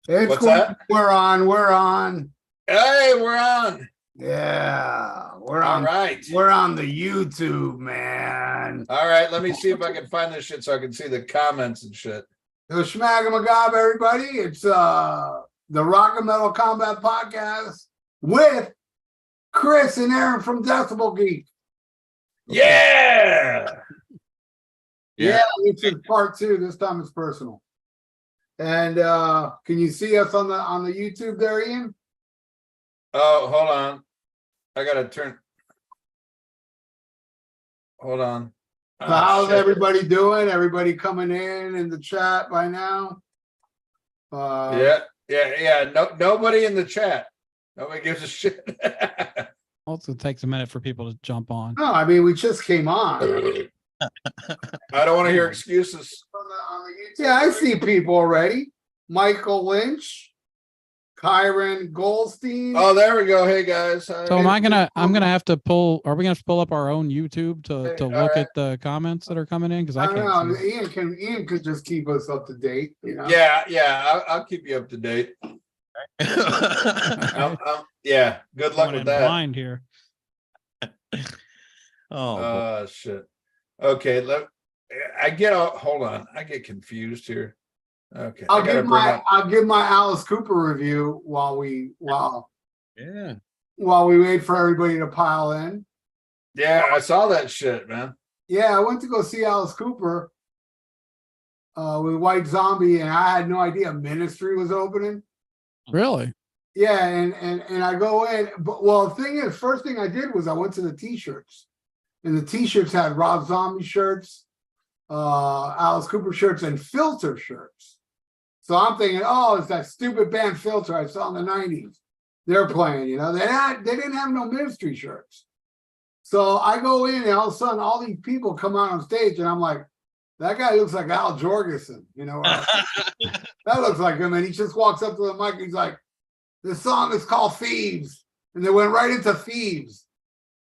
What's that? We're on. Hey, we're on. Yeah, we're All on. right. We're on the YouTube, man. All right, let me see if I can find this shit so I can see the comments and shit. So Schmagamagob, everybody. It's the Rock and Metal Combat Podcast with Chris and Aaron from Decible Geek. Yeah. Yeah, this is part 2. This time it's personal. And can you see us on the YouTube there, Ian? Oh, hold on. I gotta turn. Hold on. So how's everybody doing? Everybody coming in the chat by now? Yeah. No, nobody in the chat. Nobody gives a shit. Also takes a minute for people to jump on. No, I mean we just came on. I don't want to hear excuses. Yeah, I see people already. Michael Lynch, Kyron Goldstein. Oh, there we go. Hey guys. So I'm gonna have to pull. Are we gonna have to pull up our own YouTube to look at the comments that are coming in? Because I can't. Know. Ian could just keep us up to date. You know. Yeah. I'll keep you up to date. Yeah. Good luck with that. Blind here. Oh shit. Okay. Hold on. I get confused here. Okay. I'll give my Alice Cooper review while we wait for everybody to pile in. Yeah, I saw that shit, man. Yeah, I went to go see Alice Cooper with White Zombie, and I had no idea Ministry was opening. Really? Yeah, and I go in, but the thing is, first thing I did was I went to the t-shirts, and the t-shirts had Rob Zombie shirts, Alice Cooper shirts, and Filter shirts. So I'm thinking, it's that stupid band Filter I saw in the 90s. They're playing, they didn't have no Ministry shirts. So I go in, and all of a sudden, all these people come out on stage, and I'm like, that guy looks like Al Jorgensen, that looks like him. And he just walks up to the mic, and he's like, this song is called Thieves. And they went right into Thieves.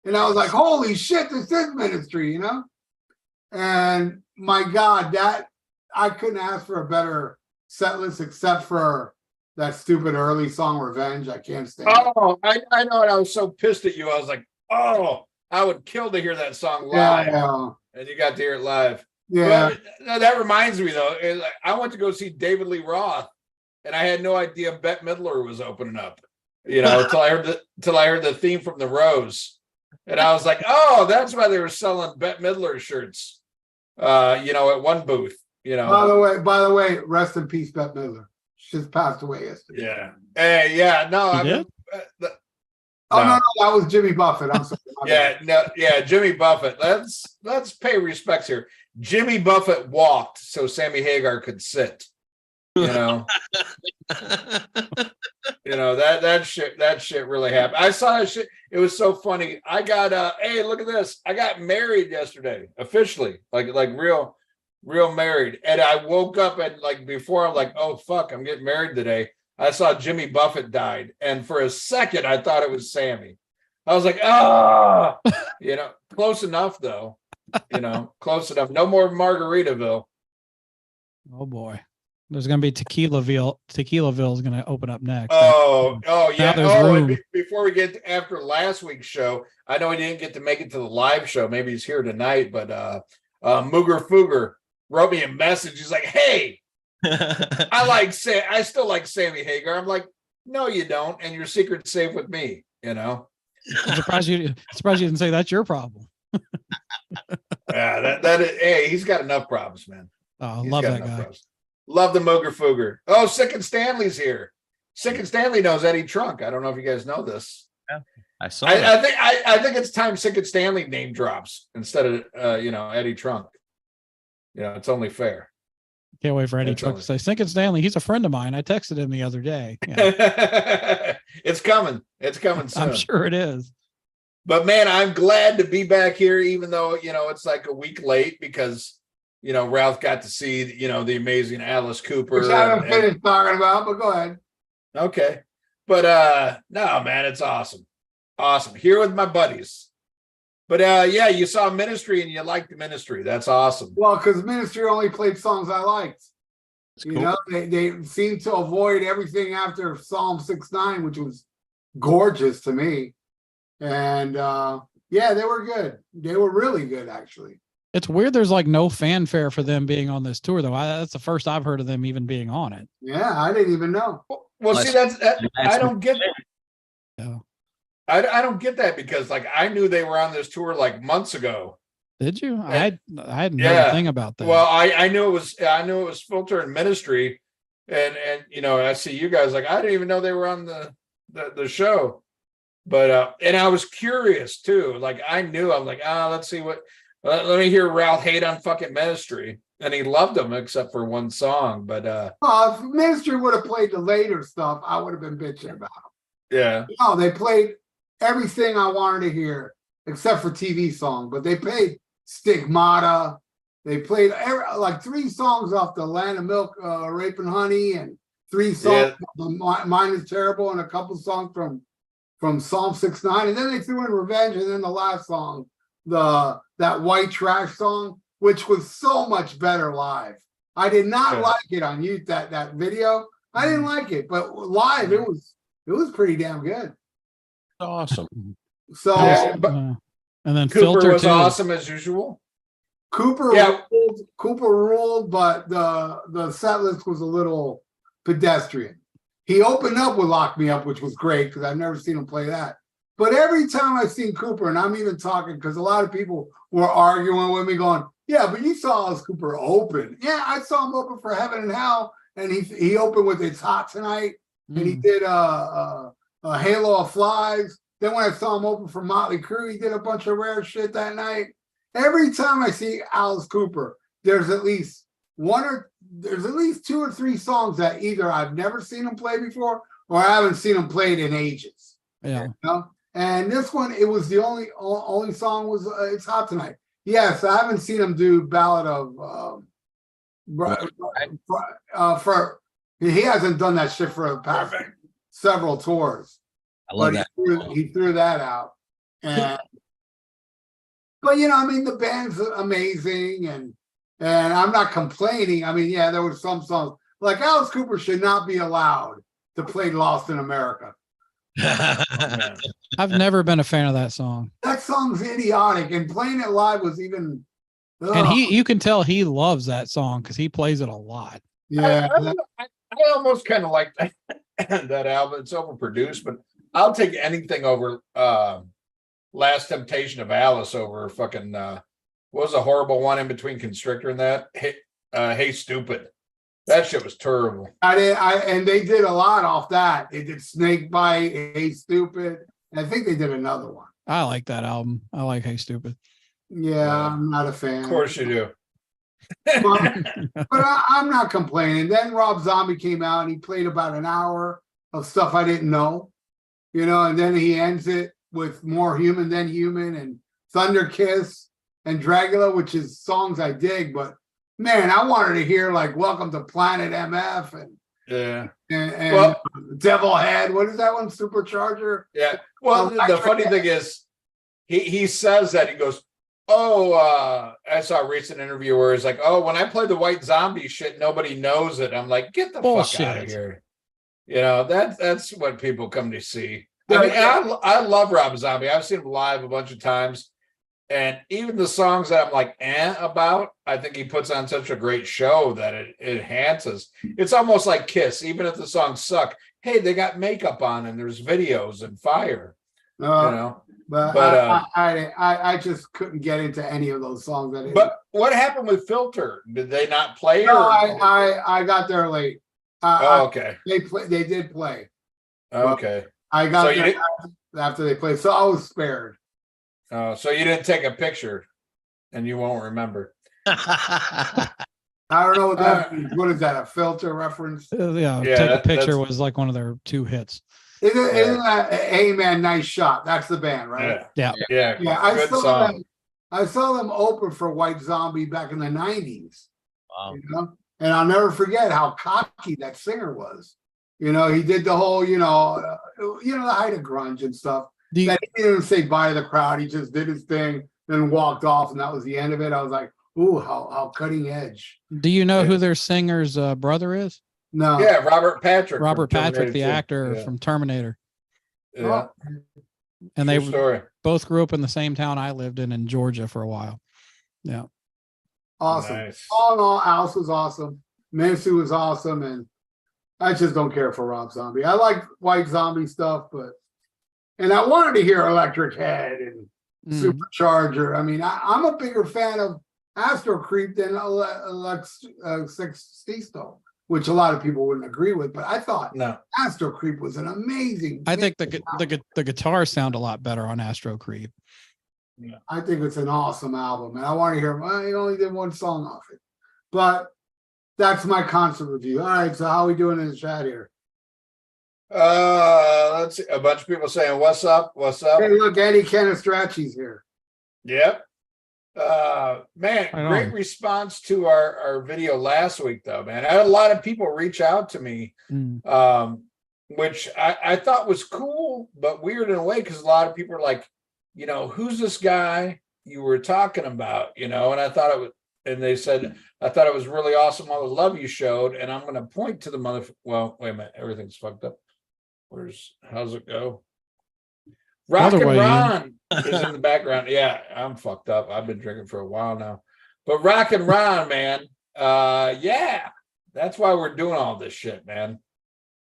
And I was like, holy shit, this is Ministry, And my God, that I couldn't ask for a better set list except for that stupid early song Revenge. I can't stand it. I know it. I was so pissed at you. I was like, I would kill to hear that song live. Yeah. And you got to hear it live. Yeah. But, that reminds me though, I went to go see David Lee Roth, and I had no idea Bette Midler was opening up, until I heard the theme from The Rose. And I was like, that's why they were selling Bette Midler shirts, at one booth, By the way, rest in peace, Bette Midler. She just passed away yesterday. Yeah. Hey, yeah, no. No, that was Jimmy Buffett. I'm sorry. Jimmy Buffett. Let's pay respects here. Jimmy Buffett walked so Sammy Hagar could sit. That shit really happened. I saw that shit. It was so funny. I got hey, look at this. I got married yesterday, officially, like real married. And I woke up and before I'm like, oh fuck, I'm getting married today. I saw Jimmy Buffett died, and for a second I thought it was Sammy. I was like, close enough though. Close enough. No more Margaritaville. Oh boy. There's going to be Tequilaville. Tequilaville is going to open up next. Yeah. Before we get after last week's show, I know he didn't get to make it to the live show. Maybe he's here tonight, but Mooger Fooger wrote me a message. He's like, hey, I still like Sammy Hagar. I'm like, no, you don't. And your secret's safe with me, I'm surprised you didn't say that's your problem. Yeah, that is, hey, he's got enough problems, man. Oh, love that guy. Problems. Love the Mooger Fooger. Oh, Sick and Stanley's here. Sick and Stanley knows Eddie Trunk. I don't know if you guys know this. Yeah, I saw that. I think it's time Sick and Stanley name drops instead of Eddie Trunk. It's only fair. Can't wait for Eddie Trunk to say Sick and Stanley. He's a friend of mine. I texted him the other day. Yeah. It's coming. It's coming soon. I'm sure it is. But man, I'm glad to be back here, even though it's like a week late because Ralph got to see, the amazing Alice Cooper. Which I haven't finished talking about, but go ahead. Okay. But no, man, it's awesome. Awesome. Here with my buddies. But you saw Ministry and you liked the Ministry. That's awesome. Well, because Ministry only played songs I liked. You know, they seem to avoid everything after Psalm 6:9, which was gorgeous to me. And yeah, they were good. They were really good, actually. It's weird. There's like no fanfare for them being on this tour, though. That's the first I've heard of them even being on it. Yeah, I didn't even know. Well, see, I don't get. Yeah. I don't get that because like I knew they were on this tour like months ago. Did you? And, I had no thing about that. Well, I knew it was Filter and Ministry, and you know, I see you guys like I didn't even know they were on the show. But and I was curious too. Like I knew I'm like, let's see what let me hear Ralph hate on fucking Ministry. And he loved them except for one song. But if Ministry would have played the later stuff, I would have been bitching about them. Yeah. No, they played everything I wanted to hear except for TV song, but they played Stigmata. They played like 3 songs off the Land of Milk, Rape and Honey, and 3 songs. Yeah. Mine is Terrible, and a couple songs from Psalm 6:9, and then they threw in Revenge, and then the last song, that White Trash song, which was so much better live. I did not like it on YouTube, that video. I didn't like it, but live it was pretty damn good. Awesome. So and then Cooper Filter was too. awesome as usual. Cooper ruled, but the set list was a little pedestrian. He opened up with Lock Me Up, which was great because I've never seen him play that. But every time I've seen Cooper, and I'm even talking because a lot of people were arguing with me going, yeah, but you saw Alice Cooper open. Yeah, I saw him open for Heaven and Hell, and he opened with It's Hot Tonight, and he did a Halo of Flies. Then when I saw him open for Motley Crue, he did a bunch of rare shit that night. Every time I see Alice Cooper, there's at least 2 or 3 songs that either I've never seen him play before or I haven't seen him played in ages. Yeah. You know? And this one, it was the only song was It's Hot Tonight. Yes, I haven't seen him do Ballad of he hasn't done that shit for the past several tours. I love that. He threw that out. And but you know, I mean, the band's amazing, and I'm not complaining. I mean, yeah, there were some songs like Alice Cooper should not be allowed to play Lost in America. I've never been a fan of that song. That song's idiotic, and playing it live was even. And you can tell he loves that song because he plays it a lot. Yeah, I almost kind of like that album. It's overproduced, but I'll take anything over Last Temptation of Alice over fucking what was a horrible one in between Constrictor and that? Hey Stupid. That shit was terrible. And they did a lot off that. They did Snakebite, Hey Stupid. And I think they did another one. I like that album. I like Hey Stupid. Yeah, I'm not a fan. Of course you do. but I'm not complaining. Then Rob Zombie came out and he played about an hour of stuff I didn't know. You know, and then he ends it with More Human Than Human and Thunder Kiss and Dragula, which is songs I dig, but man, I wanted to hear like Welcome to Planet MF and Devil Head. What is that one? Supercharger? Yeah. Well, the funny thing is he says that he goes, I saw a recent interview where he's like, when I play the White Zombie shit, nobody knows it. I'm like, get the fuck out of here. You know, that's what people come to see. I mean, I love Rob Zombie. I've seen him live a bunch of times. And even the songs that I'm like, about, I think he puts on such a great show that it enhances. It's almost like Kiss, even if the songs suck. Hey, they got makeup on and there's videos and fire. You know? But I just couldn't get into any of those songs. But what happened with Filter? Did they not play? No, I got there late. Okay. They did play. Okay. I got there after they played, so I was spared. So you didn't take a picture, and you won't remember. I don't know what that means. What is that? A Filter reference? Yeah, take a picture was like one of their 2 hits. Isn't that Hey Man, Nice Shot? That's the band, right? Yeah. I saw them open for White Zombie back in the 90s. Wow. You know? And I'll never forget how cocky that singer was. You know, he did the whole, the height of grunge and stuff. He didn't even say bye to the crowd. He just did his thing, then walked off, and that was the end of it. I was like, Ooh, how cutting edge. Do you know Yeah. who their singer's brother is? No. Yeah, Robert Patrick. from Robert Patrick, Terminator the 2. actor Yeah. from Terminator. Yeah. And True they story. both grew up in the same town I lived in Georgia for a while. Yeah. Awesome. Nice. All in all, Alice was awesome. Mansu was awesome, and I just don't care for Rob Zombie. I like White Zombie stuff, and I wanted to hear Electric Head and Supercharger. I mean, I'm a bigger fan of Astro Creep than Sextisto, which a lot of people wouldn't agree with. But I thought No. Astro Creep was an amazing. I think the guitars sound a lot better on Astro Creep. Yeah. I think it's an awesome album, and I want to hear. Well, he only did one song off it, but that's my concert review. All right, so how are we doing in the chat here? Let's see. A bunch of people saying, "What's up? What's up?" Hey, look, Eddie Canistracci's here. Yep. Man, Right great on. response to our video last week, though, man. I had a lot of people reach out to me, which I thought was cool, but weird in a way, because a lot of people are like, you know, who's this guy you were talking about, you know? And I thought it was, and they said, I thought it was really awesome, all the love you showed. And I'm going to point to the well, wait a minute, everything's fucked up. How's it go? Rock Other and way, Ron is in the background. Yeah, I'm fucked up. I've been drinking for a while now. But Rock and Ron, man, yeah, that's why we're doing all this shit, man.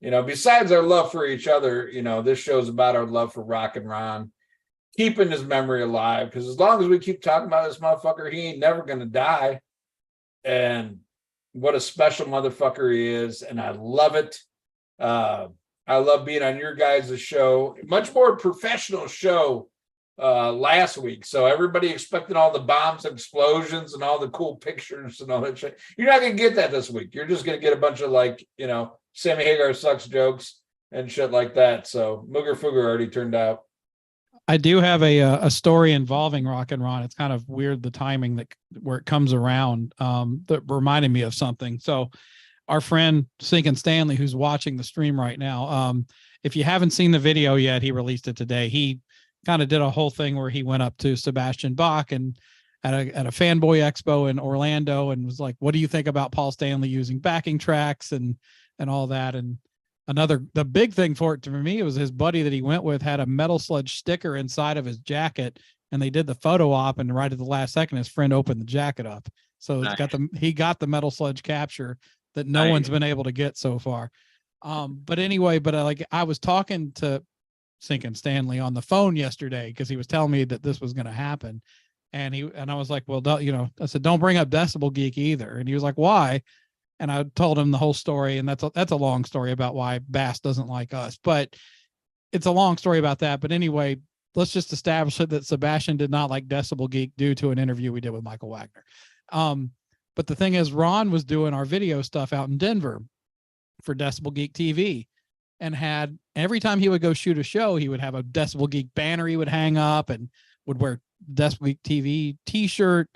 You know, besides our love for each other, you know, this show's about our love for Rock and Ron, keeping his memory alive. Because as long as we keep talking about this motherfucker, he ain't never gonna die. And what a special motherfucker he is, and I love it. I love being on your guys' show. Much more professional show last week. So everybody expecting all the bombs and explosions and all the cool pictures and all that shit. You're not going to get that this week. You're just going to get a bunch of, like, you know, Sammy Hagar sucks jokes and shit like that. So Mooger Fooger already turned out. I do have a story involving Rock and Ron. It's kind of weird, the timing where it comes around, that reminded me of something. So our friend Sinkin Stanley, who's watching the stream right now, if you haven't seen the video yet, he released it today. He kind of did a whole thing where he went up to Sebastian Bach and at a fanboy expo in Orlando and was like, "What do you think about Paul Stanley using backing tracks and all that?" And the big thing for it to me was his buddy that he went with had a Metal Sludge sticker inside of his jacket, and they did the photo op, and right at the last second, his friend opened the jacket up. So Nice. he got the Metal Sludge capture that no one's been able to get so far. But anyway, I was talking to Sinkin Stanley on the phone yesterday because he was telling me that this was going to happen. And I was like, well, I said, don't bring up Decible Geek either. And he was like, why? And I told him the whole story. And that's a long story about why Bass doesn't like us, but it's a long story about that. But anyway, let's just establish it that Sebastian did not like Decible Geek due to an interview we did with Michael Wagner. But the thing is, Ron was doing our video stuff out in Denver for Decible Geek TV, and had every time he would go shoot a show, he would have a Decible Geek banner he would hang up and would wear Decible Geek TV t-shirt.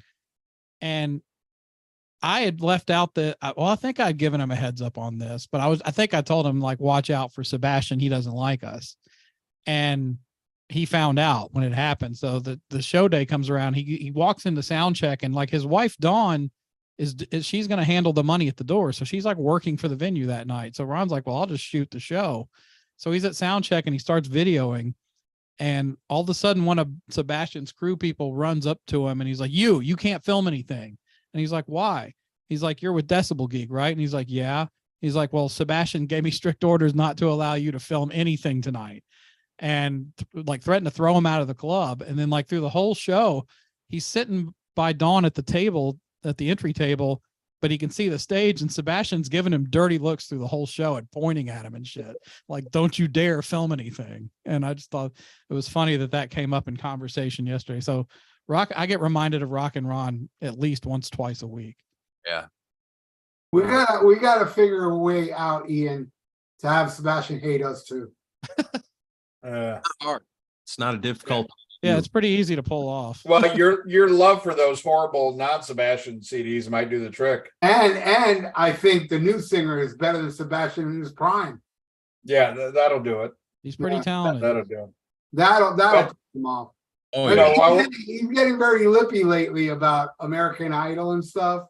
And I had left out I think I'd given him a heads up on this, but I think I told him, like, watch out for Sebastian. He doesn't like us. And he found out when it happened. So the show day comes around, he walks into sound check, and like his wife, Dawn, she's going to handle the money at the door. So she's like working for the venue that night. So Ron's like, well, I'll just shoot the show. So he's at sound check and he starts videoing, and all of a sudden one of Sebastian's crew people runs up to him and he's like, you can't film anything. And he's like, why? He's like, you're with Decible Geek, right? And he's like, yeah. He's like, well, Sebastian gave me strict orders not to allow you to film anything tonight, and like threatened to throw him out of the club. And then like through the whole show, he's sitting by Dawn at the table, at the entry table, but he can see the stage, and Sebastian's giving him dirty looks through the whole show and pointing at him and shit. Like, don't you dare film anything. And I just thought it was funny that came up in conversation yesterday. So I get reminded of Rock and Ron at least once, twice a week. Yeah. We gotta figure a way out, Ian, to have Sebastian hate us too. It's not a difficult. Yeah, it's pretty easy to pull off. Well, your love for those horrible non-Sebastian CDs might do the trick. And I think the new singer is better than Sebastian in his prime. Yeah, that'll do it. He's pretty talented. That'll do it. That'll piss him off. Oh I yeah, mean, he's getting very lippy lately about American Idol and stuff.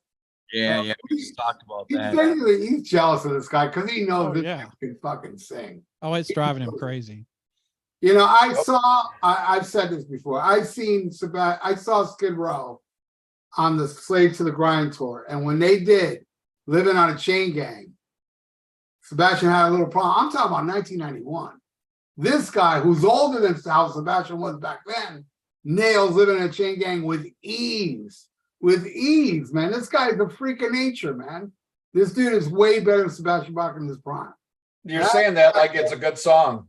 yeah, yeah. We just talked about that. He's jealous of this guy because he knows this guy can fucking sing. Oh, it's driving him crazy. You know, I've said this before. I saw Skid Row on the Slave to the Grind tour. And when they did Living on a Chain Gang, Sebastian had a little problem. I'm talking about 1991. This guy, who's older than how Sebastian was back then, nails Living in a Chain Gang with ease. With ease, man. This guy is a freak of nature, man. This dude is way better than Sebastian Bach in his prime. You're saying that like it's a good song.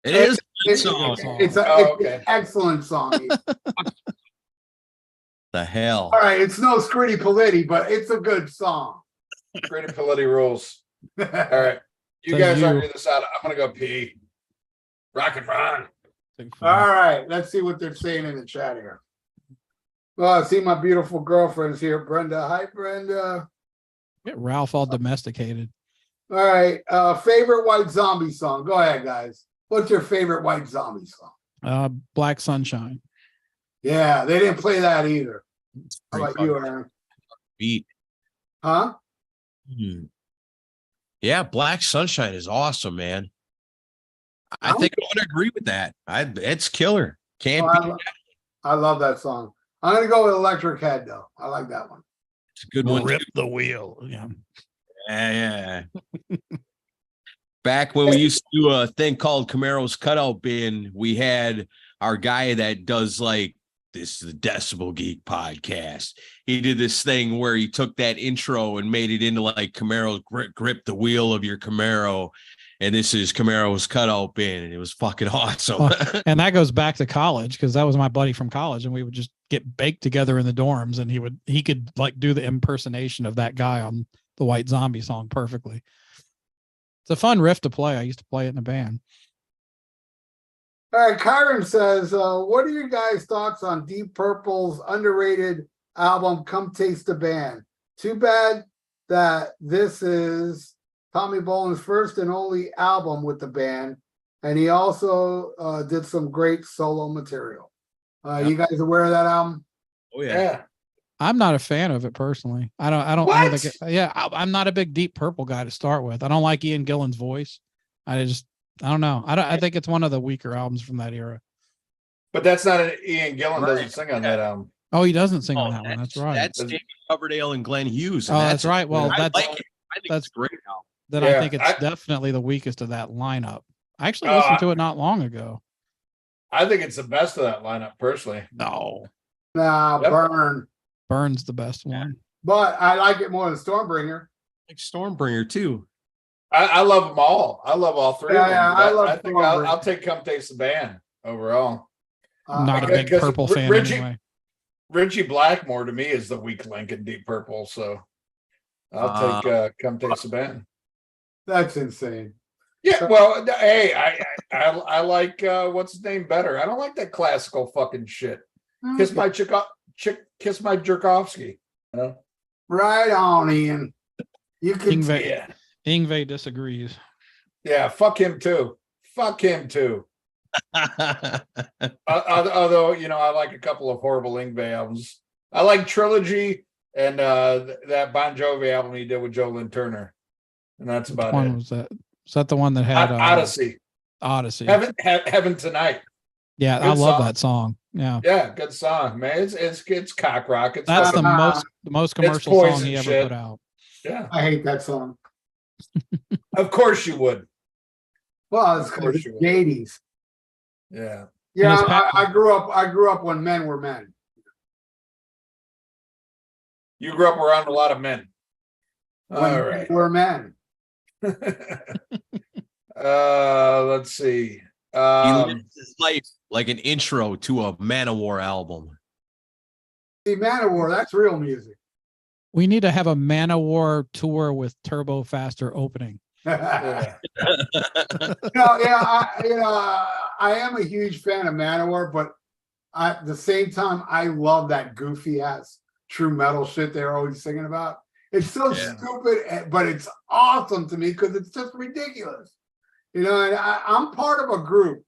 It is a good It's song. it's an excellent song. The hell. All right, it's no Scritti Politti, but it's a good song. Scritti Politti rules. All right. You guys argue this out. I'm gonna go pee. Rock and Ron. All right, let's see what they're saying in the chat here. Well, I see my beautiful girlfriend's here, Brenda. Hi, Brenda. Get Ralph all domesticated. All right, favorite White Zombie song. Go ahead, guys. What's your favorite White Zombie song? Black Sunshine. Yeah, they didn't play that either. How about you, Aaron? Beat. Huh? Yeah, Black Sunshine is awesome, man. I think I would agree with that. It's killer. Can't beat that. I love that song. I'm gonna go with Electric Head though. I like that one. It's a good one. Rip the wheel. Yeah. Yeah. Back when we used to do a thing called Camaro's Cutout Bin, we had our guy that does like this is the Decible Geek podcast. He did this thing where he took that intro and made it into like Camaro grip the wheel of your Camaro. And this is Camaro's Cutout Bin. And it was fucking awesome. And that goes back to college because that was my buddy from college. And we would just get baked together in the dorms. And he could like do the impersonation of that guy on the White Zombie song perfectly. It's a fun riff to play. I used to play it in a band. All right, Kyron says, what are your guys' thoughts on Deep Purple's underrated album, Come Taste the Band? Too bad that this is Tommy Bolin's first and only album with the band, and he also did some great solo material. You guys aware of that album? Oh, yeah. I'm not a fan of it personally. I don't know I'm not a big Deep Purple guy to start with. I don't like Ian Gillan's voice. I don't know. I think it's one of the weaker albums from that era. But that's not Ian Gillan doesn't sing on that album. Oh, he doesn't sing on that one. That's right. That's David Coverdale and Glenn Hughes. And that's right. Well, I like it. I think it's a great album. Then I think it's definitely the weakest of that lineup. I actually listened to it not long ago. I think it's the best of that lineup, personally. No. Nah, Burn. Burn's the best one. But I like it more than Stormbringer. Like Stormbringer, too. I love them all. I love all three of them. Yeah, I think I'll take Come Taste the Band overall. Not a big Purple fan anyway. Richie Blackmore to me is the weak link in Deep Purple, so I'll take Come Taste the Band. That's insane. Yeah, well, hey, I like what's his name better. I don't like that classical fucking shit. Kiss my Jerkovsky. You know? Right on, Ian. You can Yngwie disagrees. Yeah, fuck him too. Although, you know, I like a couple of horrible Yngwie albums. I like Trilogy and that Bon Jovi album he did with Joe Lynn Turner. And that's about it. Was that? Was that the one that had Odyssey? Heaven Tonight. Yeah, good I love that song. Yeah, good song, man. It's cock rock. That's the most commercial song he ever put out. Yeah, I hate that song. Of course you would. Well, it's because it's the 80s. Yeah. Yeah, I grew up when men were men. You grew up around a lot of men. When All right. We're men. Let's see. He lives his life like an intro to a Manowar album. See, Manowar, that's real music. We need to have a Manowar tour with Turbo Faster opening. Yeah. I am a huge fan of Manowar, but at the same time, I love that goofy ass true metal shit they're always singing about. It's so stupid, but it's awesome to me because it's just ridiculous. You know, and I'm part of a group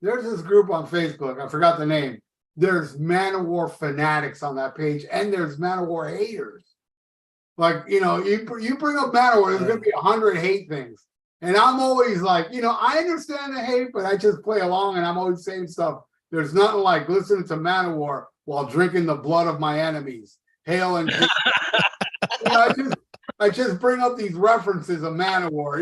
there's this group on Facebook. I forgot the name. There's Man-O-War fanatics on that page, and there's Man-O-War haters. Like, you bring up Man-O-War, there's going to be 100 hate things. And I'm always like, I understand the hate, but I just play along, and I'm always saying stuff. There's nothing like listening to Man-O-War while drinking the blood of my enemies. Hail and I just bring up these references of Man-O-War.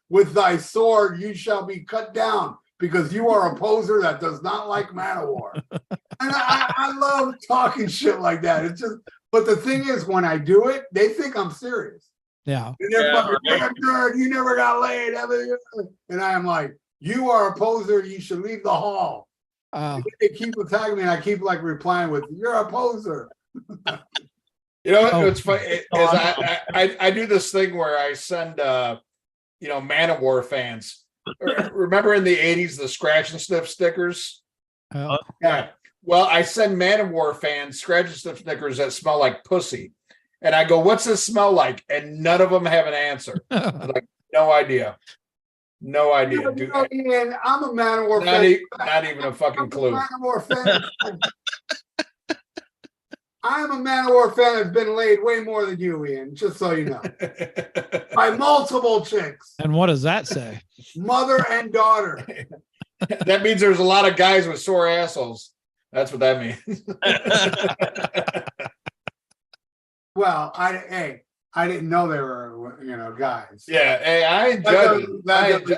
With thy sword you shall be cut down because you are a poser that does not like Man-O-War. And I love talking shit like that. It's just, but the thing is, when I do it, they think I'm serious. Yeah. And they're fucking, nerd, you never got laid. And I am like, you are a poser. You should leave the hall. They keep attacking me, and I keep like replying with, "You're a poser." What's funny is I do this thing where I send Man-O-War fans. Remember in the 80s the scratch and sniff stickers? Yeah. Well, I send Man-O-War fans scratch and sniff stickers that smell like pussy, and I go, "What's this smell like?" And none of them have an answer. I'm like, no idea. No idea. Ian, I'm a Man-O-War fan. Not even a fucking clue. Man-O-War fan. I'm a Man-O-War fan that's been laid way more than you, Ian, just so you know. By multiple chicks. And what does that say? Mother and daughter. That means there's a lot of guys with sore assholes. That's what that means. Well, I didn't know they were, guys. Yeah, hey, I ain't judging.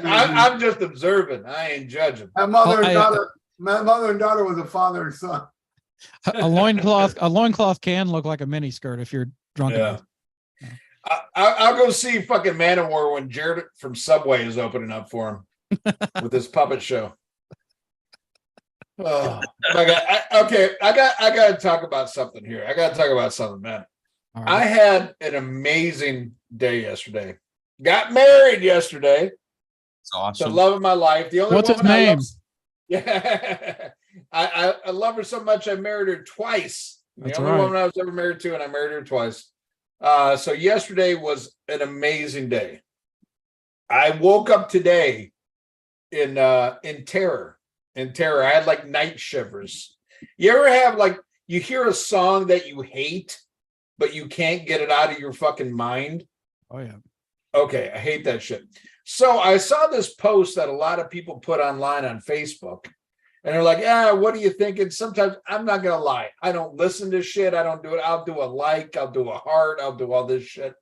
I'm just observing. I ain't judging. My mother and daughter was a father and son. A loincloth can look like a mini skirt if you're drunk. Yeah. I'll go see fucking Man-O-War when Jared from Subway is opening up for him with his puppet show. Oh my God. I got to talk about something here. I got to talk about something, man. Right. I had an amazing day yesterday. Got married yesterday. It's awesome. The love of my life. The only What's his name? Yeah. I love her so much I married her twice. That's the only right. woman I was ever married to, and I married her twice. So yesterday was an amazing day. I woke up today in terror. In terror. I had like night shivers. You ever have like you hear a song that you hate, but you can't get it out of your fucking mind? Oh yeah. Okay, I hate that shit. So I saw this post that a lot of people put online on Facebook. And they're like, "Yeah, what are you thinking?" Sometimes I'm not going to lie. I don't listen to shit. I don't do it. I'll do a like. I'll do a heart. I'll do all this shit.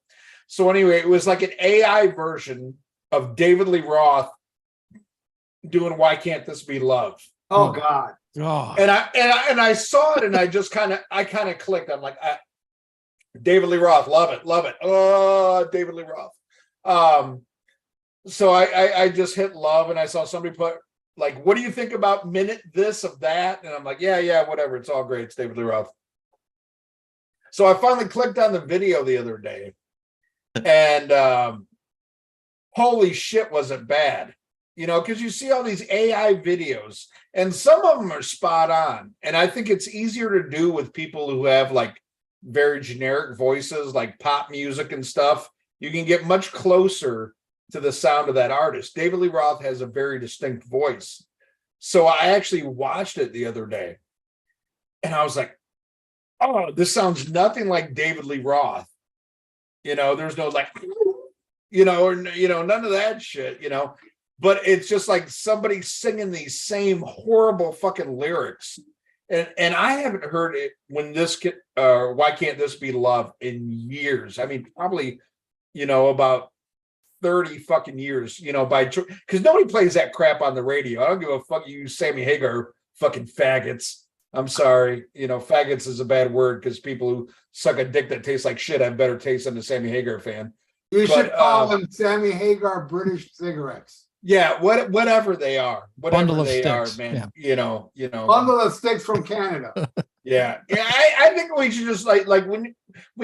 So anyway, it was like an AI version of David Lee Roth doing "Why Can't This Be Love?" Oh God. Oh. And I saw it and I just kind of clicked. I'm like, David Lee Roth, love it. Oh, David Lee Roth. So I just hit love and I saw somebody put, like, "What do you think about minute this of that?" And I'm like, yeah, whatever. It's all great. It's David Lee Roth. So I finally clicked on the video the other day, and holy shit, was it bad? Because you see all these AI videos, and some of them are spot on. And I think it's easier to do with people who have like very generic voices, like pop music and stuff. You can get much closer to the sound of that artist. David Lee Roth has a very distinct voice. So I actually watched it the other day and I was like, oh, this sounds nothing like David Lee Roth. There's no like, or, none of that shit, but it's just like somebody singing these same horrible fucking lyrics. And I haven't heard it when "Why Can't This Be Love" in years. I mean, probably, about 30 fucking years, because nobody plays that crap on the radio. I don't give a fuck you Sammy Hagar fucking faggots. I'm sorry. Faggots is a bad word because people who suck a dick that tastes like shit have better taste than the Sammy Hagar fan. You should call them Sammy Hagar British cigarettes. Yeah, whatever they are. Whatever Bundle of they sticks. are, man. Yeah. Bundle of sticks from Canada. Yeah. I think we should just like when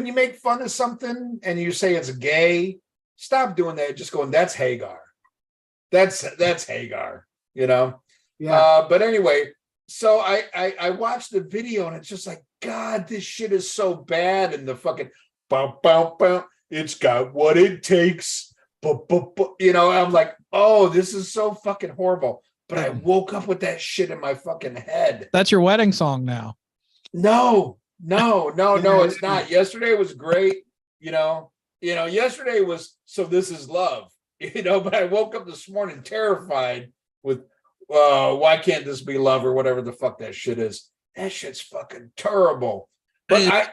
you make fun of something and you say it's gay, stop doing that. Just going, "That's Hagar. That's Hagar," Yeah. But anyway, so I watched the video and it's just like, God, this shit is so bad. And the fucking bum, bum, bum, it's got what it takes. I'm like, oh, this is so fucking horrible. but I woke up with that shit in my fucking head. That's your wedding song now. No, it's not. Yesterday was great. Yesterday was So This Is Love, but I woke up this morning terrified with, why can't this be love or whatever the fuck that shit is. That shit's fucking terrible. But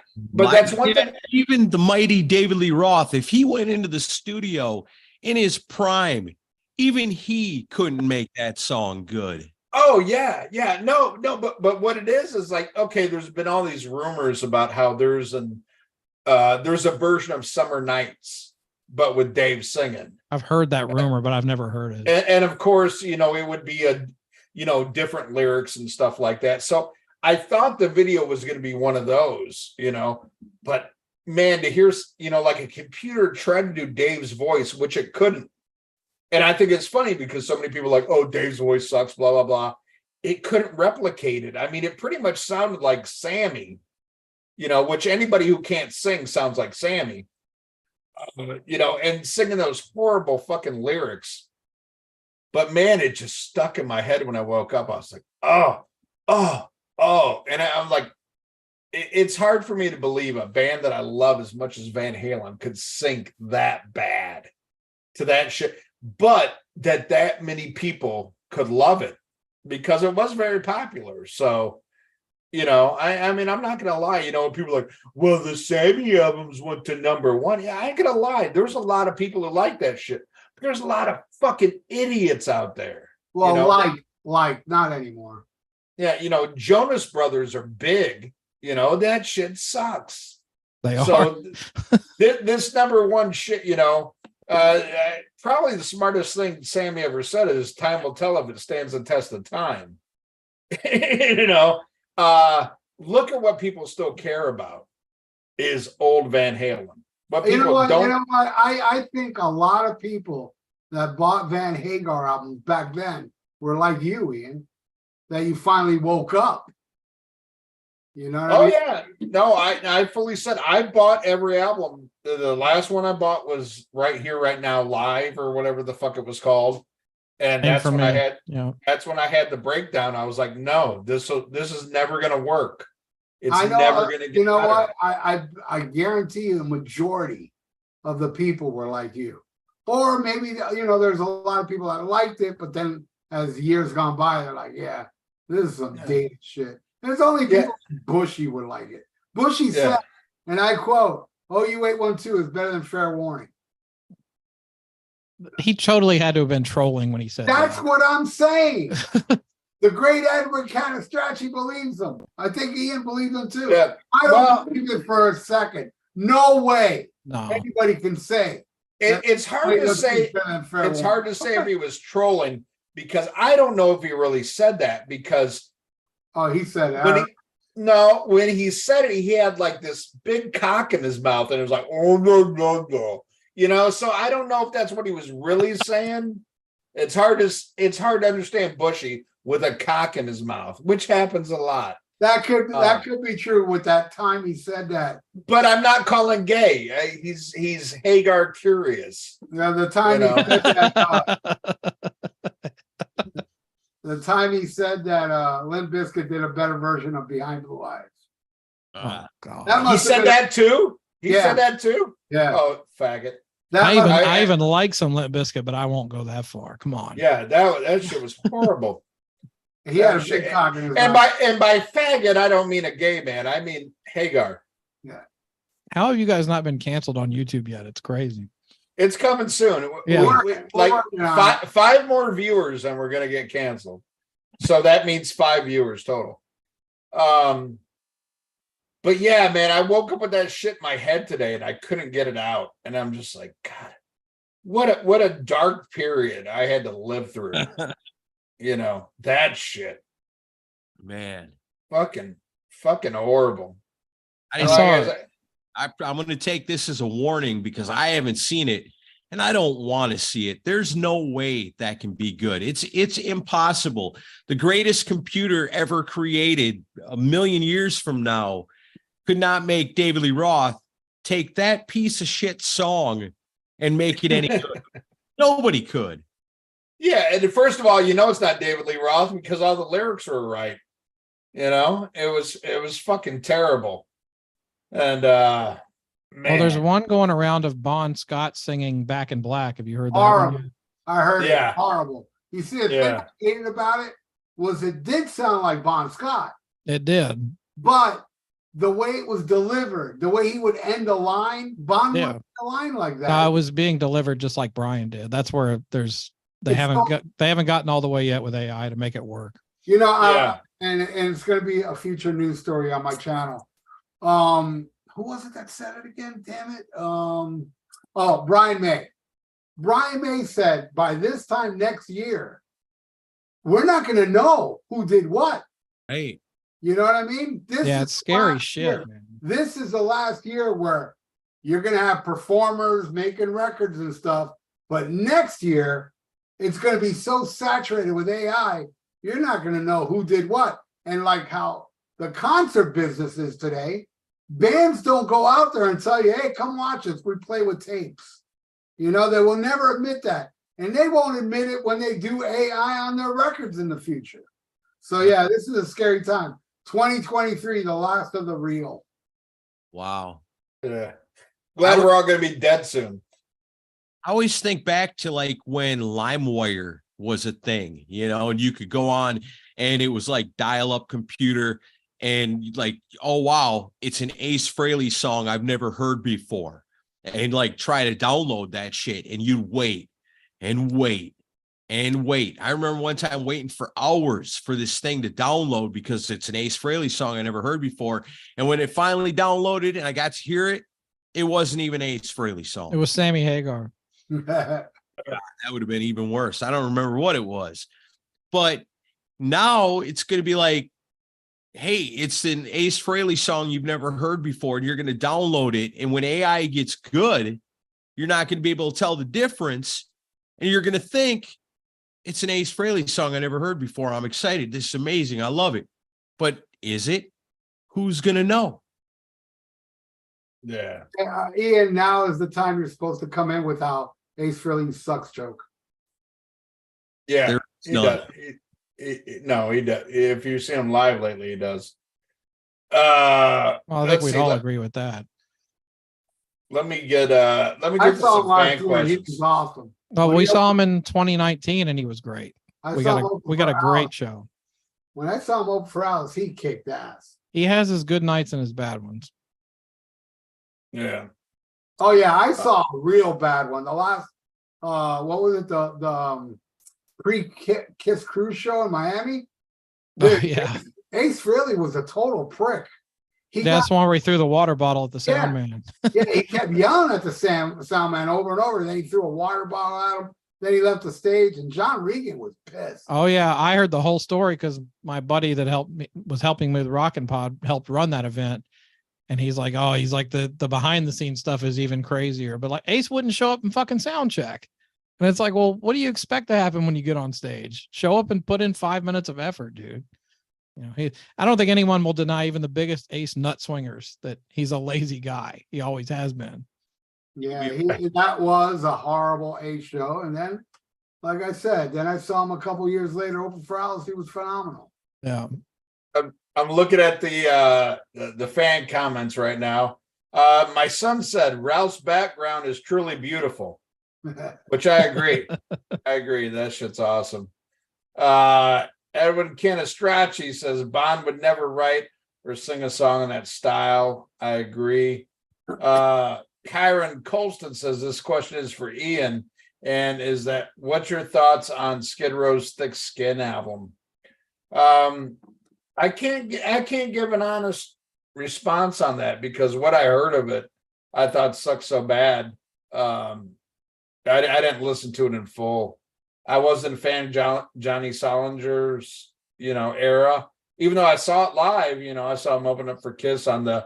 that's one thing. Even the mighty David Lee Roth, if he went into the studio in his prime, even he couldn't make that song good. Oh yeah. No, but what it is like, okay, there's been all these rumors about how there's a version of Summer Nights, but with Dave singing. I've heard that rumor, but I've never heard it. And of course, it would be different lyrics and stuff like that. So I thought the video was going to be one of those, but man, to hear, like a computer tried to do Dave's voice, which it couldn't. And I think it's funny because so many people are like, oh, Dave's voice sucks, blah, blah, blah. It couldn't replicate it. I mean, it pretty much sounded like Sammy, which anybody who can't sing sounds like Sammy, and singing those horrible fucking lyrics. But man, it just stuck in my head when I woke up. I was like, oh. And I'm like, it's hard for me to believe a band that I love as much as Van Halen could sink that bad to that shit, but that many people could love it because it was very popular. So, I mean, I'm not gonna lie, people are like, well, the Sammy albums went to #1. Yeah, I ain't gonna lie. There's a lot of people who like that shit. But there's a lot of fucking idiots out there. Well, like not anymore. Yeah, Jonas Brothers are big. That shit sucks. They are. So this #1 shit, probably the smartest thing Sammy ever said is time will tell if it stands the test of time. Look at what people still care about is old Van Halen. But people I think a lot of people that bought Van Hagar albums back then were like you, Ian, that you finally woke up. You know what I mean? Yeah. No, I fully said I bought every album. The last one I bought was Right Here, Right Now Live or whatever the fuck it was called. And that's when I had the breakdown. I was like, no, this is never gonna work. It's never gonna get better. What? I guarantee you the majority of the people were like you. Or maybe there's a lot of people that liked it, but then as years gone by, they're like, yeah, this is some dated shit. There's only people Bushy would like it. Bushy said, and I quote, "Oh, you 812 is better than Fair Warning." He totally had to have been trolling when he said That's that. what I'm saying. The great Edward Canastracci believes him. I think Ian believes him too. Yeah. I don't believe it for a second. No way. No. Anybody can say. It's hard to say. It's hard to say if he was trolling because I don't know if he really said that because. Oh, he said that. When he said it, he had like this big cock in his mouth, and it was like, oh no. So I don't know if that's what he was really saying. It's hard to understand Bushy with a cock in his mouth, which happens a lot. That could be true with that time he said that. But I'm not calling gay. He's Hagar curious. The time he said that. The time he said that Limp Bizkit did a better version of Behind Blue Eyes. Oh God! He said that too. He said that too. Yeah. Oh, faggot. I even like some Limp Bizkit, but I won't go that far. Come on. Yeah, that shit was horrible. He had a big cock in his mouth. By faggot, I don't mean a gay man. I mean Hagar. Yeah. How have you guys not been canceled on YouTube yet? It's crazy. It's coming soon. Yeah. Five more viewers and we're going to get canceled. So that means 5 viewers total. But yeah, man, I woke up with that shit in my head today and I couldn't get it out. And I'm just like, God, what a dark period I had to live through. That shit. Man. Fucking horrible. I'm going to take this as a warning because I haven't seen it and I don't want to see it. There's no way that can be good. It's impossible. The greatest computer ever created 1 million years from now could not make David Lee Roth take that piece of shit song and make it any good. Nobody could. Yeah, and first of all, it's not David Lee Roth because all the lyrics were right. It was fucking terrible. And man, Well, there's one going around of Bon Scott singing Back in Black. Have you heard that Horrible. one? I heard Yeah. it. Horrible. You see, the thing I hated about it was it did sound like Bon Scott, It did. but the way it was delivered, the way he would end a line, Bon wouldn't end a line like that. No, it was being delivered just like Brian did. That's where they haven't gotten all the way yet with AI to make it work. And it's going to be a future news story on my channel. Who was it that said it again? Damn it. Brian May. Brian May said by this time next year, we're not going to know who did what. Hey, you know what I mean? It's scary shit, man. This is the last year where you're going to have performers making records and stuff. But next year, it's going to be so saturated with AI, you're not going to know who did what. And like how the concert business is today, bands don't go out there and tell you, hey, come watch us. We play with tapes. They will never admit that. And they won't admit it when they do AI on their records in the future. So, yeah, this is a scary time. 2023, the last of the real. Wow. Yeah. Glad we're all going to be dead soon. I always think back to like when LimeWire was a thing, and you could go on and it was like dial-up computer and like, oh, wow, it's an Ace Frehley song I've never heard before. And like try to download that shit and you'd wait and wait and wait. I remember one time waiting for hours for this thing to download because it's an Ace Frehley song I never heard before. And when it finally downloaded and I got to hear it, it wasn't even an Ace Frehley song. It was Sammy Hagar. That would have been even worse. I don't remember what it was. But now it's going to be like, hey, it's an Ace Frehley song you've never heard before, and you're going to download it. And when AI gets good, you're not going to be able to tell the difference. And you're going to think it's an Ace Frehley song I never heard before. I'm excited. This is amazing. I love it. But is it? Who's going to know? Yeah. Ian, now is the time you're supposed to come in with how Ace Frehley sucks joke. Yeah. He does. No, he does. If you've seen him live lately, he does. Well, I think we'd all agree with that. Let me get I saw him last year and he was awesome. Oh, we saw him in 2019 and he was great. We got a great show. When I saw him open for Alice, he kicked ass. He has his good nights and his bad ones. Yeah. Oh yeah, I saw a real bad one. The last what was it? The pre-Kiss Cruise show in Miami. Dude, yeah. Ace Frehley was a total prick. That's one where he threw the water bottle at the sound man. Yeah, he kept yelling at the sound man over and over. Then he threw a water bottle at him. Then he left the stage, and John Regan was pissed. Oh yeah, I heard the whole story because my buddy that was helping me with Rockin' Pod helped run that event, and he's like, the behind the scenes stuff is even crazier. But like Ace wouldn't show up and fucking sound check, and it's like, well, what do you expect to happen when you get on stage? Show up and put in 5 minutes of effort, dude. I don't think anyone will deny, even the biggest Ace nut swingers, that he's a lazy guy. He always has been. Yeah, that was a horrible Ace show. And then, like I said, then I saw him a couple years later open for Alice. He was phenomenal. Yeah. I'm looking at the fan comments right now. My son said Ralph's background is truly beautiful, which I agree. I agree. That shit's awesome. Edwin Canistracci says Bond would never write or sing a song in that style. I agree. Kyron Colston says this question is for Ian, and is that what's your thoughts on Skid Row's Thick Skin album? I can't give an honest response on that because what I heard of it, I thought sucked so bad. I didn't listen to it in full. I wasn't a fan of Johnny Solinger's, era. Even though I saw it live, I saw him open up for Kiss on the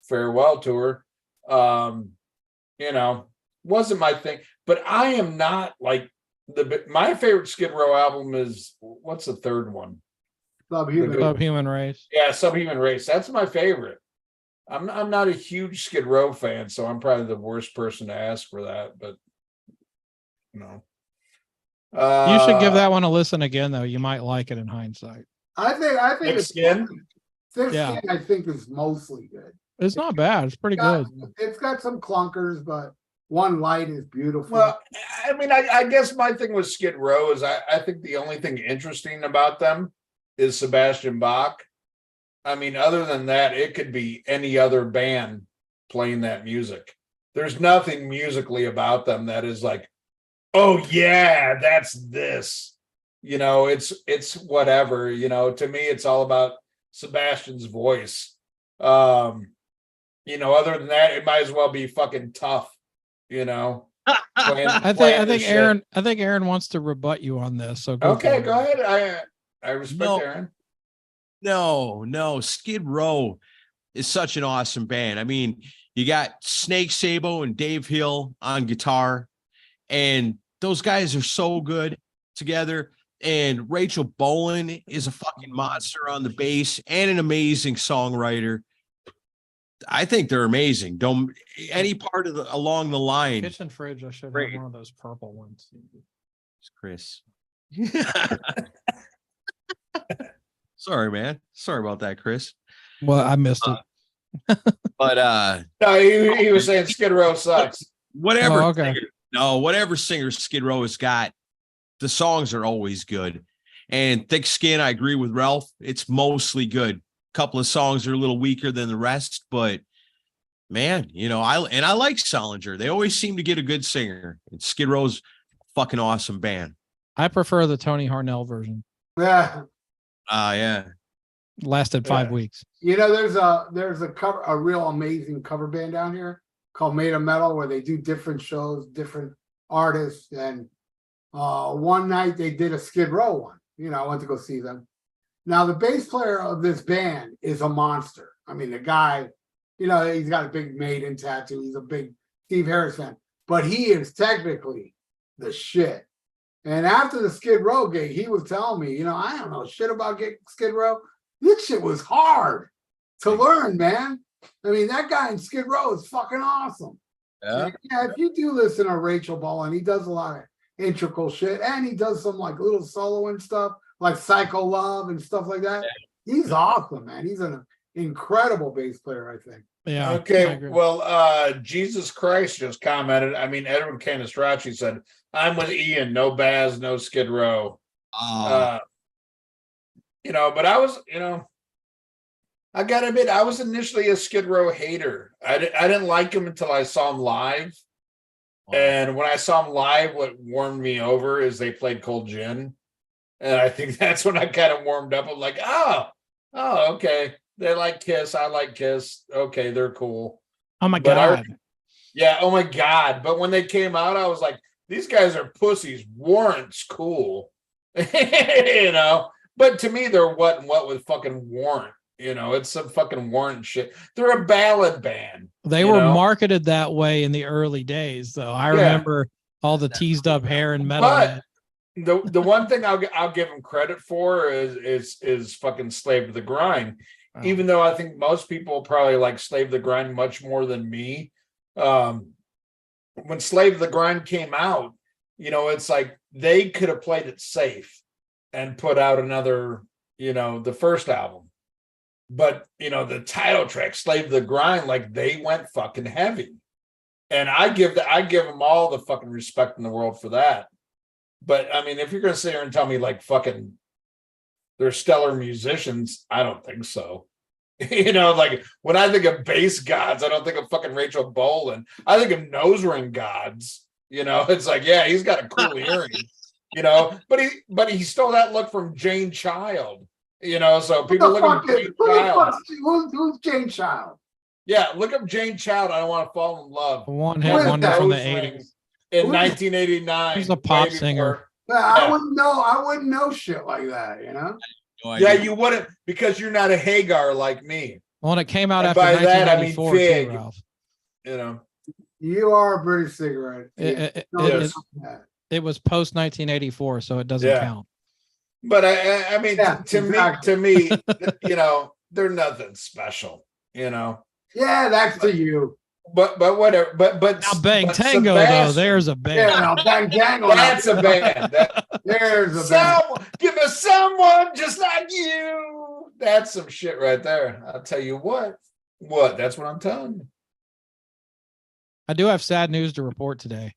farewell tour. Wasn't my thing. But I am not like my favorite Skid Row album is what's the third one? Subhuman Race. Yeah, Subhuman Race. That's my favorite. I'm not a huge Skid Row fan, so I'm probably the worst person to ask for that. But You should give that one a listen again, though. You might like it in hindsight. I think Thick it's Skin? Thick Yeah. Skin, I think, is mostly good. It's not bad. It's pretty good. It's got some clunkers, but One Light is beautiful. Well, I mean, I guess my thing with Skid Row is I think the only thing interesting about them is Sebastian Bach. I mean, other than that, it could be any other band playing that music. There's nothing musically about them that is like, oh yeah, that's this. You know, it's whatever. You know, to me, it's all about Sebastian's voice. You know, other than that, it might as well be fucking Tough. You know, I think Aaron wants to rebut you on this. So okay, go ahead. I respect Aaron. No, Skid Row is such an awesome band. I mean, you got Snake Sabo and Dave Hill on guitar, and those guys are so good together. And Rachel Bolan is a fucking monster on the bass and an amazing songwriter. I think they're amazing. Don't any part of along the line. Kitchen fridge. I should have one of those purple ones. It's Chris. Sorry, man. Sorry about that, Chris. Well, I missed it. But no, he was saying Skid Row sucks. Whatever. Oh, okay. Whatever singer Skid Row has got, the songs are always good. And Thick Skin, I agree with Ralph. It's mostly good. Couple of songs are a little weaker than the rest, but man, you know, I like Solinger. They always seem to get a good singer. And Skid Row's fucking awesome band. I prefer the Tony Harnell version. Yeah. Yeah. Lasted 5 weeks. You know, there's a real amazing cover band down here called Made of Metal where they do different shows, different artists. And one night they did a Skid Row one. You know, I went to go see them. Now, the bass player of this band is a monster. I mean, the guy, you know, he's got a big Maiden tattoo. He's a big Steve Harris fan, but he is technically the shit. And after the Skid Row gig, he was telling me, you know, I don't know shit about Skid Row. This shit was hard to learn, man. I mean, that guy in Skid Row is fucking awesome. Yeah, if you do listen to Rachel Bolan, he does a lot of integral shit, and he does some like little solo and stuff, like Psycho Love and stuff like that. He's awesome, man. He's an incredible bass player, I think. Yeah. Okay. Well, Jesus Christ just commented. I mean, Edwin Canistracci said, I'm with Ian. No Baz, no Skid Row. You know, but I was, you know, I gotta admit, I was initially a Skid Row hater. I didn't like him until I saw him live. And when I saw him live, what warmed me over is they played Cold Gin. And I think that's when I kind of warmed up. I'm like, oh, okay. They like Kiss. I like Kiss. Okay, they're cool. Oh my God. Yeah, oh my God. But when they came out, I was like, these guys are pussies. Warrant's cool. You know? But to me, they're what with fucking Warrant. You know, it's some fucking Warrant shit. They're a ballad band. They were marketed that way in the early days, though. I remember all the teased up hair and metal. But the one thing I'll give them credit for is fucking Slave to the Grind. Oh. Even though I think most people probably like Slave to the Grind much more than me. When Slave to the Grind came out, you know, it's like they could have played it safe and put out another, you know, the first album. But, you know, the title track, Slave to the Grind, like they went fucking heavy. And I give them all the fucking respect in the world for that. But I mean, if you're going to sit here and tell me like fucking they're stellar musicians, I don't think so. You know, like when I think of bass gods, I don't think of fucking Rachel Bolan. I think of nose ring gods. You know, it's like, yeah, he's got a cool earring. You know, but he stole that look from Jane Child. You know, so people look at Jane Child. Who's Jane Child? Yeah, look up Jane Child. I don't want to fall in love. One hit wonder from the 80s. In 1989. He's a pop singer. I wouldn't know shit like that, you know? No yeah, you wouldn't, because you're not a Hagar like me. Well, it came out and after by that, I mean Fig. Too, Ralph. You know. You are a British cigarette. It was post 1984, so it doesn't count. But I mean, to me, you know, they're nothing special, you know. Yeah, that's to you. but whatever. But Now Bang but Tango, though, Sebastian- there's a Yeah, band. now Bang Tango. That's a band. There's a band. Give us someone just like you. That's some shit right there. I'll tell you what. What? That's what I'm telling you. I do have sad news to report today.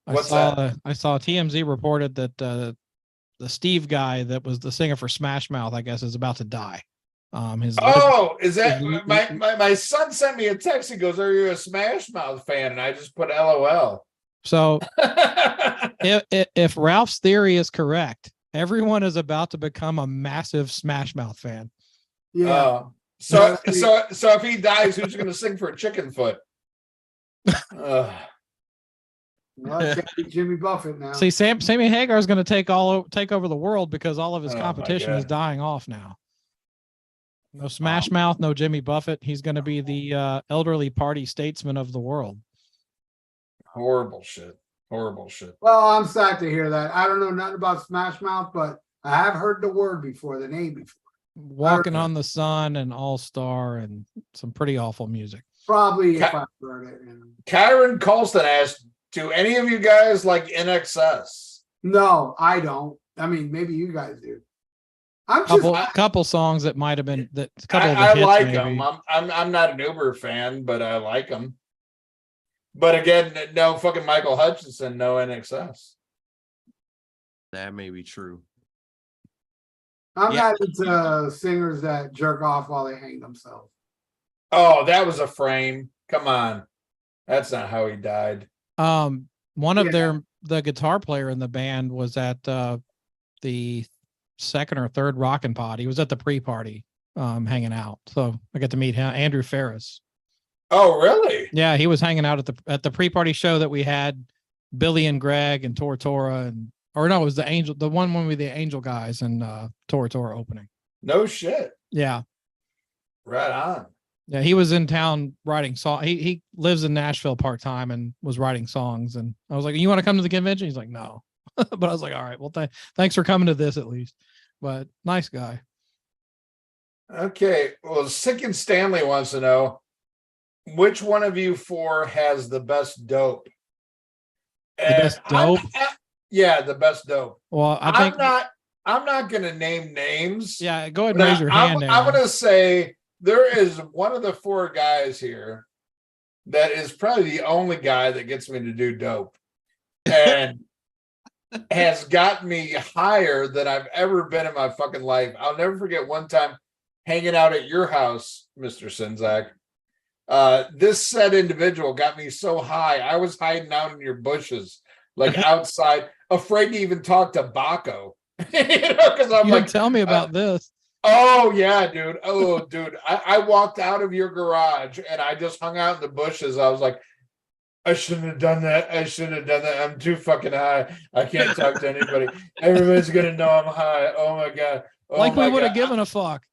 What's I saw TMZ reported that the Steve guy that was the singer for Smash Mouth, I guess, is about to die. Is that his- my son sent me a text? He goes, "Are you a Smash Mouth fan?" And I just put LOL. So if Ralph's theory is correct, everyone is about to become a massive Smash Mouth fan. Yeah. So if he dies, who's going to sing for Chicken Foot? Well, it can't be Jimmy Buffett now. See, Sammy Hagar is going to take over the world because all of his Oh, my competition is God. dying off now. No Smash Mouth, no Jimmy Buffett. He's going to be the elderly party statesman of the world. Horrible shit. Horrible shit. Well, I'm sad to hear that. I don't know nothing about Smash Mouth, but I have heard the word before, the name before. Walking on the Sun and All Star and some pretty awful music. Probably if I heard it. Kyron Colston asked, "Do any of you guys like NXS?" No, I don't. I mean, maybe you guys do. I'm just Couple songs that might have been that. Couple of the I hits, like maybe. them. I'm not an Uber fan, but I like them. But again, no fucking Michael Hutchinson, no NXS. That may be true. I'm not into singers that jerk off while they hang themselves. Oh, that was a frame. Come on, that's not how he died. One of the guitar player in the band was at the second or third Rockin' Pod. He was at the pre-party, hanging out. So I got to meet him, Andrew Ferris. Oh, really? Yeah, he was hanging out at the pre-party show that we had. Billy and Greg and Tortora it was the one with the Angel guys and Tortora opening. No shit. Yeah. Right on. Yeah, he was in town writing song. He lives in Nashville part-time and was writing songs. And I was like, "You want to come to the convention?" He's like, "No." But I was like, "All right, well, thanks for coming to this at least." But nice guy. Okay. Well, Sick and Stanley wants to know, which one of you four has the best dope? The best dope? Yeah, the best dope. Well, I'm not gonna name names. Yeah, go ahead and raise your hand. I'm gonna say there is one of the four guys here that is probably the only guy that gets me to do dope and has got me higher than I've ever been in my fucking life. I'll never forget one time hanging out at your house, Mr. Sinzak. This said individual got me so high, I was hiding out in your bushes, like outside, afraid to even talk to Baco. Because I'm like, tell me about this. Oh yeah, dude. Oh, dude. I walked out of your garage and I just hung out in the bushes. I was like, I shouldn't have done that. I'm too fucking high. I can't talk to anybody. Everybody's gonna know I'm high. Oh my God. Oh, like we would have God. given a fuck.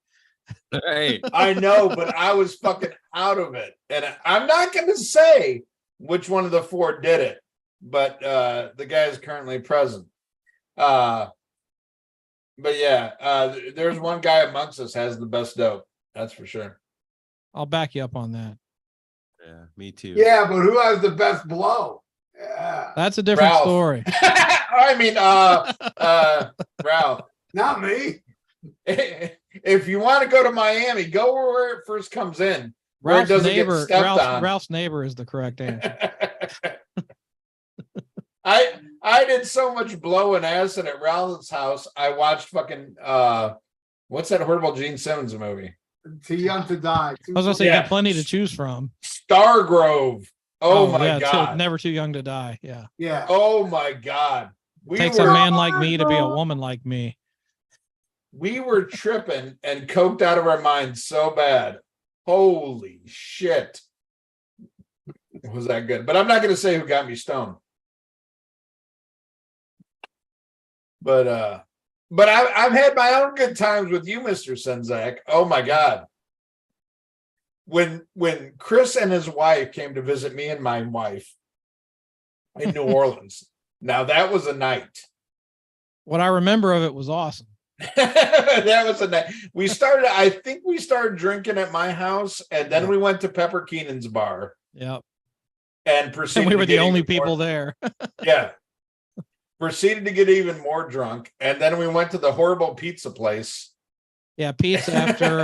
Hey, I know, but I was fucking out of it. And I'm not gonna say which one of the four did it, but the guy is currently present. But yeah, there's one guy amongst us has the best dope. That's for sure. I'll back you up on that. yeah, me too. Yeah, but who has the best blow? Yeah. That's a different Ralph. story. I mean, Ralph, Not me. if you want to go to Miami, go where it first comes in. Where it Ralph's doesn't neighbor, get stepped on. Ralph's neighbor is the correct answer. I did so much blowing acid at Ralph's house. I watched fucking what's that horrible Gene Simmons movie? Too young to die. I was gonna say you got plenty to choose from. Stargrove. Oh my yeah, God. Never too young to die. Yeah. Yeah. Oh my God. Takes a man like me to be a woman like me. We were tripping and coked out of our minds so bad. Holy shit. Was that good? But I'm not going to say who got me stoned. But I've had my own good times with you, Mr. Senzak. Oh my God. When Chris and his wife came to visit me and my wife in New Orleans, now that was a night. What I remember of it was awesome. That was a night. I think we started drinking at my house, and then we went to Pepper Keenan's bar. Yep. and proceeded. And we were to the get only even people more, there. Yeah. Proceeded to get even more drunk, and then we went to the horrible pizza place. Yeah, pizza after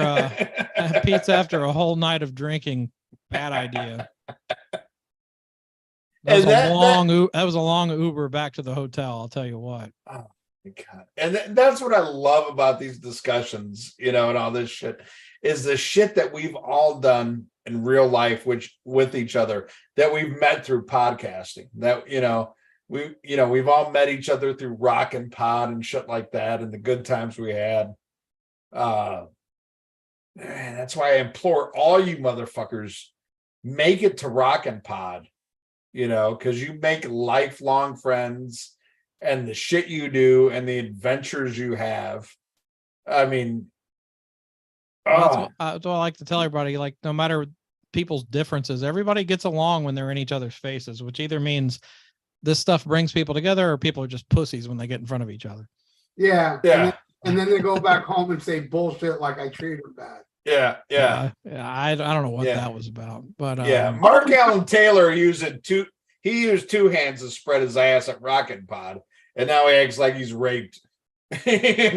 a whole night of drinking. Bad idea. That was that was a long Uber back to the hotel. I'll tell you what. Oh my God. And that's what I love about these discussions, and all this shit is the shit that we've all done in real life, which with each other, that we've met through podcasting. That we've all met each other through Rock and Pod and shit like that, and the good times we had. Man, that's why I implore all you motherfuckers, make it to Rock and Pod, because you make lifelong friends, and the shit you do and the adventures you have. I mean, that's what I like to tell everybody. Like, no matter people's differences, everybody gets along when they're in each other's faces, which either means this stuff brings people together or people are just pussies when they get in front of each other. Yeah. Yeah. And then they go back home and say bullshit like I treated them bad. Yeah. I don't know what that was about, but Mark Allen Taylor used two hands to spread his ass at Rockin' Pod, and now he acts like he's raped. It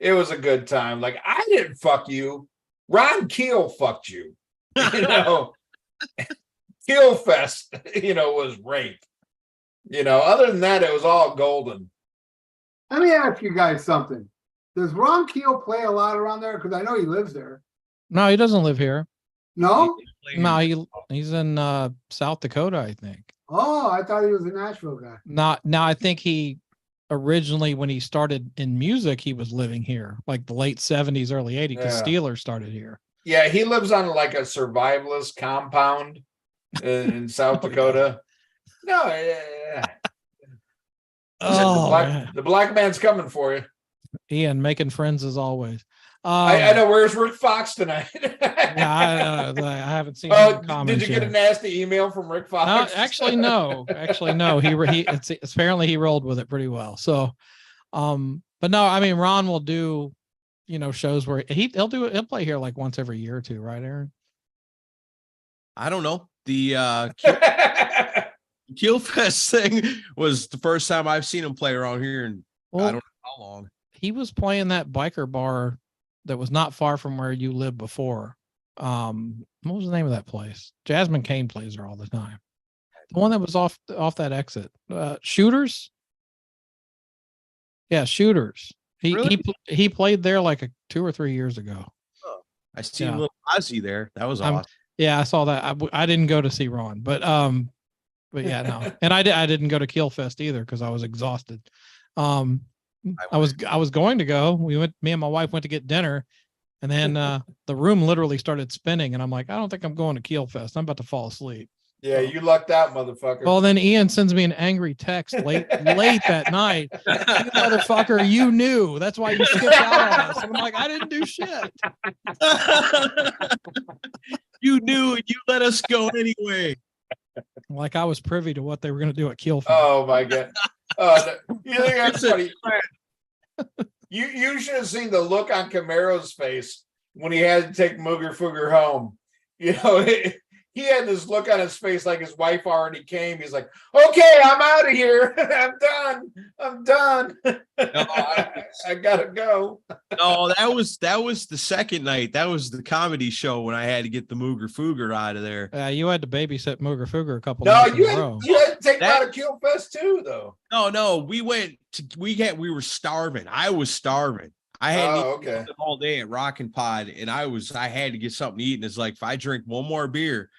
was a good time. Like, I didn't fuck you. Ron Keel fucked you. Keel Fest, was rape. Other than that, it was all golden. Let me ask you guys something. Does Ron Keel play a lot around there? Because I know he lives there. No, he doesn't live here. No? No, he's in South Dakota, I think. Oh, I thought he was a Nashville guy. Now I think he originally, when he started in music, he was living here, like the late 70s, early 80s, because Steelers started here. Yeah, he lives on like a survivalist compound in South Dakota. No, yeah. The black man's coming for you. Ian, making friends as always. I know. Where's Rick Fox tonight? Yeah, I haven't seen. Did you get a nasty email from Rick Fox? Actually, no. It's apparently he rolled with it pretty well. So, but no, I mean, Ron will do, shows where he'll play here like once every year or two, right, Aaron? I don't know. The Keel Fest thing was the first time I've seen him play around here, and I don't know how long. He was playing that biker bar that was not far from where you lived before. What was the name of that place? Jasmine Kane plays there all the time. The one that was off that exit. Shooters. Yeah, Shooters. He played there like 2 or 3 years ago. Oh, I seen little Ozzy there. That was awesome. Yeah, I saw that. I didn't go to see Ron, but yeah, no. And I didn't go to Keel Fest either because I was exhausted. I was going to go. Me and my wife went to get dinner, and then the room literally started spinning, and I'm like, I don't think I'm going to Keel Fest. I'm about to fall asleep. Yeah, you lucked out, motherfucker. Well, then Ian sends me an angry text late that night. You motherfucker, you knew. That's why you skipped out on us. And I'm like, I didn't do shit. You knew, and you let us go anyway. Like I was privy to what they were going to do at Keel Fest. Oh my God. You think that's funny? You should have seen the look on Camaro's face when he had to take Mooger Fooger home. He had this look on his face like his wife already came. He's like, okay, I'm out of here. I'm done. I gotta go. No, that was the second night. That was the comedy show when I had to get the Mooger Fooger out of there. You had to babysit Mooger Fooger a couple nights in a row. You had to take him out of Keel Fest too, though. No, we were starving. I was starving. I had eaten all day at Rockin' Pod, and I had to get something to eat. And it's like, if I drink one more beer,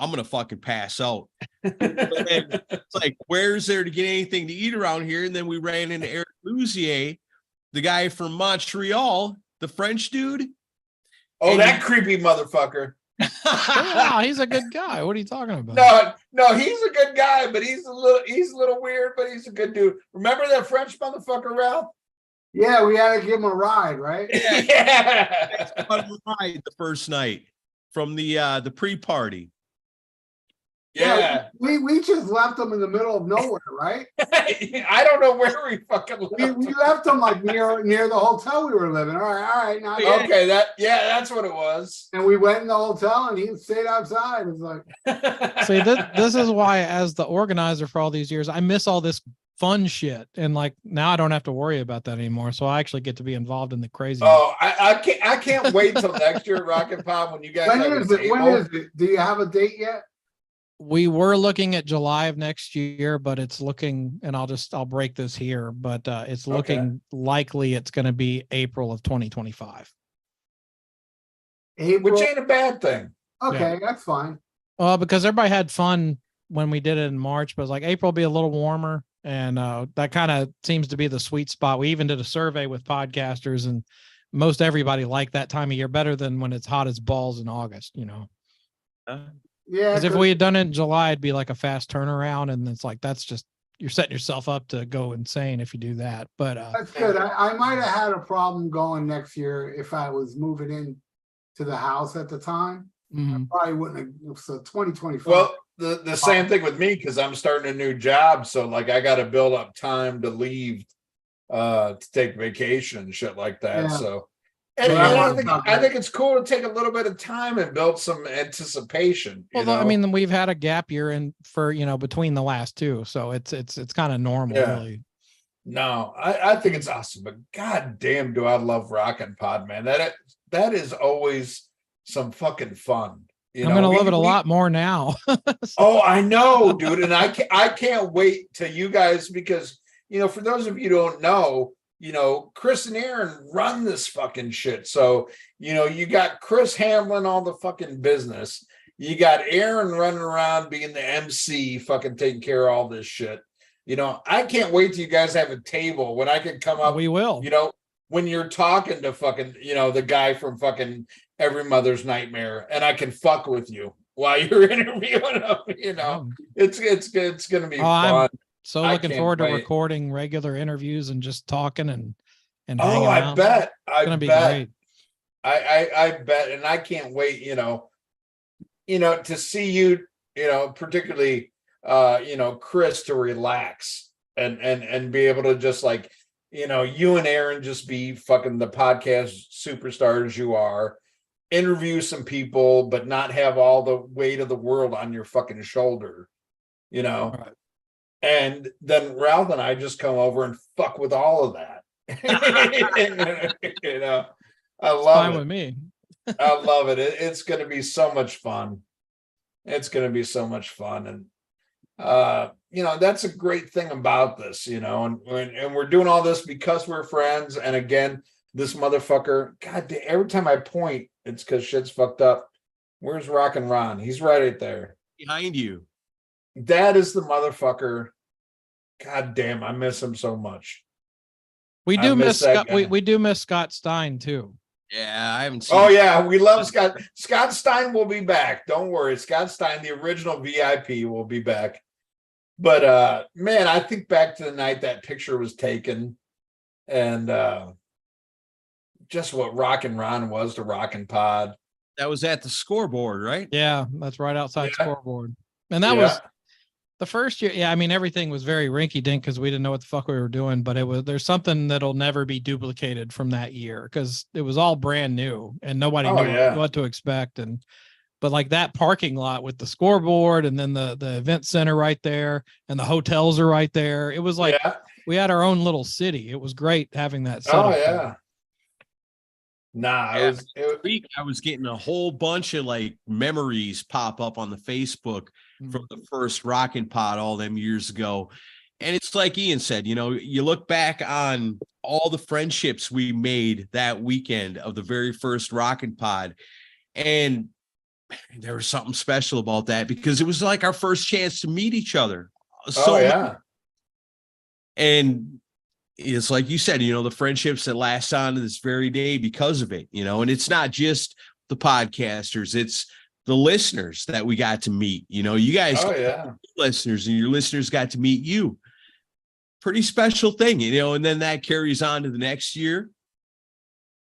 I'm gonna fucking pass out. It's like, where's there to get anything to eat around here? And then we ran into Eric Luzier, the guy from Montreal, the French dude. Oh, that creepy motherfucker. Wow, he's a good guy. What are you talking about? No, he's a good guy, but he's a little weird, but he's a good dude. Remember that French motherfucker, Ralph? Yeah, we had to give him a ride, right? Yeah. Ride the first night from the pre-party. Yeah. We just left them in the middle of nowhere, right? I don't know where we fucking left. We left them like near the hotel we were living. All right. Now, Okay, that's what it was. and we went in the hotel, and he stayed outside. It's like, See, this is why, as the organizer for all these years, I miss all this fun shit, and like now I don't have to worry about that anymore. So I actually get to be involved in the crazy. Oh, I can't wait till next year, Rockin' Pop, when you guys when have is a it? When table. is it? Do you have a date yet? We were looking at July of next year, but it's looking, and I'll break this here, but it's looking likely it's going to be April of 2025. April? Which ain't a bad thing. Okay, that's fine. Well, because everybody had fun when we did it in March, but it's like April will be a little warmer, and that kind of seems to be the sweet spot. We even did a survey with podcasters, and most everybody liked that time of year better than when it's hot as balls in August, you know. Yeah, Because if we had done it in July, it'd be like a fast turnaround, and it's like that's just, you're setting yourself up to go insane if you do that. But that's good. I might have had a problem going next year if I was moving in to the house at the time. I probably wouldn't have. So 2025. Well, the same thing with me, because I'm starting a new job, so like I got to build up time to leave to take vacation and shit like that. Yeah. So and I think it's cool to take a little bit of time and build some anticipation. well, I mean, we've had a gap year in for, you know, between the last two, so it's kind of normal, really. No, I think it's awesome, but god damn, do I love Rockin' Pod, man. That is always some fucking fun. I'm gonna love it a lot more now. Oh, I know, dude, and I can't wait till you guys, because you know, for those of you who don't know, you know, Chris and Aaron run this fucking shit. So, you know, you got Chris handling all the fucking business. You got Aaron running around being the MC, fucking taking care of all this shit. You know, I can't wait till you guys have a table when I can come up. We will. You know, when you're talking to fucking, you know, the guy from fucking Every Mother's Nightmare, and I can fuck with you while you're interviewing him. You know, it's gonna be fun. So looking forward to recording regular interviews and just talking and hanging I out. bet. It's gonna be great. I bet, and I can't wait, you know, to see you, you know, particularly you know, Chris, to relax and be able to just like, you know, you and Aaron just be fucking the podcast superstars you are, interview some people, but not have all the weight of the world on your fucking shoulder, you know. Right. And then Ralph and I just come over and fuck with all of that. You know, I love fine it. with me. I love it. It's going to be so much fun. It's going to be so much fun. And, you know, that's a great thing about this, you know, and we're doing all this because we're friends. And again, this motherfucker, God, every time I point, it's because shit's fucked up. Where's Rockin' Ron? He's right there. Behind you. That is the motherfucker. God damn, I miss him so much. We do miss Scott. We do miss Scott Stein too. Yeah, I haven't seen. Oh yeah, we love Scott. Scott Stein will be back. Don't worry, Scott Stein, the original VIP, will be back. But man, I think back to the night that picture was taken, and just what Rockin' Ron was to Rockin' Pod. That was at the scoreboard, right? Yeah, that's right outside scoreboard. And that was the first year. Yeah, I mean, everything was very rinky dink because we didn't know what the fuck we were doing, but there's something that'll never be duplicated from that year because it was all brand new and nobody knew what to expect. But like that parking lot with the scoreboard and then the event center right there and the hotels are right there. It was like we had our own little city. It was great having that set up. Yeah. Nah, I was getting a whole bunch of like memories pop up on the Facebook from the first Rockin' Pod all them years ago. And it's like Ian said, you know, you look back on all the friendships we made that weekend of the very first Rockin' Pod. And there was something special about that because it was like our first chance to meet each other. And it's like you said, you know, the friendships that last on to this very day because of it, you know, and it's not just the podcasters, it's the listeners that we got to meet. You know, you guys, listeners, and your listeners got to meet you. Pretty special thing, you know, and then that carries on to the next year.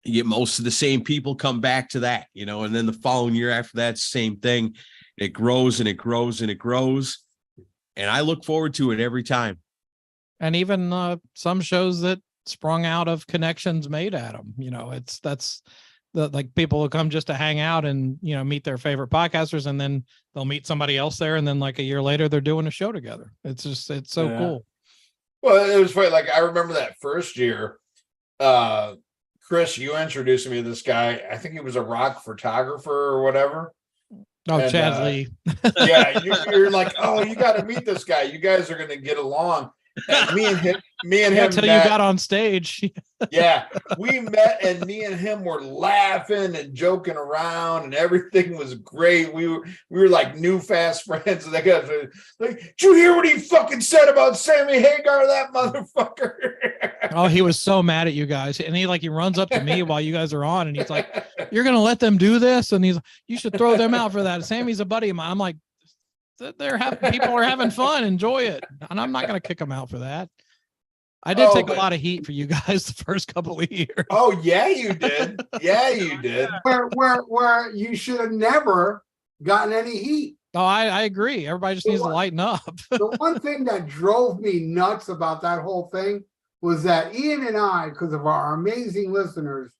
You get most of the same people come back to that, you know, and then the following year after that, same thing. It grows and it grows and it grows. And I look forward to it every time. And even some shows that sprung out of connections made at them, you know, that's the, like, people will come just to hang out and, you know, meet their favorite podcasters, and then they'll meet somebody else there. And then like a year later, they're doing a show together. It's so cool. Well, it was funny. Like, I remember that first year, Chris, you introduced me to this guy. I think he was a rock photographer or whatever. Oh, And, Chad Lee. Yeah, you're like, oh, you got to meet this guy. You guys are going to get along. And me and him Until you got on stage. Yeah, we met, and me and him were laughing and joking around, and everything was great. We were like new fast friends. And they got like, did you hear what he fucking said about Sammy Hagar, that motherfucker? Oh, he was so mad at you guys, and he runs up to me while you guys are on, and he's like, "You're gonna let them do this?" And he's, "You should throw them out for that." Sammy's a buddy of mine. I'm like, people are having fun, enjoy it, and I'm not gonna kick them out for that. I did take a lot of heat for you guys the first couple of years. Oh yeah, you did. Yeah, you did. Where you should have never gotten any heat. Oh, I agree. Everybody just needs to lighten up. The one thing that drove me nuts about that whole thing was that Ian and I, because of our amazing listeners,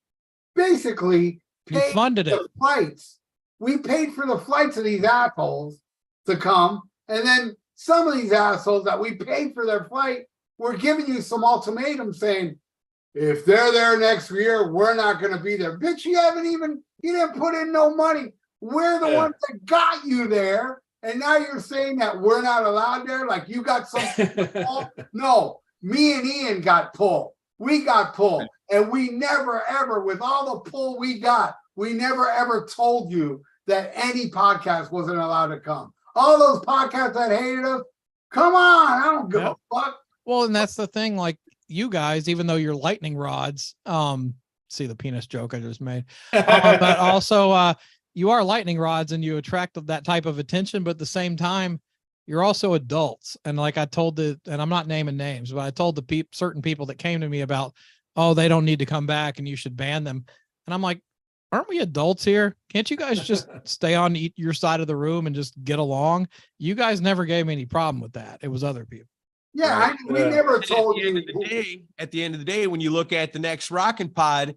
basically paid funded the flights. We paid for the flights of these assholes to come, and then some of these assholes that we paid for their flight were giving you some ultimatum saying, if they're there next year, we're not going to be there. Bitch, you didn't put in no money. We're the ones that got you there, and now you're saying that we're not allowed there, like you got something. No, me and Ian got pulled. We got pulled, and we never ever, with all the pull we got, we never ever told you that any podcast wasn't allowed to come. All those podcasts that hated us, come on, I don't give a fuck. Well, and that's the thing, like, you guys, even though you're lightning rods, see the penis joke I just made, but also you are lightning rods and you attract that type of attention, but at the same time, you're also adults. And like I told and I'm not naming names, but I told certain people that came to me about, oh, they don't need to come back and you should ban them. And I'm like, aren't we adults here? Can't you guys just stay on your side of the room and just get along? You guys never gave me any problem with that. It was other people. Yeah, right. We never told you. At the end of the day, when you look at the next Rockin' Pod,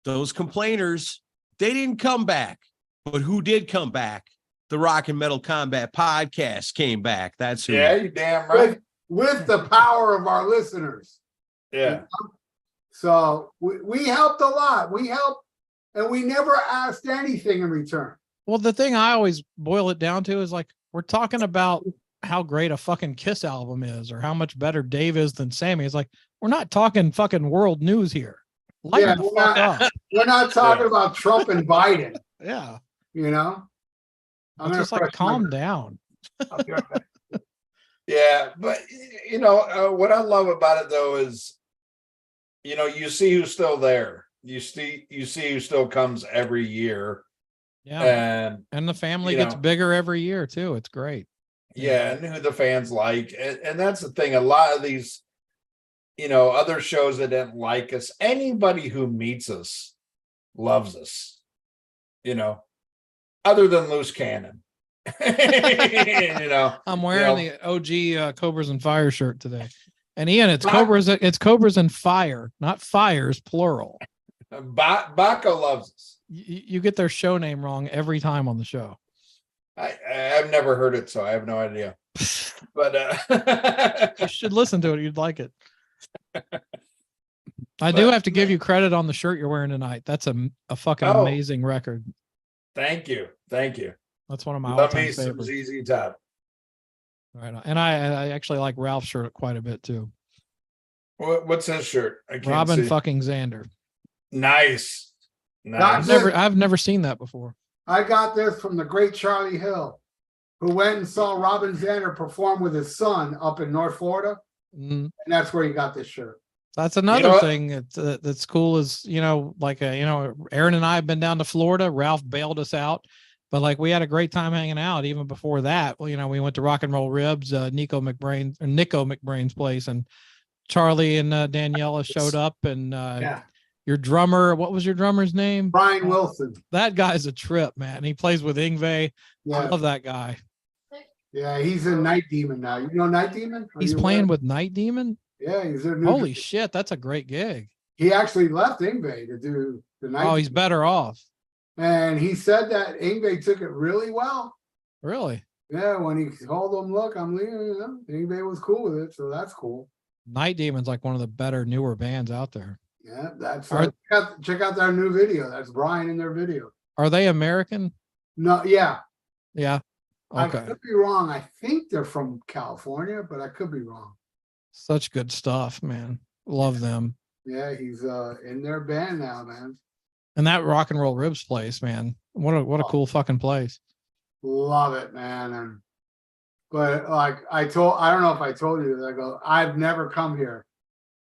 those complainers, they didn't come back. But who did come back? The Rock and Metal Combat Podcast came back. That's who. Yeah, you damn right. With the power of our listeners. Yeah. You know? So we helped a lot. We helped, and we never asked anything in return. Well, the thing I always boil it down to is, like, we're talking about how great a fucking Kiss album is, or how much better Dave is than Sammy. It's like, we're not talking fucking world news here. Lighten the fuck up. We're not talking about Trump and Biden. Yeah. You know? I'm just like, calm down. Yeah, but what I love about it though is, you see who's still there. You see who still comes every year. Yeah. And the family gets bigger every year too. It's great. Yeah, and who the fans like. And that's the thing. A lot of these, other shows that didn't like us, anybody who meets us loves us, other than Loose Cannon. I'm wearing the OG Cobras and Fire shirt today. And Ian, it's Cobras and Fire, not Fires, plural. Baco loves us. You get their show name wrong every time on the show. I've never heard it, so I have no idea. But you should listen to it. You'd like it. I do have to give you credit on the shirt you're wearing tonight. That's a fucking amazing record. Thank you. That's one of my all-time favorites. ZZ Top. Right on. And I actually like Ralph's shirt quite a bit too. What's his shirt? Robin fucking Zander. Nice. I've never seen that before. I got this from the great Charlie Hill, who went and saw Robin Zander perform with his son up in North Florida. Mm-hmm. And that's where he got this shirt. That's another thing that's cool is, Aaron and I have been down to Florida. Ralph bailed us out, but like, we had a great time hanging out even before that. Well, we went to Rock and Roll Ribs, Nico McBrain's place, and Charlie and Daniela showed up, and your drummer. What was your drummer's name? Brian Wilson. That guy's a trip, man. He plays with Ingve. Yeah. I love that guy. Yeah, he's in Night Demon now. You know Night Demon? He's playing with Night Demon? Yeah, he's a new. Holy shit, that's a great gig. He actually left Ingve to do the Night. Oh, he's better off. And he said that Ingve took it really well. Really? Yeah, when he told him, look, I'm leaving, Ingve was cool with it, so that's cool. Night Demon's like one of the better, newer bands out there. Yeah, that's check out their new video. That's Brian in their video. Are they American? No, yeah. Yeah. Okay. I could be wrong. I think they're from California, but I could be wrong. Such good stuff, man. Love them. Yeah, he's in their band now, man. And that Rock and Roll Ribs place, man. What a cool fucking place. Love it, man. And but like I don't know if I told you that I've never come here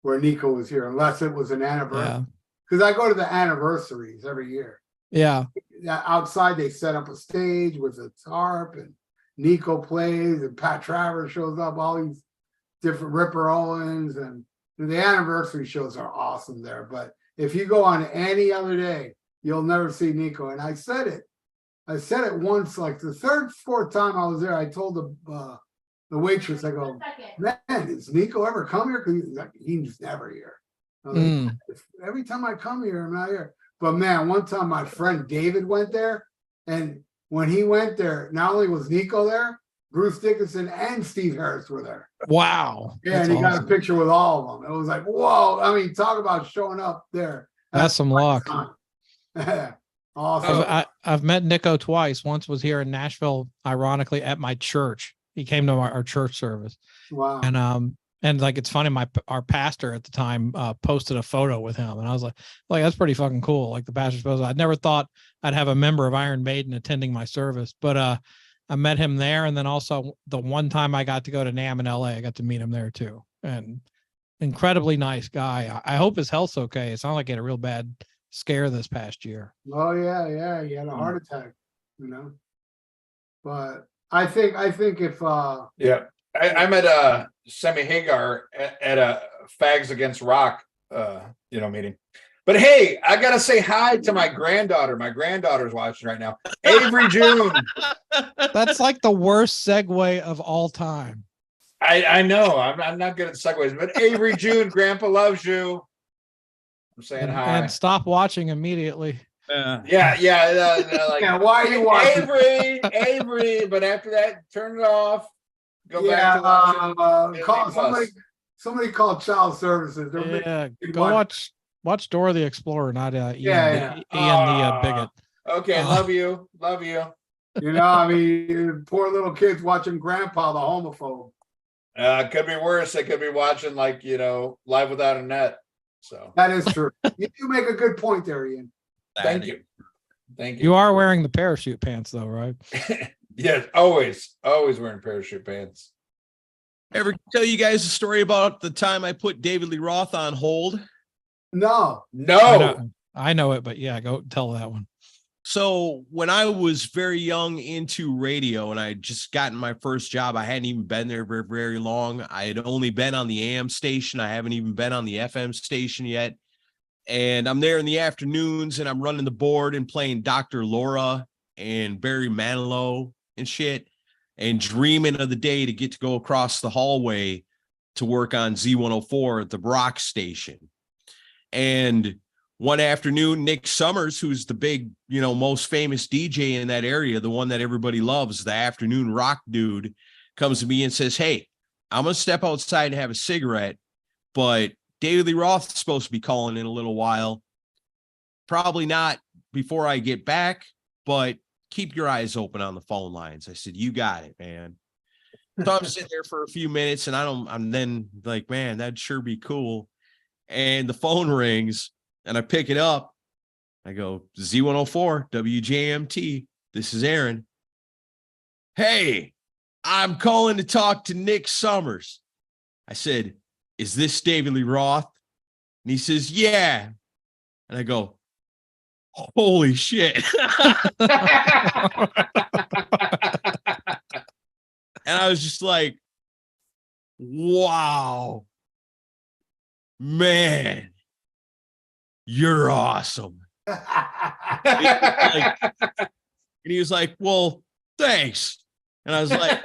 where Nico was here unless it was an anniversary. Because I go to the anniversaries every year. Yeah. Outside they set up a stage with a tarp and Nico plays and Pat Travers shows up, all these different Ripper Owens, and the anniversary shows are awesome there. But if you go on any other day, you'll never see Nico. And I said it once, like the third, fourth time I was there, I told the waitress, I go, man, does Nico ever come here? Because he's never here. Like, every time I come here, I'm not here. But man, one time my friend David went there, and when he went there, not only was Nico there, Bruce Dickinson and Steve Harris were there. Wow. Yeah, and he got a picture with all of them. It was like, whoa. I mean, talk about showing up there. That's some luck. Awesome. I've met Nico twice. Once was here in Nashville, ironically, at my church. He came to our church service. Wow. And like, it's funny, our pastor at the time posted a photo with him, and I was like that's pretty fucking cool. Like the pastor's photo. I'd never thought I'd have a member of Iron Maiden attending my service, but I met him there, and then also the one time I got to go to NAMM in LA, I got to meet him there too. And incredibly nice guy. I hope his health's okay. It sounded like he had a real bad scare this past year. Oh yeah, he had a heart attack, But I think if I met Sammy Hagar at a Fags Against Rock meeting. But hey, I gotta say hi to my granddaughter. My granddaughter's watching right now. Avery June. That's like the worst segue of all time. I know. I'm not good at segues, but Avery June, Grandpa loves you. I'm saying hi. And stop watching immediately. Like, why are you watching? Avery, but after that, turn it off. Go back to watching. Somebody called child services. Go watch Dora the Explorer, not Ian the bigot. Okay, love you. I mean, poor little kids watching Grandpa the homophobe. It could be worse. They could be watching Live Without a Net. So that is true. You do make a good point there, Ian. Thank you. You are wearing the parachute pants though, right? Yes, always wearing parachute pants. Ever tell you guys a story about the time I put David Lee Roth on hold? No. I know it, but yeah, go tell that one. So when I was very young into radio and I had just gotten my first job, I hadn't even been there very, very long. I had only been on the AM station. I haven't even been on the FM station yet. And I'm there in the afternoons and I'm running the board and playing Dr. Laura and Barry Manilow and shit, and dreaming of the day to get to go across the hallway to work on Z104 at the Brock station. And one afternoon, Nick Summers, who's the big, most famous DJ in that area, the one that everybody loves, the afternoon rock dude, comes to me and says, hey, I'm going to step outside and have a cigarette, but David Lee Roth's supposed to be calling in a little while. Probably not before I get back, but keep your eyes open on the phone lines. I said, you got it, man. So I'm sitting there for a few minutes and I'm then like, man, that'd sure be cool. And the phone rings and I pick it up. I go, Z104 WJMT. This is Aaron. Hey, I'm calling to talk to Nick Summers. I said, is this David Lee Roth? And he says, yeah. And I go, holy shit. And I was just like, wow, man, "You're awesome." And he was like, "Well, thanks." And I was like,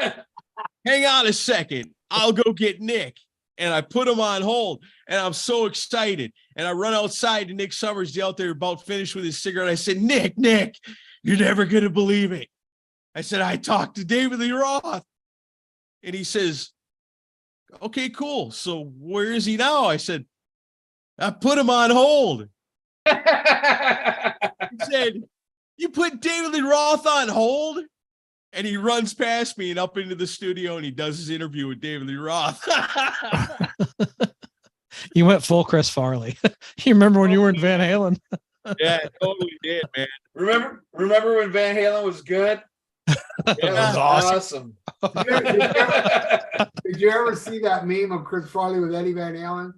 "Hang on a second. I'll go get Nick." And I put him on hold, and I'm so excited. And I run outside to Nick Summers out there about finished with his cigarette. I said, Nick, you're never going to believe it. I said, I talked to David Lee Roth. And he says, okay, cool. So where is he now? I said, I put him on hold. He said, you put David Lee Roth on hold? And he runs past me and up into the studio, and he does his interview with David Lee Roth. You went full Chris Farley. You remember when you were in Van Halen? Yeah, I totally did, man. Remember when Van Halen was good? That Yeah, was awesome. Did you ever see that meme of Chris Farley with Eddie Van Halen?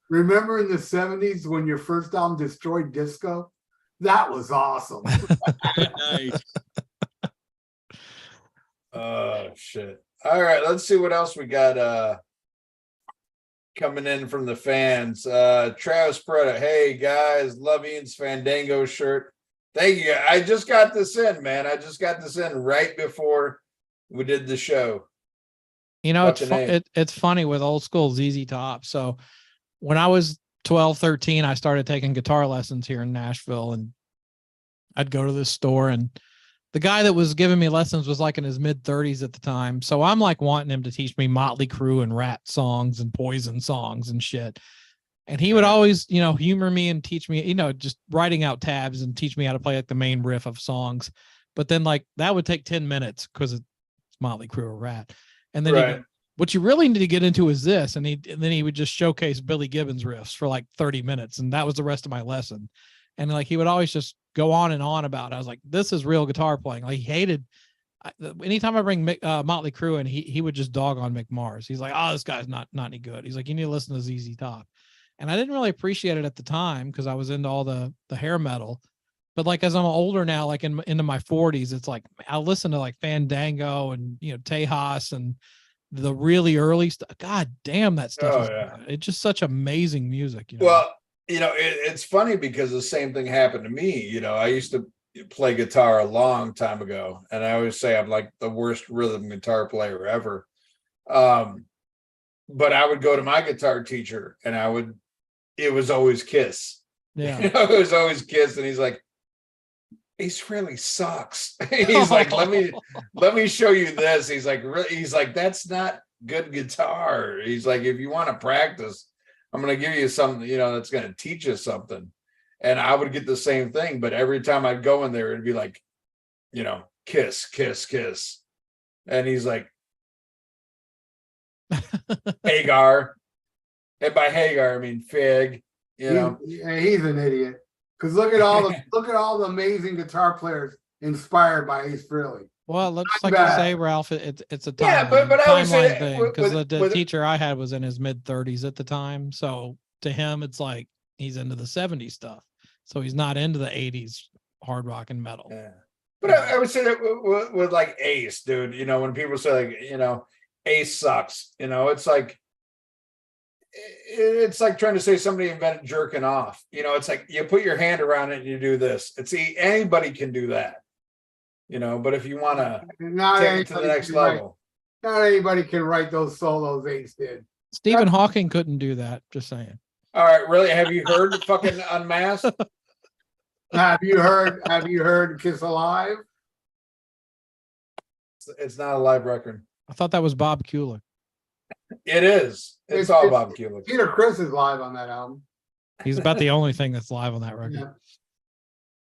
Remember in the 70s when your first album destroyed disco? That was awesome. Nice. Oh shit. All right, let's see what else we got coming in from the fans. Travis Preda, hey guys, love Ian's Fandango shirt. Thank you. I just got this in, man. I just got this in right before we did the show. You know, it's funny with old school ZZ Top. So when I was 12, 13, I started taking guitar lessons here in Nashville, and I'd go to this store, and the guy that was giving me lessons was like in his mid-30s at the time. So I'm like wanting him to teach me Motley Crue and Rat songs and Poison songs and shit. And he would always, you know, humor me and teach me, you know, just writing out tabs and teach me how to play like the main riff of songs. But then like that would take 10 minutes because it's Motley Crue or Rat. And then what you really need to get into is this. And then he would just showcase Billy Gibbons riffs for like 30 minutes. And that was the rest of my lesson. And like, he would always just go on and on about it. I was like, this is real guitar playing. Like, he hated, anytime I bring Motley Crue in, he would just dog on Mick Mars. He's like, oh, this guy's not any good. He's like, you need to listen to ZZ Top. And I didn't really appreciate it at the time because I was into all the hair metal. But like, as I'm older now, like into my 40s, it's like, I listen to like Fandango and, you know, Tejas and the really early stuff. God damn, that stuff is good. It's just such amazing music. You know? Well, you know, it's funny because the same thing happened to me. You know, I used to play guitar a long time ago, and I always say I'm like the worst rhythm guitar player ever. But I would go to my guitar teacher, and it was always Kiss. Yeah, you know, it was always Kiss, and he's like, Ace really sucks. He's like, let me show you this. He's like, that's not good guitar. He's like, if you want to practice, I'm going to give you something, you know, that's going to teach you something. And I would get the same thing, but every time I'd go in there, it'd be like, you know, Kiss, Kiss, Kiss. And he's like, Hagar. And by Hagar, I mean Fig, you know. He's an idiot. Because look at all the amazing guitar players inspired by Ace Frehley. Well, let's like you say, Ralph, it's a timeline thing because the teacher I had was in his mid-30s at the time. So to him, it's like he's into the 70s stuff. So he's not into the 80s hard rock and metal. Yeah. But I would say that with like Ace, dude, you know, when people say like, you know, Ace sucks, you know, it's like trying to say somebody invented jerking off. You know, it's like you put your hand around it and you do this. Anybody can do that. You know, but if you want to take it to the next level, not anybody can write those solos Ace did. Stephen Hawking couldn't do that. Just saying. All right, really? Have you heard fucking Unmasked? Have you heard Kiss Alive? It's not a live record. I thought that was Bob Kulick. It is. It's all Bob Kulick. Peter Criss is live on that album. He's about the only thing that's live on that record. Yeah.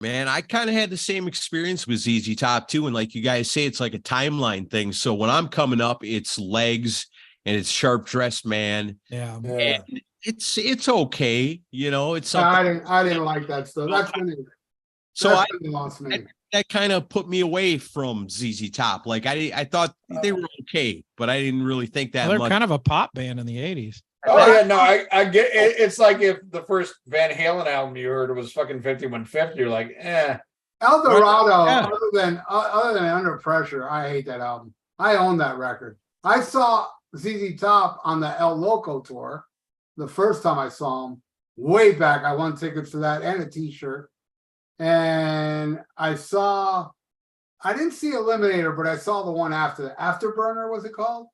Man, I kind of had the same experience with ZZ Top too. And like you guys say, it's like a timeline thing. So when I'm coming up, it's Legs and it's Sharp Dressed Man. Yeah. And it's okay. You know, it's something. I didn't like that stuff. That kind of put me away from ZZ Top. Like I thought they were okay, but I didn't really think that they're much. Kind of a pop band in the 80s. Oh yeah, no, I get it. It's like if the first Van Halen album you heard was fucking 5150, you're like, El Dorado, other than Under Pressure, I hate that album. I own that record. I saw ZZ Top on the El Loco tour the first time I saw them, way back. I won tickets to that and a T-shirt. And I didn't see Eliminator, but I saw the one after the Afterburner. Was it called?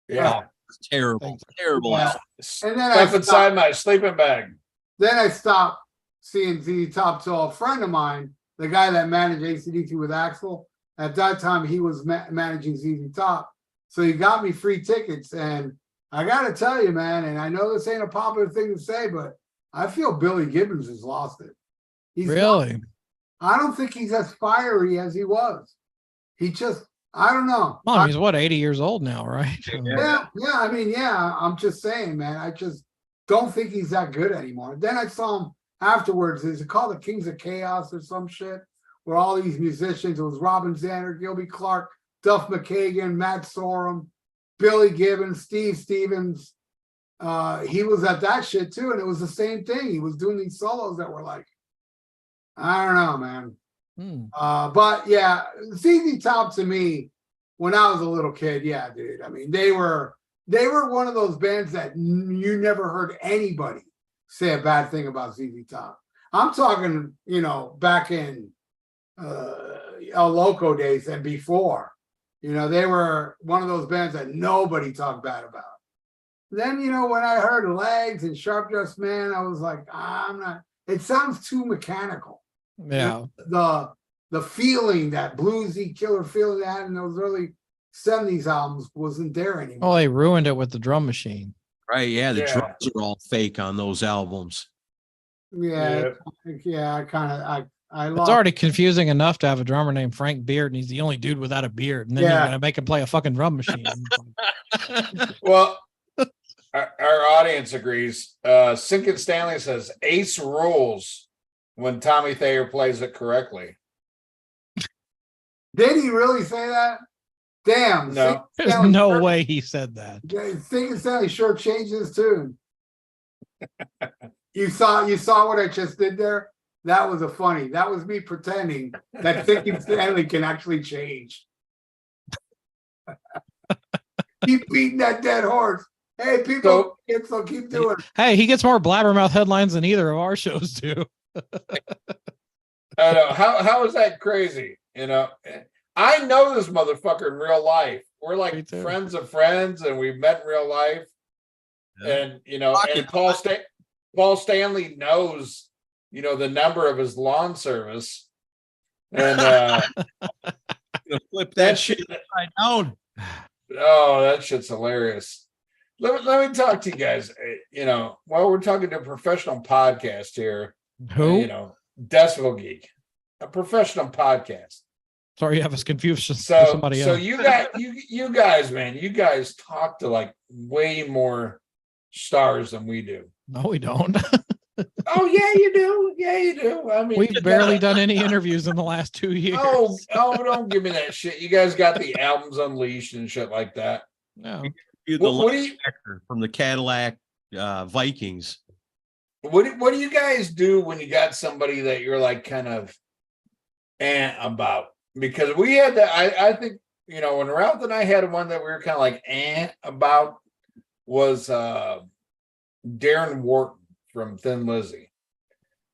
Yeah. Terrible, terrible. Yeah. album. And then Stuff inside my sleeping bag. Then I stopped seeing ZZ Top till a friend of mine, the guy that managed AC/DC with Axl, at that time he was managing ZZ Top. So he got me free tickets. And I got to tell you, man, and I know this ain't a popular thing to say, but I feel Billy Gibbons has lost it. He's Really? I don't think he's as fiery as he was. He just, I don't know. Well, he's what, 80 years old now, right? Yeah. I mean, yeah, I'm just saying, man. I just don't think he's that good anymore. Then I saw him afterwards. Is it called the Kings of Chaos or some shit? Where all these musicians, it was Robin Zander, Gilby Clarke, Duff McKagan, Matt Sorum, Billy Gibbons, Steve Stevens. He was at that shit too, and it was the same thing. He was doing these solos that were like, I don't know, man. But yeah, ZZ Top to me, when I was a little kid, yeah, dude. I mean, they were one of those bands that you never heard anybody say a bad thing about ZZ Top. I'm talking, back in El Loco days and before. They were one of those bands that nobody talked bad about. Then, when I heard Legs and Sharp Dressed Man, I was like, I'm not. It sounds too mechanical. Yeah. The feeling, that bluesy killer feeling they had in those early 70s albums wasn't there anymore. Well, they ruined it with the drum machine. Right. Yeah. The drums are all fake on those albums. Yeah. I It's already confusing enough to have a drummer named Frank Beard, and he's the only dude without a beard. And then you're going to make him play a fucking drum machine. Well, our audience agrees. Sinkin Stanley says Ace rules when Tommy Thayer plays it correctly. Did he really say that? Damn. No. There's no way he said that. Sinkin Stanley sure changed his tune. You saw what I just did there? That was that was me pretending that Sinkin Stanley can actually change. Keep beating that dead horse. Hey, people, so keep doing it. Hey, he gets more blabbermouth headlines than either of our shows do. I know. How is that crazy? I know this motherfucker in real life. We're like friends of friends, and we've met in real life. Yeah. And and Paul Stanley knows, the number of his lawn service. And flip that shit right down. Oh, that shit's hilarious. Let me talk to you guys. While we're talking to a professional podcast here. Who? Decibel Geek, a professional podcast. Sorry, you have us confused. Somebody else. You guys, man, you guys talk to like way more stars than we do. No, we don't. Oh yeah, you do. Yeah, you do. I mean, we've barely done any interviews in the last 2 years. Oh, don't give me that shit. You guys got the albums unleashed and shit like that. No. What do you from the Cadillac Vikings? What do you guys do when you got somebody that you're like kind of about? Because we had that. I think when Ralph and I had one that we were kind of like about was Darren Wharton from Thin Lizzy,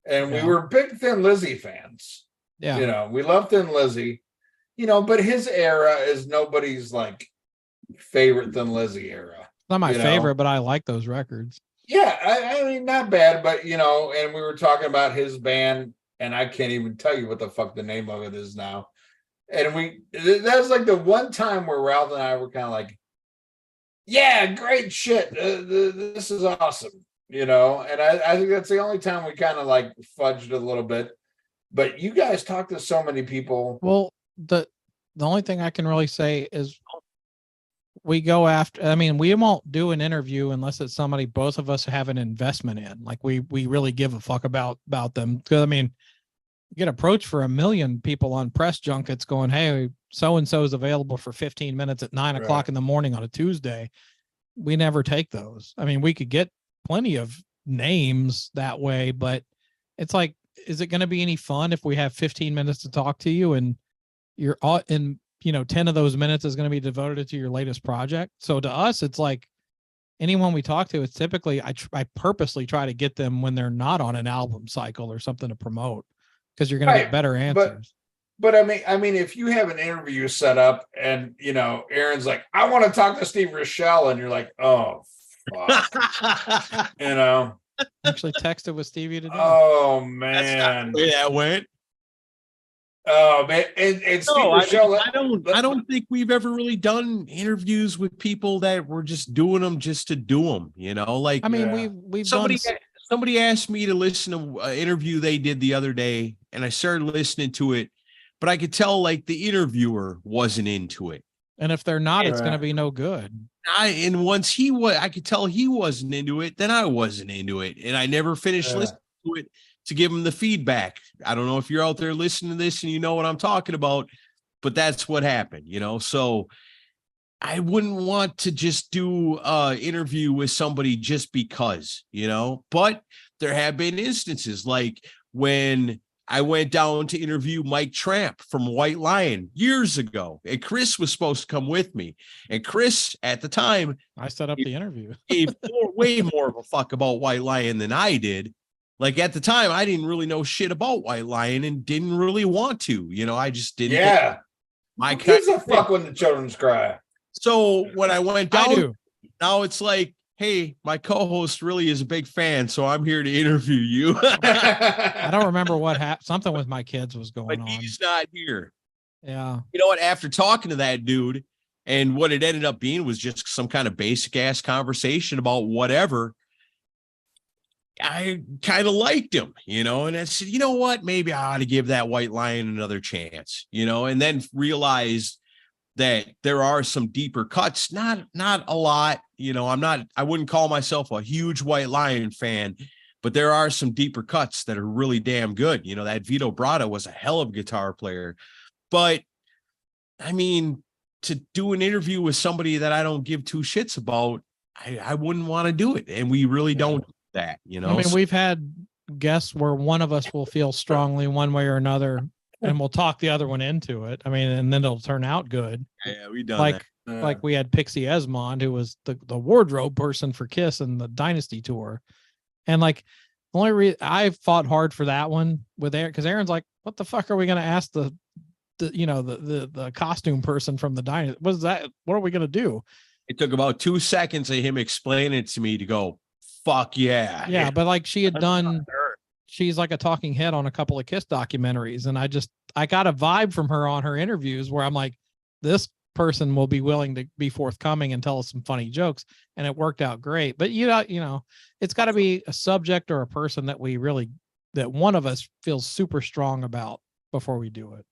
and we were big Thin Lizzy fans. Yeah, we love Thin Lizzy, but his era is nobody's like favorite Thin Lizzy era. Not my favorite, but I like those records. Yeah, I mean, not bad, but and we were talking about his band, and I can't even tell you what the fuck the name of it is now. And that was like the one time where Ralph and I were kind of like, yeah, great shit. This is awesome, and I think that's the only time we kind of like fudged a little bit. But you guys talk to so many people. Well, the only thing I can really say is we go after, we won't do an interview unless it's somebody both of us have an investment in. Like we really give a fuck about them. Because you get approached for 1 million people on press junkets going, hey, so-and-so is available for 15 minutes at 9 o'clock in the morning on a Tuesday. We never take those. We could get plenty of names that way, but it's like, is it going to be any fun if we have 15 minutes to talk to you and you're all in, 10 of those minutes is going to be devoted to your latest project? So to us, it's like, anyone we talk to, it's typically I purposely try to get them when they're not on an album cycle or something to promote, because you're going to get better answers. But I mean, if you have an interview set up and Aaron's like, I want to talk to Steve Rochelle, and you're like, oh fuck. Actually texted with Stevie today. Oh That's not man. the way that went. Oh man. And Steve Rochelle, I don't think we've ever really done interviews with people that were just doing them just to do them, like, I mean, we've somebody asked me to listen to an interview they did the other day, and I started listening to it, but I could tell like the interviewer wasn't into it. And if they're not, it's going to be no good. And once I could tell he wasn't into it, then I wasn't into it. And I never finished listening to it to give him the feedback. I don't know if you're out there listening to this and you know what I'm talking about, but that's what happened, So I wouldn't want to just do an interview with somebody just because, but there have been instances like when I went down to interview Mike Tramp from White Lion years ago, and Chris was supposed to come with me. And Chris, at the time, I set up the interview. gave way more of a fuck about White Lion than I did. Like at the time, I didn't really know shit about White Lion and didn't really want to. I just didn't. Yeah. My Who gives a fuck when the children's cry? So when I went down, now it's like, hey, my co-host really is a big fan, so I'm here to interview you. I don't remember what happened. Something with my kids was going on. He's not here. Yeah. You know what? After talking to that dude, and what it ended up being was just some kind of basic ass conversation about whatever, I kind of liked him, and I said, you know what? Maybe I ought to give that White Lion another chance, and then realized that there are some deeper cuts, not a lot, I wouldn't call myself a huge White Lion fan, but there are some deeper cuts that are really damn good. That Vito Bratta was a hell of a guitar player, but I mean, to do an interview with somebody that I don't give two shits about, I wouldn't want to do it. And we really don't do that, I mean, we've had guests where one of us will feel strongly one way or another, and we'll talk the other one into it. I mean, and then it'll turn out good. Yeah, we done like we had Pixie Esmond, who was the wardrobe person for Kiss and the Dynasty tour. And like, the only reason I fought hard for that one with Aaron, because Aaron's like, what the fuck are we going to ask the costume person from the Dynasty? What are we going to do? It took about 2 seconds of him explaining it to me to go, fuck yeah. Yeah. But like she's like a talking head on a couple of Kiss documentaries. And I got a vibe from her on her interviews where I'm like, this person will be willing to be forthcoming and tell us some funny jokes. And it worked out great. But it's got to be a subject or a person that that one of us feels super strong about before we do it.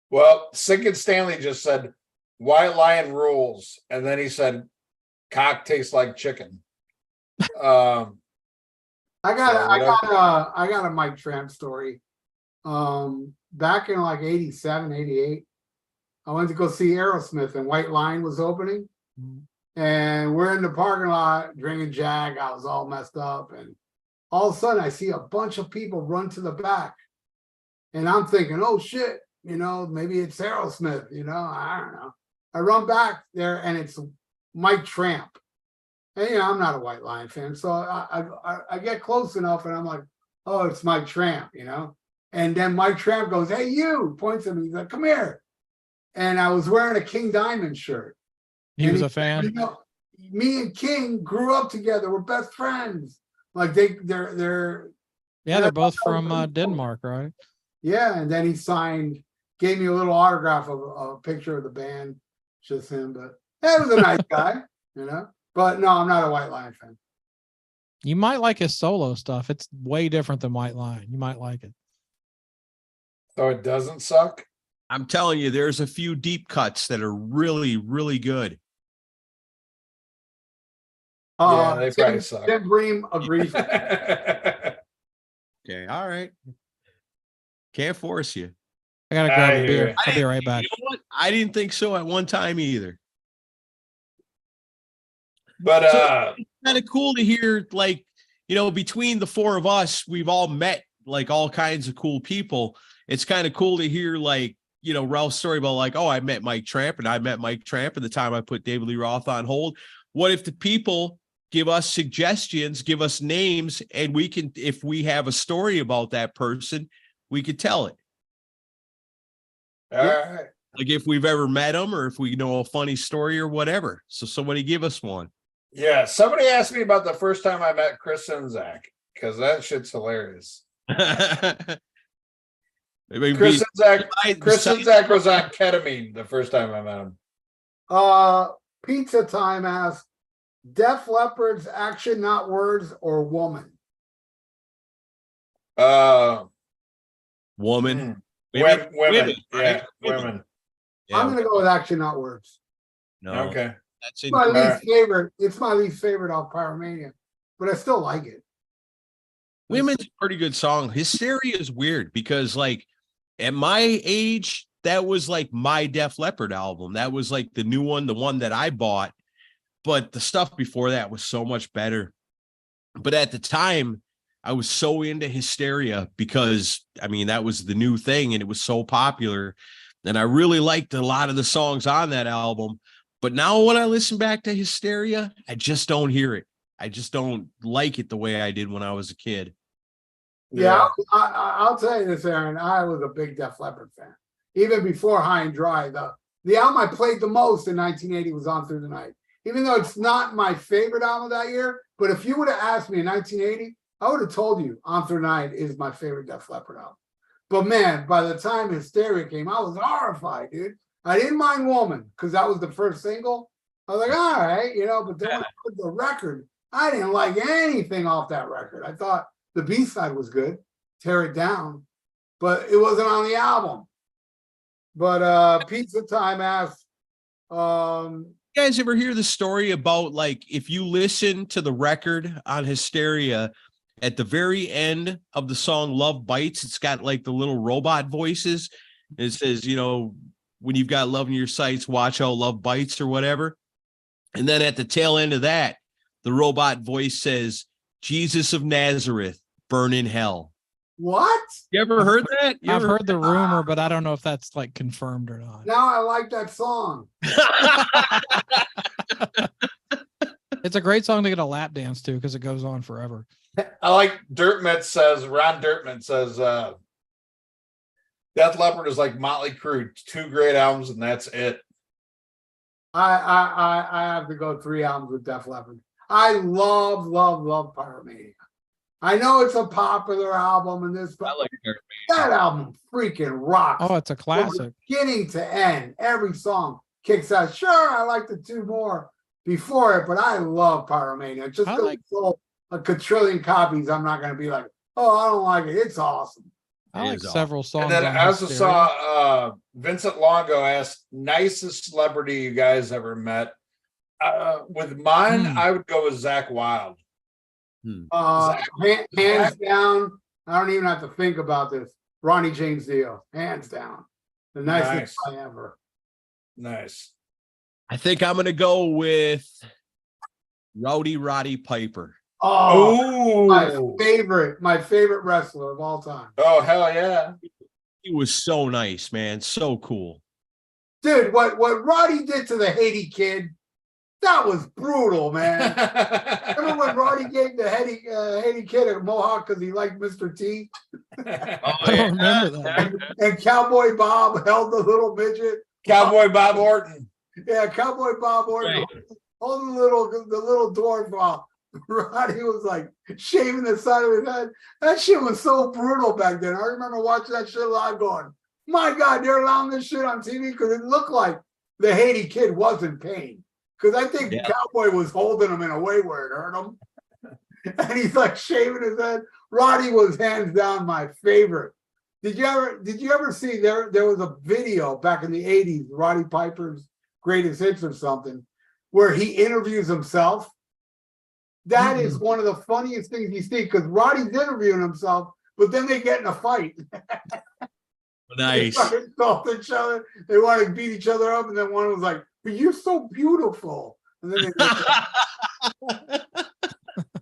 Well, Sinkett Stanley just said White Lion rules. And then he said, cock tastes like chicken. I got a Mike Tramp story. Back in like 87, 88, I went to go see Aerosmith and White Lion was opening. And we're in the parking lot drinking Jack. I was all messed up. And all of a sudden I see a bunch of people run to the back. And I'm thinking, oh shit, maybe it's Aerosmith, I don't know. I run back there and it's Mike Tramp. And I'm not a White Lion fan, so I get close enough, and I'm like, "Oh, it's Mike Tramp," And then Mike Tramp goes, "Hey, you!" Points at me. He's like, "Come here." And I was wearing a King Diamond shirt. He was a fan. Me and King grew up together. We're best friends. Like they're both from Denmark, right? Yeah, and then he gave me a little autograph of a picture of the band, just him. But he was a nice guy, But no, I'm not a White Lion fan. You might like his solo stuff. It's way different than White Lion. You might like it. So it doesn't suck? I'm telling you, there's a few deep cuts that are really, really good. Yeah, they probably suck. Tim Bream agrees. Okay, all right. Can't force you. I gotta grab a beer. I'll be right back. You know what? I didn't think so at one time either. But it's kind of cool to hear, like, between the four of us, we've all met like all kinds of cool people. It's kind of cool to hear, like, Ralph's story about like, oh, I met Mike Tramp and I met Mike Tramp at the time I put David Lee Roth on hold. What if the people give us suggestions, give us names, and we can, if we have a story about that person, we could tell it. All right. Like if we've ever met them or if we know a funny story or whatever. So somebody give us one. Yeah. Somebody asked me about the first time I met Chris and Zach, because that shit's hilarious. Chris and Zach was on ketamine the first time I met him. Pizza Time asks, Def Leppard's Action Not Words or Woman? Woman. Women. Right? Yeah, women. Yeah. I'm gonna go with Action Not Words. No. Okay. That's It's my least favorite. It's my least favorite off Pyromania, but I still like it. Women's a pretty good song. Hysteria is weird because, like, at my age, that was like my Def Leppard album. That was like the new one, the one that I bought. But the stuff before that was so much better. But at the time, I was so into Hysteria because, I mean, that was the new thing and it was so popular. And I really liked a lot of the songs on that album. But now when I listen back to Hysteria, I just don't hear it. I just don't like it the way I did when I was a kid. Yeah, I'll tell you this, Aaron. I was a big Def Leppard fan. Even before High and Dry, the album I played the most in 1980 was On Through the Night. Even though it's not my favorite album of that year, but if you would have asked me in 1980, I would have told you On Through the Night is my favorite Def Leppard album. But man, by the time Hysteria came, I was horrified, dude. I didn't mind Woman because that was the first single. I was like, all right, but then when I heard the record, I didn't like anything off that record. I thought the B-side was good, Tear It Down, but it wasn't on the album. But Pizza Time asks, you guys ever hear the story about, like, if you listen to the record on Hysteria, at the very end of the song Love Bites, it's got like the little robot voices. It says, when you've got love in your sights, watch how love bites or whatever. And then at the tail end of that, the robot voice says, Jesus of Nazareth, burn in hell. What? You ever heard that? I've heard the rumor, but I don't know if that's like confirmed or not. Now I like that song. It's a great song to get a lap dance to because it goes on forever. I like Ron Dirtman says, Def Leppard is like Motley Crue, 2 great albums, and that's it. I have to go 3 albums with Def Leppard. I love Pyromania. I know it's a popular album and this, but I like that album freaking rocks. Oh, it's a classic. Beginning to end, every song kicks out. Sure, I like the 2 more before it, but I love Pyromania. Just because it sold a quadrillion copies, I'm not going to be like, oh, I don't like it. It's awesome. I like several songs. And then I also saw Vincent Longo asked, nicest celebrity you guys ever met. With mine, I would go with Zach Wilde. Hands down, I don't even have to think about this. Ronnie James Dio, hands down. The nicest guy ever. Nice. I think I'm going to go with Rowdy Roddy Piper. Oh, my favorite wrestler of all time. Oh, hell yeah. He was so nice, man. So cool. Dude, what Roddy did to the Haiti kid, that was brutal, man. Remember when Roddy gave the Haiti kid a mohawk because he liked Mr. T? I don't remember that. And Cowboy Bob held the little midget. Cowboy Bob Orton. Yeah, Cowboy Bob Orton. Right. Hold the little dwarf Bob. Roddy was like shaving the side of his head. That shit was so brutal back then. I remember watching that shit live going, my God, they're allowing this shit on TV because it looked like the Haiti kid was in pain. Because I think the Cowboy was holding him in a way where it hurt him. And he's like shaving his head. Roddy was hands down my favorite. Did you ever see there was a video back in the 80s, Roddy Piper's Greatest Hits or something, where he interviews himself? That is one of the funniest things you see because Roddy's interviewing himself, but then they get in a fight. Nice. They insult each other. They want to beat each other up, and then one was like, "But you're so beautiful." And then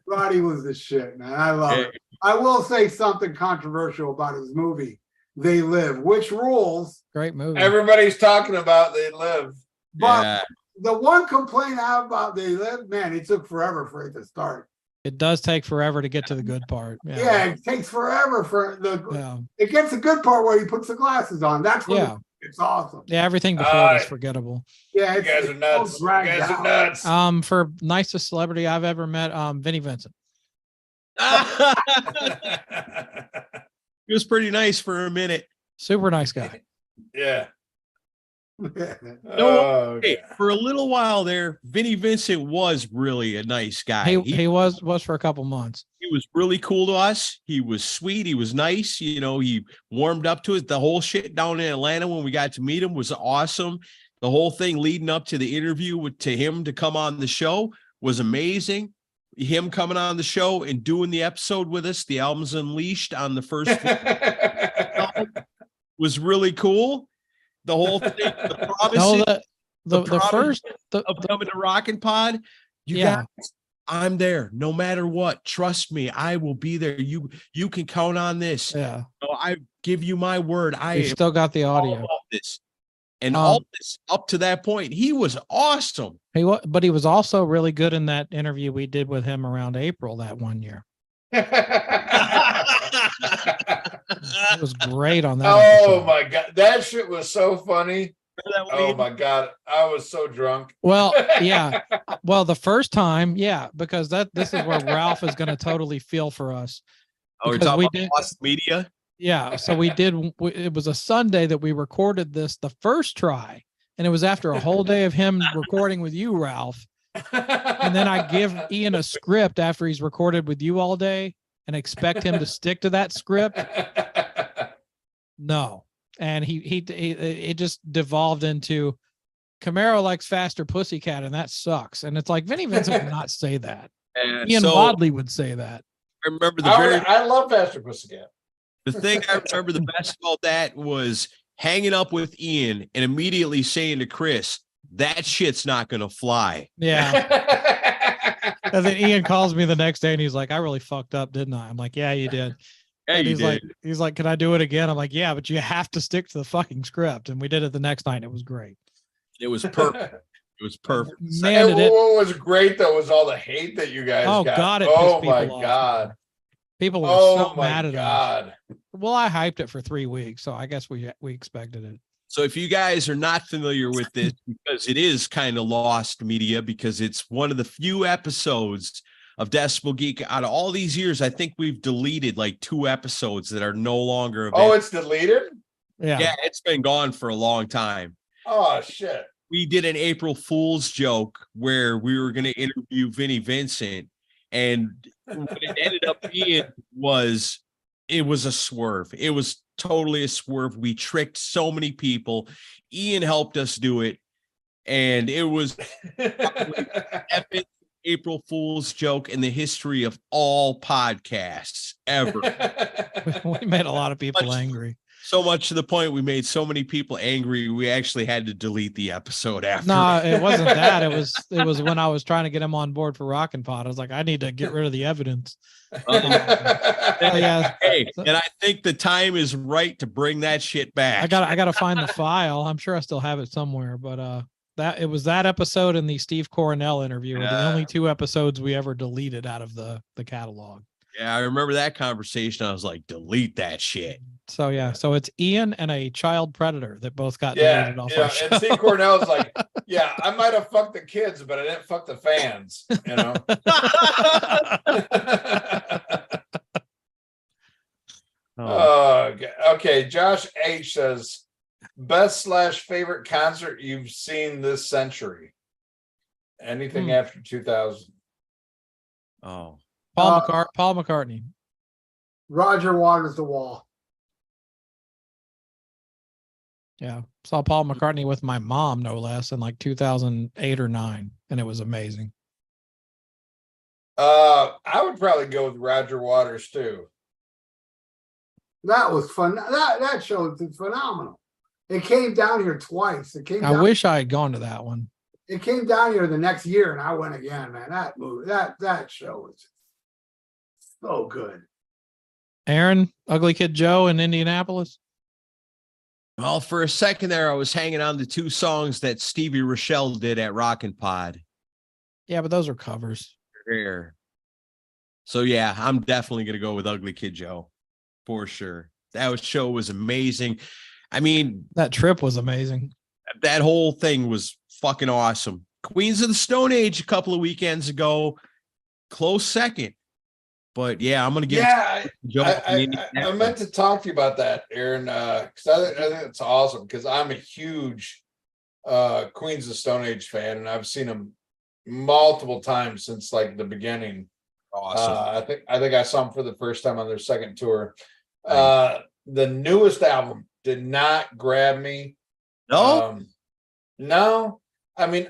Roddy was the shit, man. I love it. I will say something controversial about his movie, They Live, which rules. Great movie. Everybody's talking about They Live. But the one complaint I have about it took forever for it to start. It does take forever to get to the good part. Yeah, it takes forever for Yeah. it gets the good part where he puts the glasses on. That's when it's awesome. Yeah, everything before it is forgettable. Yeah, You guys are nuts. You guys are nuts. For nicest celebrity I've ever met, Vinnie Vincent. He was pretty nice for a minute. Super nice guy. Yeah. No, hey, for a little while there, Vinnie Vincent was really a nice guy. He was for a couple months. He was really cool to us. He was sweet. He was nice. You know, he warmed up to it. The whole shit down in Atlanta when we got to meet him was awesome. The whole thing leading up to the interview to him to come on the show was amazing. Him coming on the show and doing the episode with us, the albums Unleashed on the first was really cool. The whole thing, the promises, the coming to Rockin' Pod. Guys, I'm there no matter what. Trust me, I will be there. You can count on this. Yeah. So I give you my word. I still got the audio. This. And all this up to that point, he was awesome. But he was also really good in that interview we did with him around April that one year. It was great on that. Oh my God. That shit was so funny. Oh my God. I was so drunk. Well, yeah. Well, the first time, yeah, because this is where Ralph is going to totally feel for us. Oh, we're talking about lost media? Yeah. So it was a Sunday that we recorded this the first try. And it was after a whole day of him recording with you, Ralph. And then I give Ian a script after he's recorded with you all day and expect him to stick to that script. No. And it just devolved into Camaro likes faster pussycat, and that sucks. And it's like Vinnie Vincent would not say that. Ian Wadley would say that. I remember I love faster pussycat. The thing I remember the best about that was hanging up with Ian and immediately saying to Chris, that shit's not gonna fly. Yeah. And then Ian calls me the next day and he's like, I really fucked up, didn't I? I'm like, yeah, you did. Yeah, and he's like, can I do it again? I'm like, yeah, but you have to stick to the fucking script. And we did it the next night. And it was great. It was perfect. It was perfect. Man, what was great though was all the hate that you guys got. God, oh my God. People were so mad at us. Well, I hyped it for 3 weeks, so I guess we expected it. So if you guys are not familiar with this, because it is kind of lost media, because it's one of the few episodes of Decible Geek out of all these years, I think we've deleted like 2 episodes that are no longer available. Oh, it's deleted? Yeah, it's been gone for a long time. Oh, shit. We did an April Fool's joke where we were going to interview Vinnie Vincent, and what it ended up being was it was a swerve. It was totally a swerve. We tricked so many people. Ian helped us do it, and it was probably the epic April Fool's joke in the history of all podcasts ever. We made a lot of people angry. So much to the point we made so many people angry, we actually had to delete the episode after. No, it wasn't that. It was when I was trying to get him on board for Rockin' Pod. I was like, I need to get rid of the evidence. Yeah. Hey, and I think the time is right to bring that shit back. I gotta find the file. I'm sure I still have it somewhere, but it was that episode and the Steve Coronel interview were the only 2 episodes we ever deleted out of the catalog. Yeah, I remember that conversation. I was like, delete that shit. So yeah, so it's Ian and a child predator that both got deleted off our show. And Steve Cornell's like, yeah, I might have fucked the kids, but I didn't fuck the fans, you know. Okay. Josh H says, best/favorite concert you've seen this century. Anything after 2000? Oh, Paul McCartney. Roger Waters' The Wall. Yeah, saw Paul McCartney with my mom, no less, in like 2008 or 9, and it was amazing. I would probably go with Roger Waters too. That was fun. That show was phenomenal. It came down here twice. I wish I had gone to that one. It came down here the next year, and I went again. Man, that movie, that show was so good. Aaron, Ugly Kid Joe in Indianapolis. Well, for a second there, I was hanging on the 2 songs that Stevie Rochelle did at Rockin' Pod. Yeah, but those are covers. Here. So yeah, I'm definitely gonna go with Ugly Kid Joe for sure. That show was amazing. I mean, That trip was amazing. that whole thing was fucking awesome. Queens of the Stone Age a couple of weekends ago, close second. But yeah, I'm gonna give Joe. I meant to talk to you about that, Aaron, because I think it's awesome because I'm a huge Queens of Stone Age fan, and I've seen them multiple times since like the beginning. Awesome. I think I saw them for the first time on their second tour. The newest album did not grab me. No, no. I mean,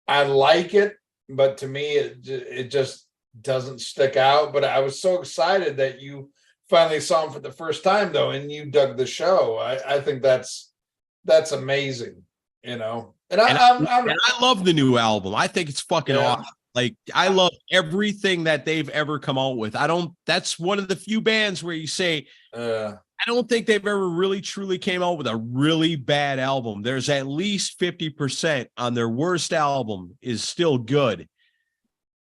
I like it, but to me, it just doesn't stick out. But I was so excited that you finally saw them for the first time, though, and you dug the show. I think that's amazing, you know. And I love the new album. I think it's fucking awesome. Like, I love everything that they've ever come out with. That's one of the few bands where you say, I don't think they've ever really truly came out with a really bad album. There's at least 50% on their worst album is still good.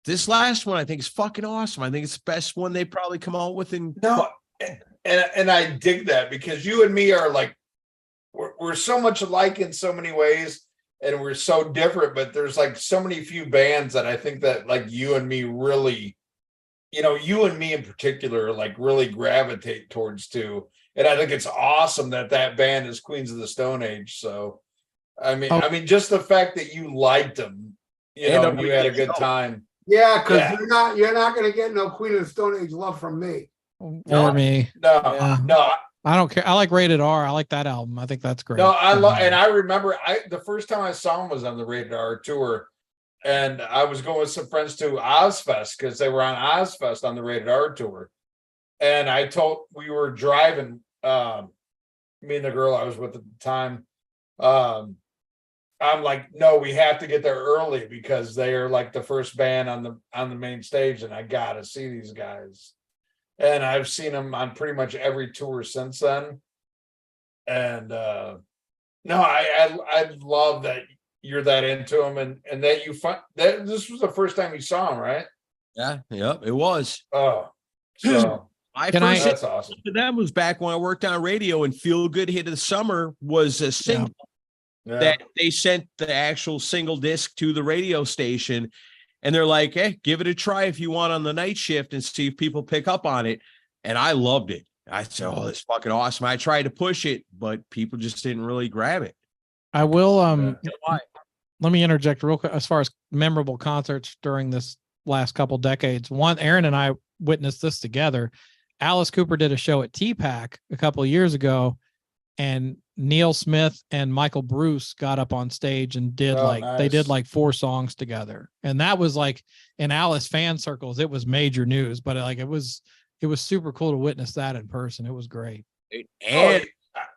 This last one, I think, is fucking awesome. I think it's the best one they probably come out with. And I dig that because you and me are like, we're so much alike in so many ways. And we're so different, but there's like so many few bands that I think that like you and me really, you know, you and me in particular, like really gravitate towards too. And I think it's awesome that band is Queens of the Stone Age. So, I mean, just the fact that you liked them, you know, and you had a good time. Yeah, because you're not going to get no Queen of the Stone Age love from me. Or me. No. I don't care. I like Rated R. I like that album. I think that's great. No, I love, and I remember the first time I saw them was on the Rated R tour, and I was going with some friends to Ozfest because they were on Ozfest on the Rated R tour, and we were driving, me and the girl I was with at the time. I'm like, no, we have to get there early because they are like the first band on the main stage, and I gotta see these guys. And I've seen them on pretty much every tour since then. And no, I love that you're that into them and that that this was the first time you saw them, right? Yeah, yep, it was. Oh, so that's awesome. That was back when I worked on radio, and Feel Good Hit of the Summer was a single that they sent the actual single disc to the radio station. And they're like, hey, give it a try if you want on the night shift and see if people pick up on it. And I loved it. I said, oh, that's fucking awesome. I tried to push it, but people just didn't really grab it. I will, let me interject real quick as far as memorable concerts during this last couple decades. One, Aaron and I witnessed this together. Alice Cooper did a show at TPAC a couple of years ago, and Neil Smith and Michael Bruce got up on stage and they did like 4 songs together. And that was like in Alice fan circles, it was major news, but like it was super cool to witness that in person. It was great.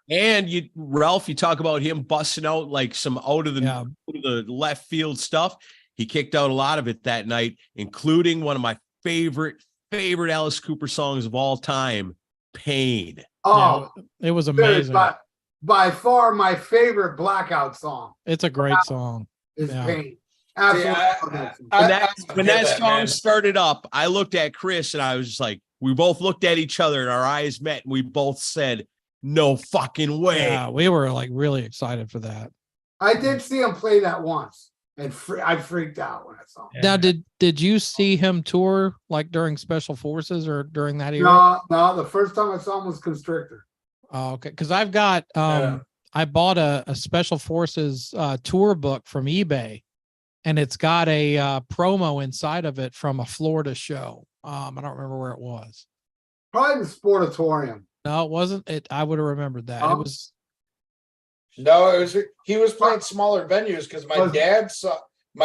And Ralph, you talk about him busting out like some out of the left field stuff. He kicked out a lot of it that night, including one of my favorite Alice Cooper songs of all time, Pain. Oh, it was amazing. By far my favorite Blackout song. It's a great song. It's Pain. Absolutely. When that song started up, I looked at Chris and I was just like, we both looked at each other and our eyes met and we both said, no fucking way. Yeah, we were like really excited for that. I did see him play that once and I freaked out when I saw him. Now, did you see him tour like during Special Forces or during that era? No, the first time I saw him was Constrictor. Oh, okay. Because I've got I bought a Special Forces tour book from eBay, and it's got a promo inside of it from a Florida show. I don't remember where it was. Probably the Sportatorium. No, it wasn't. I would have remembered that. It was. No, he was playing smaller venues because my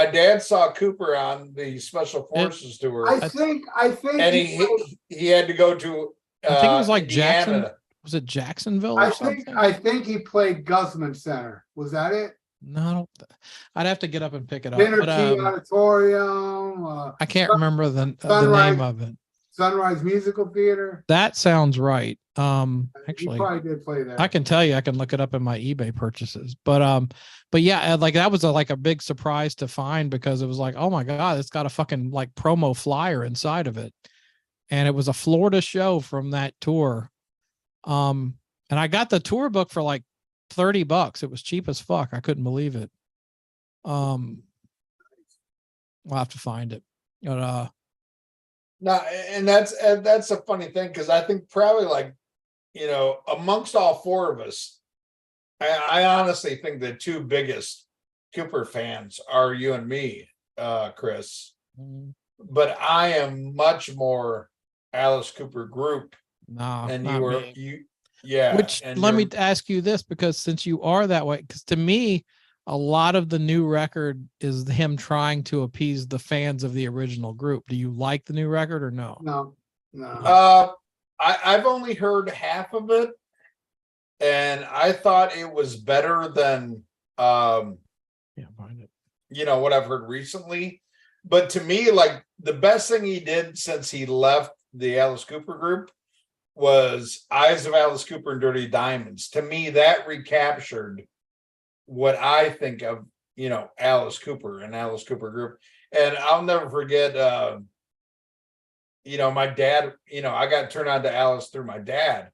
dad saw Cooper on the Special Forces tour. I think, and he had to go to. I think it was like Indiana. Jackson. Was it Jacksonville? Or something? I think he played Guzman Center. Was that it? No, I'd have to get up and pick it up. Auditorium. I can't remember the name of it. Sunrise Musical Theater. That sounds right. He Actually, probably did play there. I can tell you, I can look it up in my eBay purchases. But yeah, like that was like a big surprise to find because it was like, oh my God, it's got a fucking like promo flyer inside of it. And it was a Florida show from that tour. And I got the tour book for like $30. It was cheap as fuck. I couldn't believe it. We'll have to find it. But No, and that's a funny thing because I think probably like, you know, amongst all four of us, I honestly think the two biggest Cooper fans are you and me, Chris. But I am much more Alice Cooper group no, and not you are me. yeah. Which and let me you're- ask you this, because since you are that way, because to me, a lot of the new record is him trying to appease the fans of the original group. Do you like the new record or no? No. I've only heard half of it, and I thought it was better than Yeah, find it. you know what I've heard recently. But to me, like the best thing he did since he left the Alice Cooper group was Eyes of Alice Cooper and Dirty Diamonds. To me, that recaptured what I think of, you know, Alice Cooper and Alice Cooper group. And I'll never forget, you know, my dad, you know, I got turned on to Alice through my dad.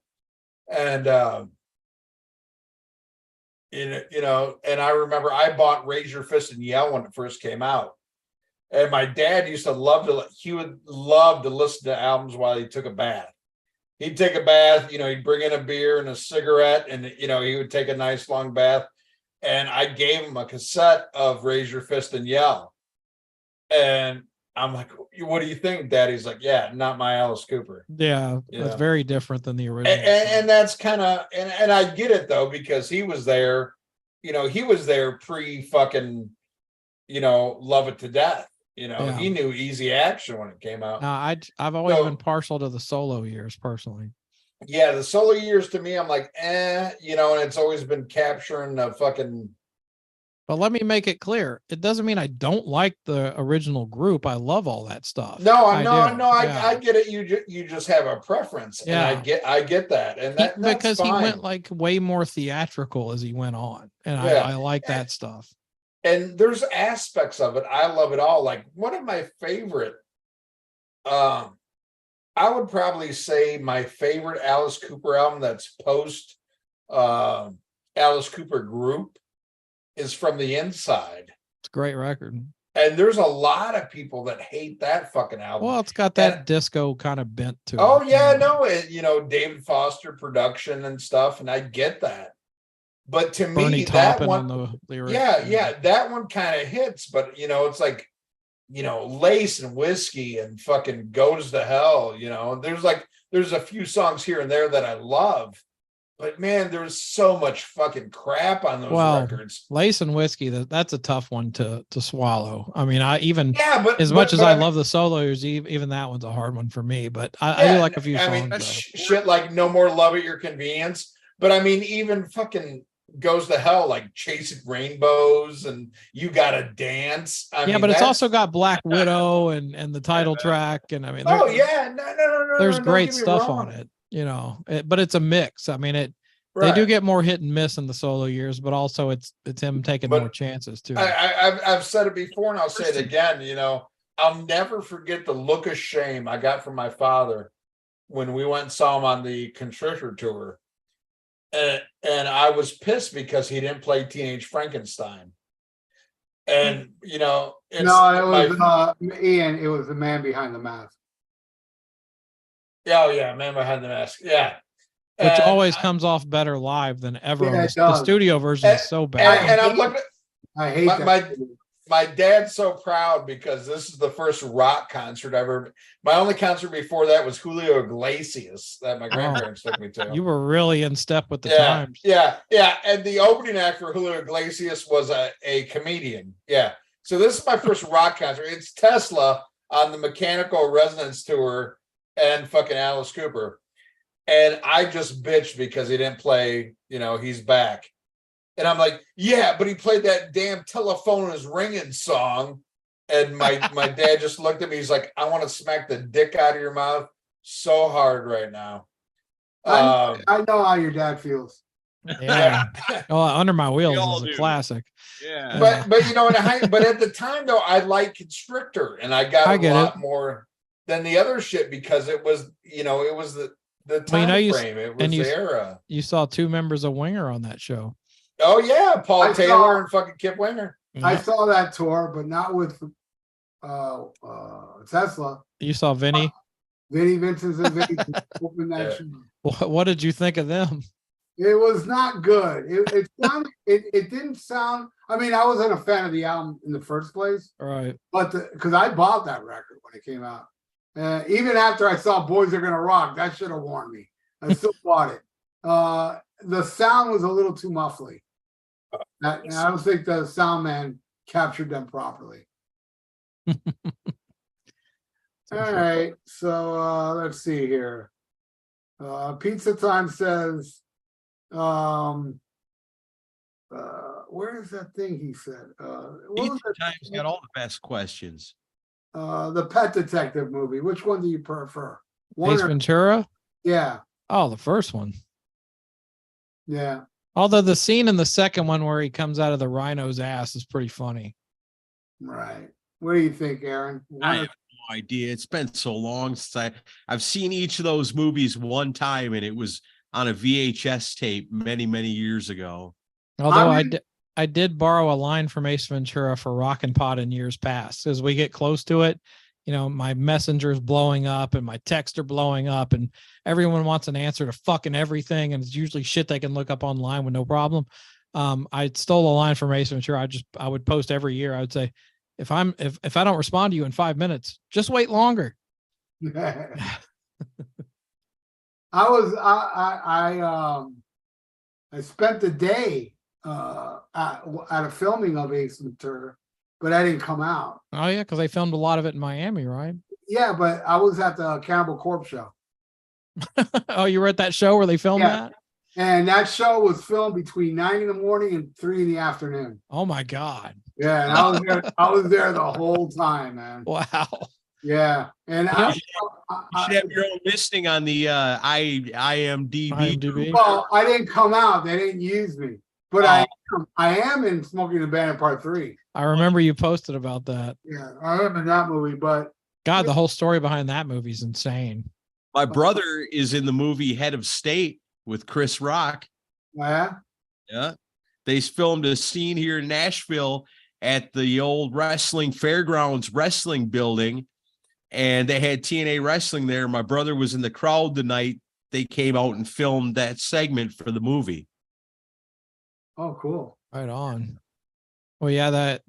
And, you know, and I remember I bought Raise Your Fist and Yell when it first came out. And my dad used to he would love to listen to albums while he took a bath. He'd take a bath, you know, he'd bring in a beer and a cigarette, and, you know, he would take a nice long bath. And I gave him a cassette of Raise Your Fist and Yell. And I'm like, what do you think, Dad? He's like, yeah, not my Alice Cooper. Yeah, that's very different than the original. And that's kind of, and I get it though, because he was there, you know, he was there pre-fucking, you know, Love It to Death. You know, he knew Easy Action when it came out. I've always been partial to the solo years personally. Yeah, the solo years to me, I'm like, you know, and it's always been capturing the fucking. But let me make it clear. It doesn't mean I don't like the original group. I love all that stuff. I get it. You just have a preference. Yeah. And I get that. And that's because fine. he went like way more theatrical as he went on. And I like that stuff. And there's aspects of it. I love it all. Like one of my favorite, I would probably say my favorite Alice Cooper album that's post Alice Cooper group is From the Inside. It's a great record. And there's a lot of people that hate that fucking album. Well, it's got that disco kind of bent to it. Oh yeah, no, you know, David Foster production and stuff, and I get that. But to me, that one, on the lyrics. Yeah, that one kind of hits. But you know, it's like, you know, Lace and Whiskey and fucking Goes to Hell. You know, there's a few songs here and there that I love, but man, there's so much fucking crap on those records. Lace and Whiskey, that's a tough one to swallow. I mean, as much as I love the solos, even that one's a hard one for me. But I do like a few songs. I mean, shit like No More Love at Your Convenience. But I mean, even fucking Goes to Hell, like Chasing Rainbows and You Gotta Dance. I mean, but it's also got Black Widow and the title track, and I mean, no, there's great stuff on it, you know. But it's a mix. I mean, they do get more hit and miss in the solo years, but also it's him taking more chances too. I've said it before, and I'll say it again. You know, I'll never forget the look of shame I got from my father when we went and saw him on the Contrition tour. And I was pissed because he didn't play Teenage Frankenstein. And, you know, it was Ian, it was The Man Behind the Mask. Oh, yeah, Man Behind the Mask. Yeah. Which always comes off better live than ever. The studio version is so bad. And I'm looking I hate that. My dad's so proud because this is the first rock concert I've ever. My only concert before that was Julio Iglesias that my grandparents took me to. You were really in step with the times. Yeah. And the opening act for Julio Iglesias was a comedian. Yeah. So this is my first rock concert. It's Tesla on the Mechanical Resonance tour and fucking Alice Cooper. And I just bitched because he didn't play, you know, He's Back. And I'm like, yeah, but he played that damn Telephone Is Ringing song. And my dad just looked at me. He's like, I want to smack the dick out of your mouth so hard right now. I know how your dad feels. Yeah. Oh, Under My Wheels all is a do. classic. Yeah. But you know, but at the time though, I liked Constrictor, and I got a lot more than the other shit because it was, you know, it was the time frame. It was the era. You saw 2 members of Winger on that show. Oh yeah, Paul Taylor and fucking Kip Winger. I saw that tour, but not with Tesla. You saw Vinny? Vinny Vincent's and Vinny opened that show. What did you think of them? It was not good. It didn't sound. I mean, I wasn't a fan of the album in the first place, Right? but because I bought that record when it came out, even after I saw "Boys Are Gonna Rock," that should have warned me. I still bought it. The sound was a little too muffly. I don't think the sound man captured them properly. All right, so let's see here. Pizza Time says, where is that thing he said? Pizza Time's got all the best questions. The Pet Detective movie. Which one do you prefer? Ace Ventura? Yeah. Oh, the first one. Yeah. Although the scene in the second one where he comes out of the rhino's ass is pretty funny. Right. What do you think, Aaron? I have no idea. It's been so long since I've seen each of those movies one time, and it was on a VHS tape many, many years ago. Although I did borrow a line from Ace Ventura for Rockin' Pod in years past. As we get close to it, you know, my messenger's blowing up and my texts are blowing up, and everyone wants an answer to fucking everything, and it's usually shit they can look up online with no problem. I stole a line from Ace Ventura. I would post every year. I would say, if I don't respond to you in 5 minutes, just wait longer. I spent the day at a filming of Ace Ventura, but I didn't come out. Oh yeah, because they filmed a lot of it in Miami, right? Yeah, but I was at the Cannibal Corpse show. Oh, you were at that show where they filmed that? And that show was filmed between 9 in the morning and 3 in the afternoon. Oh my God. Yeah, and I was there the whole time, man. Wow. Yeah. And you should have your own listing on the IMDb. Well, I didn't come out. They didn't use me. But I am in Smoking the Bandit Part 3. I remember you posted about that. Yeah, I am in that movie, but God, the whole story behind that movie is insane. My brother is in the movie Head of State with Chris Rock. Yeah. Yeah. They filmed a scene here in Nashville at the old wrestling fairgrounds wrestling building, and they had TNA wrestling there. My brother was in the crowd the night they came out and filmed that segment for the movie. Oh, cool. Right on. Well, yeah, the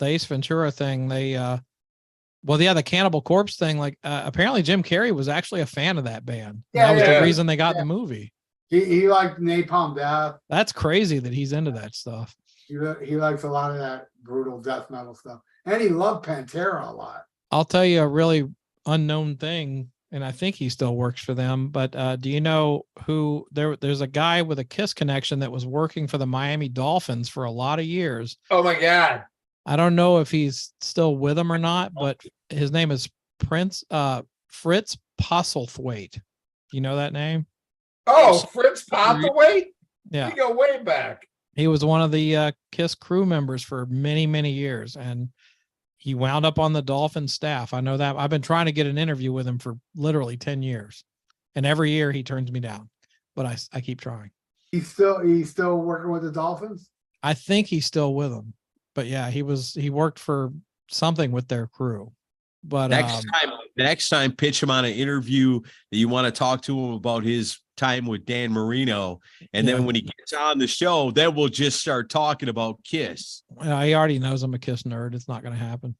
Ace Ventura thing, the Cannibal Corpse thing, like apparently Jim Carrey was actually a fan of that band. Yeah, that was the reason they got the movie. He liked Napalm Death. That's crazy that he's into that stuff. He likes a lot of that brutal death metal stuff. And he loved Pantera a lot. I'll tell you a really unknown thing, and I think he still works for them, but do you know who there's a guy with a Kiss connection that was working for the Miami Dolphins for a lot of years. Oh my God. I don't know if he's still with them or not, but his name is Fritz Postlethwaite. You know that name? Oh, Fritz Postlethwaite? Yeah. We go way back. He was one of the Kiss crew members for many, many years, and he wound up on the Dolphins staff. I know that. I've been trying to get an interview with him for literally 10 years, and every year he turns me down, but I keep trying. He's still working with the Dolphins? I think he's still with them, but yeah, he worked for something with their crew. But next time, pitch him on an interview that you want to talk to him about his time with Dan Marino, and then when he gets on the show, then we'll just start talking about Kiss. He already knows I'm a Kiss nerd. It's not going to happen.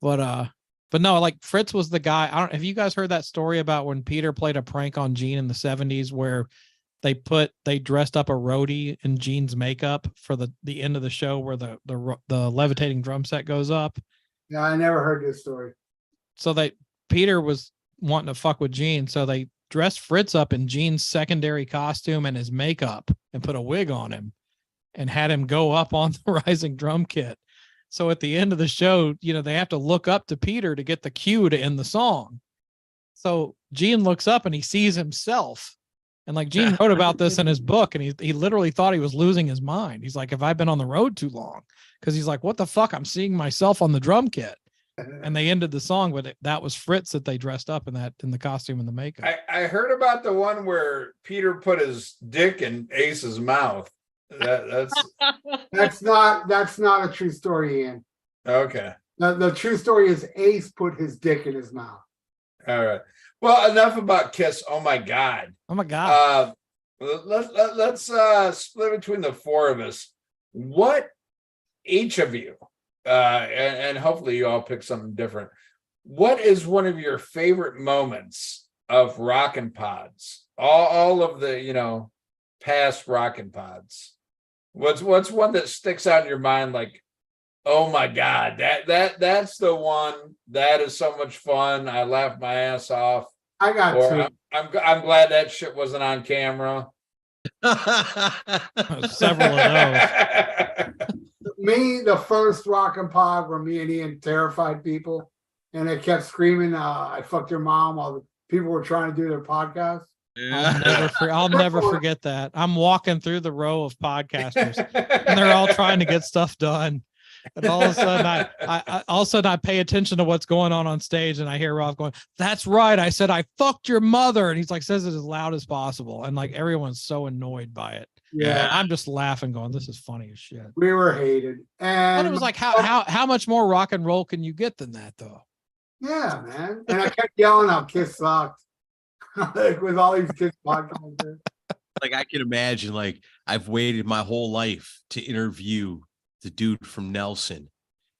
But no, like Fritz was the guy. Have you guys heard that story about when Peter played a prank on Gene in the 70s where they dressed up a roadie in Gene's makeup for the end of the show where the levitating drum set goes up? Yeah, I never heard this story. So Peter was wanting to fuck with Gene, so they dressed Fritz up in Gene's secondary costume and his makeup and put a wig on him and had him go up on the rising drum kit. So at the end of the show, they have to look up to Peter to get the cue to end the song. So Gene looks up and he sees himself. And like Gene wrote about this in his book, and he literally thought he was losing his mind. He's like, have I been on the road too long? Because he's like, what the fuck? I'm seeing myself on the drum kit. And they ended the song, but that was Fritz that they dressed up in the costume and the makeup. I heard about the one where Peter put his dick in Ace's mouth. That's not a true story, Ian. Okay. The true story is Ace put his dick in his mouth. All right. Well, enough about Kiss. Oh my God. Oh my God. Let's split between the four of us. What each of you, and hopefully you all pick something different. What is one of your favorite moments of Rockin' Pods? All of the, past Rockin' Pods. What's one that sticks out in your mind? Like, oh my God, that's the one. That is so much fun. I laughed my ass off. I got two. I'm glad that shit wasn't on camera. Several of those. Me, the first Rockin' Pod where me and Ian terrified people, and they kept screaming, "I fucked your mom," while the people were trying to do their podcast. I'll never forget that. I'm walking through the row of podcasters, and they're all trying to get stuff done. And all of a sudden, I pay attention to what's going on stage, and I hear Rob going, "That's right. I said I fucked your mother," and he's like, says it as loud as possible, and like everyone's so annoyed by it. Yeah, I'm just laughing, going, "This is funny as shit." We were hated, and but it was like, how much more rock and roll can you get than that, though? Yeah, man. And I kept yelling out, "Kiss sucked," like with all these Kiss podcasts. Like I can imagine, like I've waited my whole life to interview the dude from Nelson,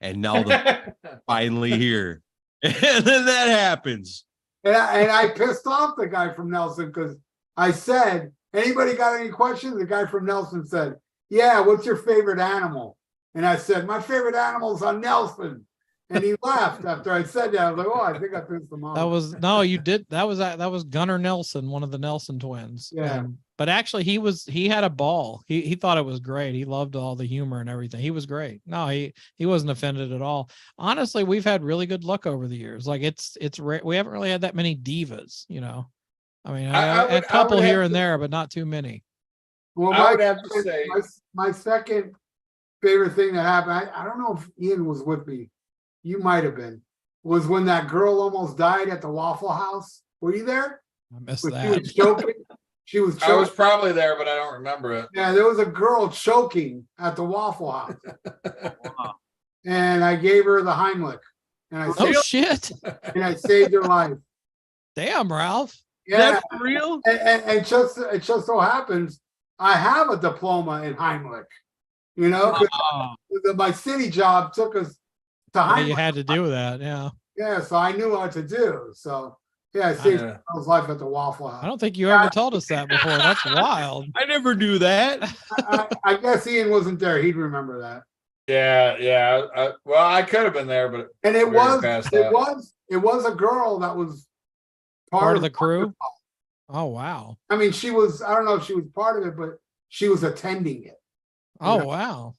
and now they're finally here, and then that happens. And I pissed off the guy from Nelson because I said, "Anybody got any questions?" The guy from Nelson said, "Yeah, what's your favorite animal?" And I said, "My favorite animal's on Nelson." And he laughed after I said that. I was like, "Oh, I think I pissed him off." You did. That was Gunnar Nelson, one of the Nelson twins. Yeah. But actually he had a ball. He thought it was great. He loved all the humor and everything. He was great. No, he wasn't offended at all. Honestly, we've had really good luck over the years. Like it's rare. We haven't really had that many divas, I mean, a couple here and there, but not too many. Well, I would have to say my second favorite thing that happened, I don't know if Ian was with me. You might have been. Was when that girl almost died at the Waffle House. Were you there? I missed When that. She was choking. She was choking. I was probably there, but I don't remember it. Yeah, there was a girl choking at the Waffle House. Wow. And I gave her the Heimlich. And I Oh shit! and I saved her life. Damn, Ralph. Yeah. That's real. And it just so happens I have a diploma in Heimlich. 'Cause my city job took us to Yeah, Heimlich. you had to do that. Yeah. Yeah, so I knew what to do. So yeah, I saved her life at the Waffle House. I don't think you ever told us that before. That's wild. I never knew that. I guess Ian wasn't there. He'd remember that. Yeah. Well, I could have been there, but And it we were past that. was a girl that was Part of the crew. Oh wow. I mean, she was. I don't know if she was part of it, but she was attending it. Oh Yeah. wow.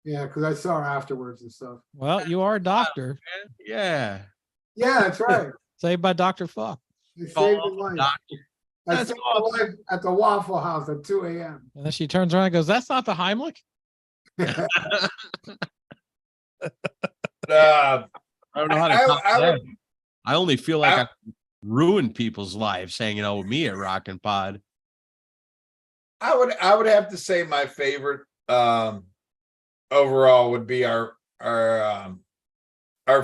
Yeah, because I saw her afterwards and stuff. Well, you are a doctor. Yeah. Yeah, that's right. Saved by Dr. Fuck. I saved her life. Doctor. I That's saved her life at the Waffle House at 2 a.m. And then she turns around and goes, "That's not the Heimlich." Uh, I don't know how to I top that. would- I only feel like I ruined people's lives hanging out with me at Rockin' Pod. I would have to say my favorite overall would be our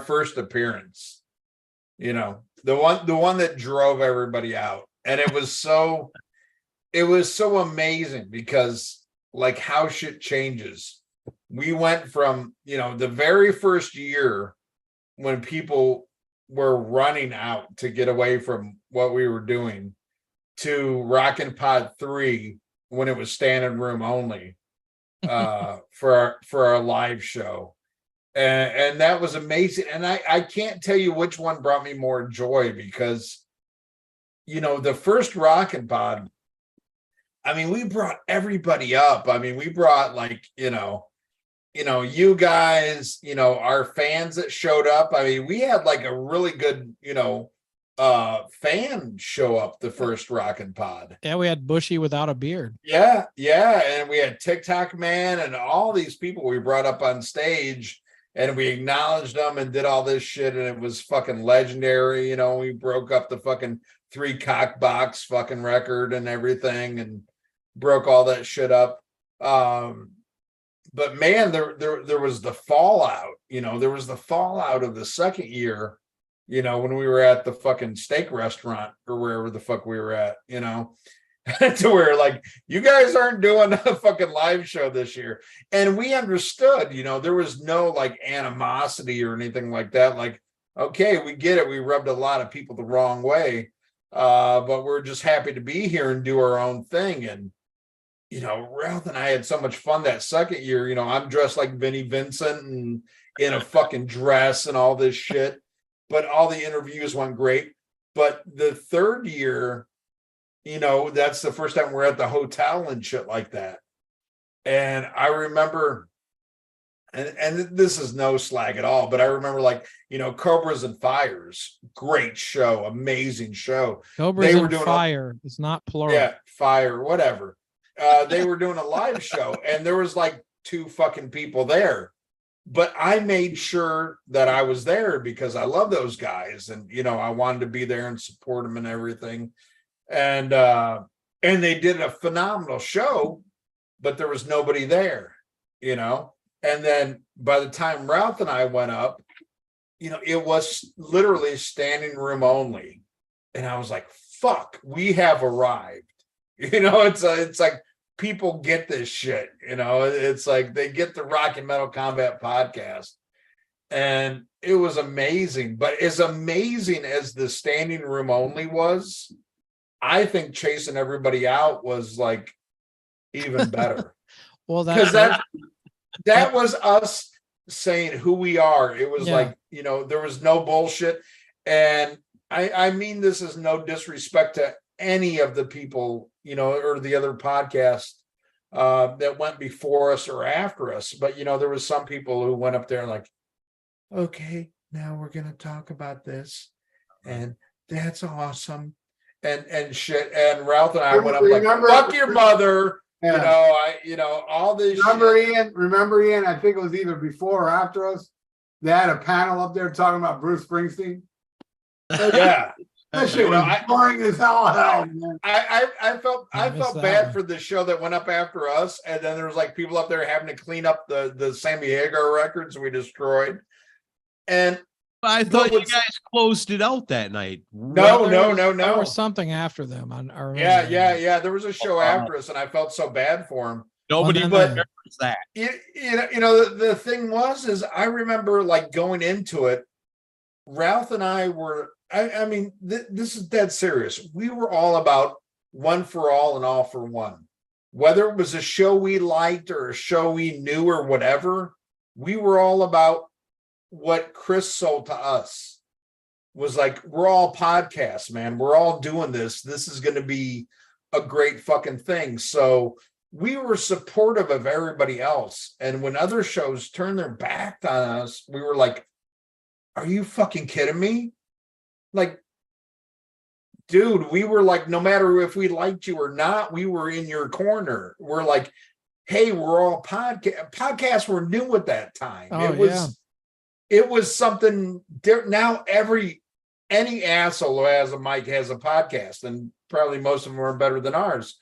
first appearance. The one that drove everybody out, and it was so amazing because like how shit changes. We went from the very first year when people were running out to get away from what we were doing to Rockin' Pod 3 when it was standing room only for our live show. And that was amazing. And I can't tell you which one brought me more joy because, the first Rockin' Pod, I mean, we brought everybody up. I mean, we brought like, you guys, our fans that showed up. I mean, we had like a really good, fan show up the first Rockin' Pod. Yeah, we had Bushy without a beard. Yeah, and we had TikTok Man and all these people we brought up on stage, and we acknowledged them and did all this shit, and it was fucking legendary. You know, we broke up the fucking 3 cock box fucking record and everything, and broke all that shit up. But man, there was the fallout. You know, there was the fallout of the second year. You know, when we were at the fucking steak restaurant or wherever the fuck we were at, you know, to where like, you guys aren't doing a fucking live show this year. And we understood, you know, there was no like animosity or anything like that. Like, okay, we get it. We rubbed a lot of people the wrong way. But we're just happy to be here and do our own thing. And, you know, Ralph and I had so much fun that second year. You know, I'm dressed like Vinnie Vincent and in a fucking dress and all this shit. But all the interviews went great. But the third year, you know, that's the first time we're at the hotel and shit like that. And I remember, and this is no slag at all, but I remember like, you know, Cobras and Fires, great show, amazing show. Cobras and Fire, it's not plural. Yeah, Fire, whatever. They were doing a live show and there was like 2 fucking people there. But I made sure that I was there because I love those guys, and you know I wanted to be there and support them and everything, and they did a phenomenal show, but there was nobody there, you know. And then by the time Ralph and I went up, you know, it was literally standing room only, and I was like, "Fuck, we have arrived." You know, it's like. People get this shit, you know, it's like they get the Rock and Metal Combat podcast, and it was amazing. But as amazing as the standing room only was, I think chasing everybody out was like even better. Well, because that was us saying who we are. It was like, you know, there was no bullshit, and I mean this is no disrespect to any of the people, you know, or the other podcasts that went before us or after us. But, you know, there was some people who went up there like, okay, now we're going to talk about this. And that's awesome. And shit. And Ralph and I went up like, fuck your mother. Yeah. All this shit. Remember Ian, I think it was either before or after us. They had a panel up there talking about Bruce Springsteen. Yeah. That shit was boring as hell. Man. I felt bad for the show that went up after us, and then there was like people up there having to clean up the Sammy Hagar records we destroyed. And I thought you guys closed it out that night. No. There was something after them. I remember. Yeah. There was a show after us, and I felt so bad for him. Nobody remembers that. You know, the thing is I remember like going into it, Ralph and I were. I mean, this is dead serious. We were all about one for all and all for one. Whether it was a show we liked or a show we knew or whatever, we were all about what Chris sold to us. Was like, we're all podcasts, man. We're all doing this. This is going to be a great fucking thing. So we were supportive of everybody else. And when other shows turned their back on us, we were like, are you fucking kidding me? Like, dude, we were like, no matter if we liked you or not, we were in your corner. We're like, hey, we're all podcasts were new at that time. It was something different. Now any asshole who has a mic has a podcast, and probably most of them are better than ours.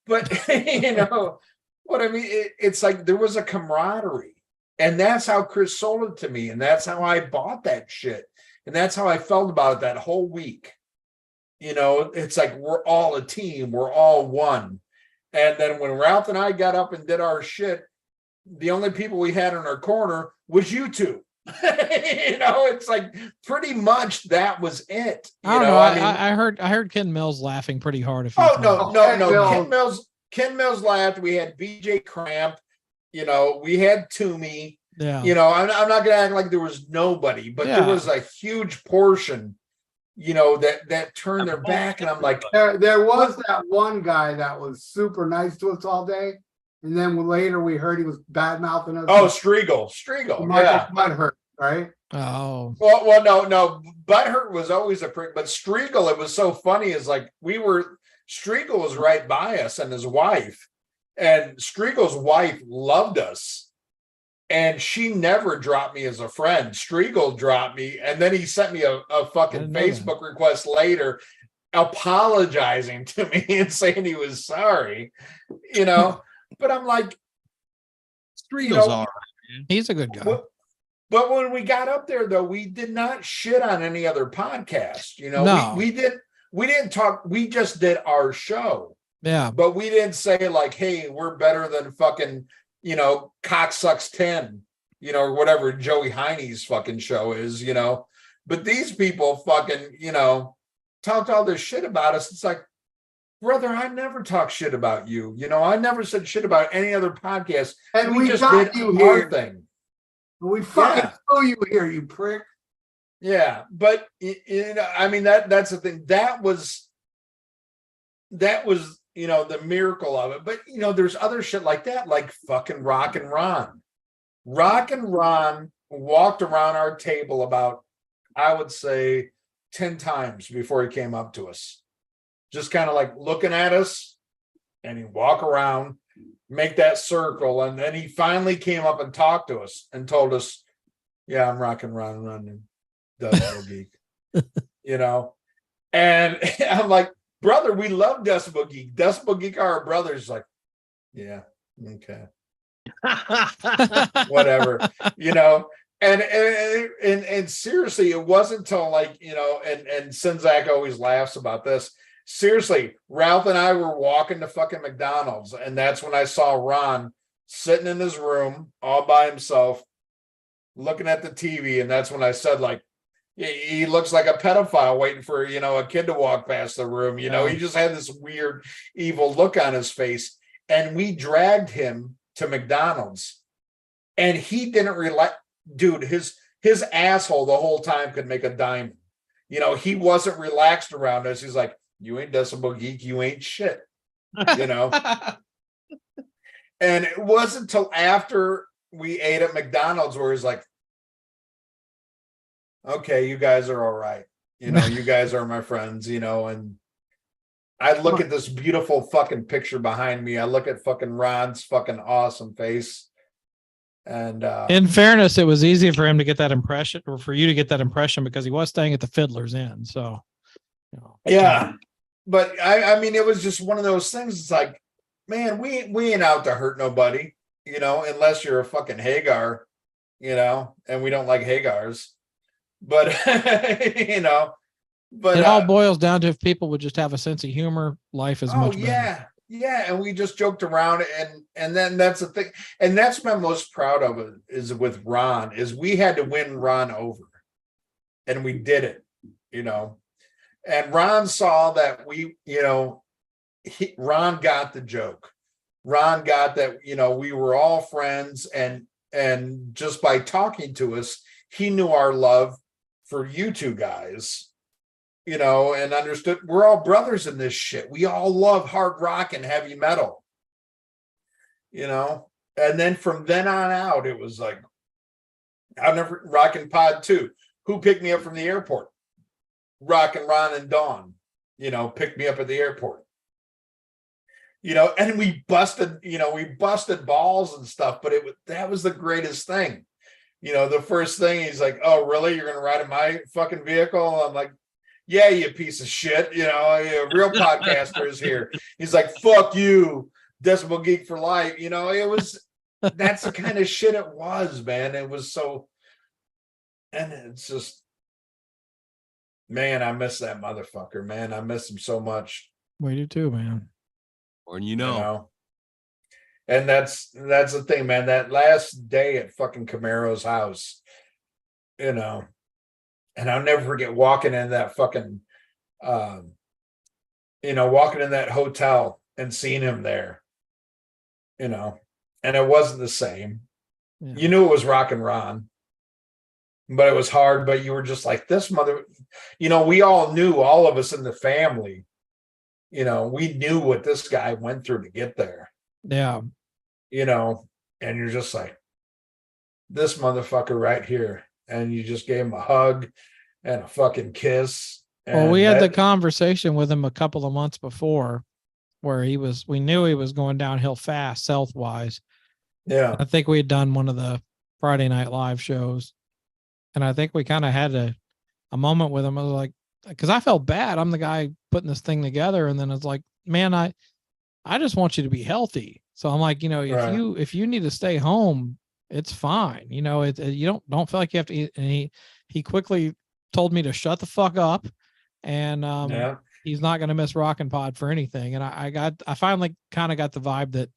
But you know what I mean? It's like there was a camaraderie, and that's how Chris sold it to me, and that's how I bought that shit. And that's how I felt about it that whole week. You know, it's like we're all a team. We're all one. And then when Ralph and I got up and did our shit, the only people we had in our corner was you two. You know, it's like pretty much that was it. I don't know. I heard Ken Mills laughing pretty hard. No. Ken Mills laughed. We had BJ Cramp. You know, we had Toomey. Yeah. You know, I'm not going to act like there was nobody, but there was a huge portion, you know, that turned their back. And I'm like, there was that one guy that was super nice to us all day. And then later we heard he was bad mouthing us. Oh, Striegel. Yeah. Might hurt, right? Oh, Well, no. Butthurt was always a prick, but Striegel, it was so funny. Is like Striegel was right by us and his wife, and Striegel's wife loved us, and she never dropped me as a friend. Striegel dropped me, and then he sent me a fucking Facebook request later, apologizing to me and saying he was sorry, But I'm like, Striegel's all right. he's a good guy. But when we got up there, though, we did not shit on any other podcast. No. We didn't talk. We just did our show. Yeah. But we didn't say like, hey, we're better than fucking, Cocksucks 10, or whatever Joey Heine's fucking show is, But these people fucking, talked all this shit about us. It's like, brother, I never talk shit about you. I never said shit about any other podcast. And we just got did you our here. thing. We fucking throw you here, you prick. Yeah, but I mean that's the thing. That was the miracle of it. But there's other shit like that, like fucking Rock and Ron. Rock and Ron walked around our table about, I would say, 10 times before he came up to us. Just kind of like looking at us, and he'd walk around, make that circle, and then he finally came up and talked to us and told us, yeah, I'm Rock and Ron running Decibel Geek. And I'm like, brother, we love Decibel Geek. Decibel Geek are our brothers. Like, yeah, okay. Whatever, and seriously, it wasn't until like, and Sinzak always laughs about this. Seriously, Ralph and I were walking to fucking McDonald's, and that's when I saw Ron sitting in his room all by himself, looking at the TV, and that's when I said, like, he looks like a pedophile waiting for, a kid to walk past the room. He just had this weird, evil look on his face, and we dragged him to McDonald's, and he didn't relax. Dude, his asshole the whole time could make a diamond. He wasn't relaxed around us. He's like, you ain't Decibel Geek, you ain't shit, And it wasn't until after we ate at McDonald's where he's like, okay, you guys are all right. You guys are my friends, and I look at this beautiful fucking picture behind me. I look at fucking Ron's fucking awesome face. And in fairness, it was easy for him to get that impression, or for you to get that impression, because he was staying at the Fiddler's Inn. So, yeah. But I mean, it was just one of those things. It's like, man, we ain't out to hurt nobody, unless you're a fucking Hagar, and we don't like Hagars. But but it all boils down to, if people would just have a sense of humor, life is much better. Yeah, and we just joked around, and then that's the thing, and that's what I'm most proud of it, is with Ron, is we had to win Ron over, and we did it, and Ron saw that Ron got the joke. Ron got that, we were all friends, and just by talking to us, he knew our love for you two guys. And understood we're all brothers in this shit. We all love hard rock and heavy metal, and then from then on out, it was like, I've never Rockin' Pod 2. Who picked me up from the airport? Rockin' Ron and Dawn, picked me up at the airport, and we busted balls and stuff, but that was the greatest thing. The first thing, he's like, oh, really? You're going to ride in my fucking vehicle? I'm like, yeah, you piece of shit. A real podcaster is here. He's like, fuck you, Decibel Geek for life. That's the kind of shit it was, man. It was so, and it's just, man, I miss that motherfucker, man. I miss him so much. We do too, man. Or And that's the thing, man. That last day at fucking Camaro's house, and I'll never forget walking in that fucking, walking in that hotel and seeing him there, and it wasn't the same. Yeah. You knew it was Rock and Ron, but it was hard. But you were just like, this mother, we all knew, all of us in the family, we knew what this guy went through to get there. Yeah. And you're just like, this motherfucker right here and you just gave him a hug and a fucking kiss. Well, we And had the that- conversation with him a couple of months before where we knew he was going downhill fast, health wise. yeah, I think we had done one of the Friday Night Live shows. And I think we kind of had a moment with him. I was like, because I felt bad. I'm the guy putting this thing together. And then it's like, man, I just want you to be healthy. So I'm like, Right. if you need to stay home, it's fine. You don't feel like you have to eat. And he quickly told me to shut the fuck up. And yeah. he's not going to miss Rockin' Pod for anything. And I finally kind of got the vibe that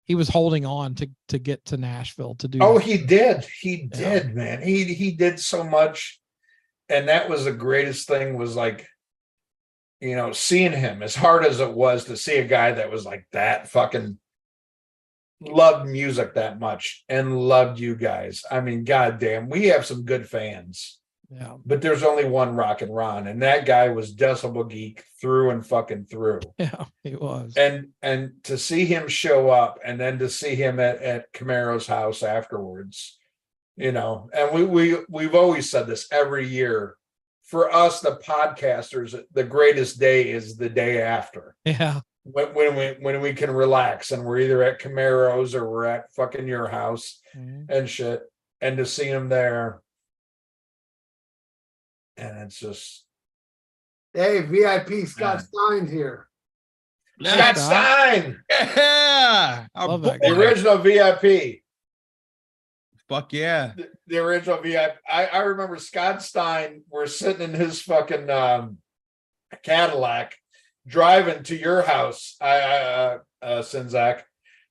he was holding on to get to Nashville to do. Oh, he did. He did, man. He did so much. And that was the greatest thing, was like, seeing him, as hard as it was to see a guy that was like that fucking loved music that much and loved you guys. I mean, goddamn, we have some good fans. Yeah. But there's only one Rockin' Ron, and that guy was Decibel Geek through and fucking through. Yeah, he was. And to see him show up, and then to see him at Camaro's house afterwards, and we've always said this every year. For us, the podcasters, the greatest day is the day after. Yeah. When we can relax and we're either at Camaro's or we're at fucking your house and shit, and to see him there. And it's just, Hey, VIP Scott Stein here. Scott Stein. Yeah. Love that The guy. original VIP. Fuck yeah. The original VIP. I remember Scott Stein, we're sitting in his fucking Cadillac driving to your house, Sinzak.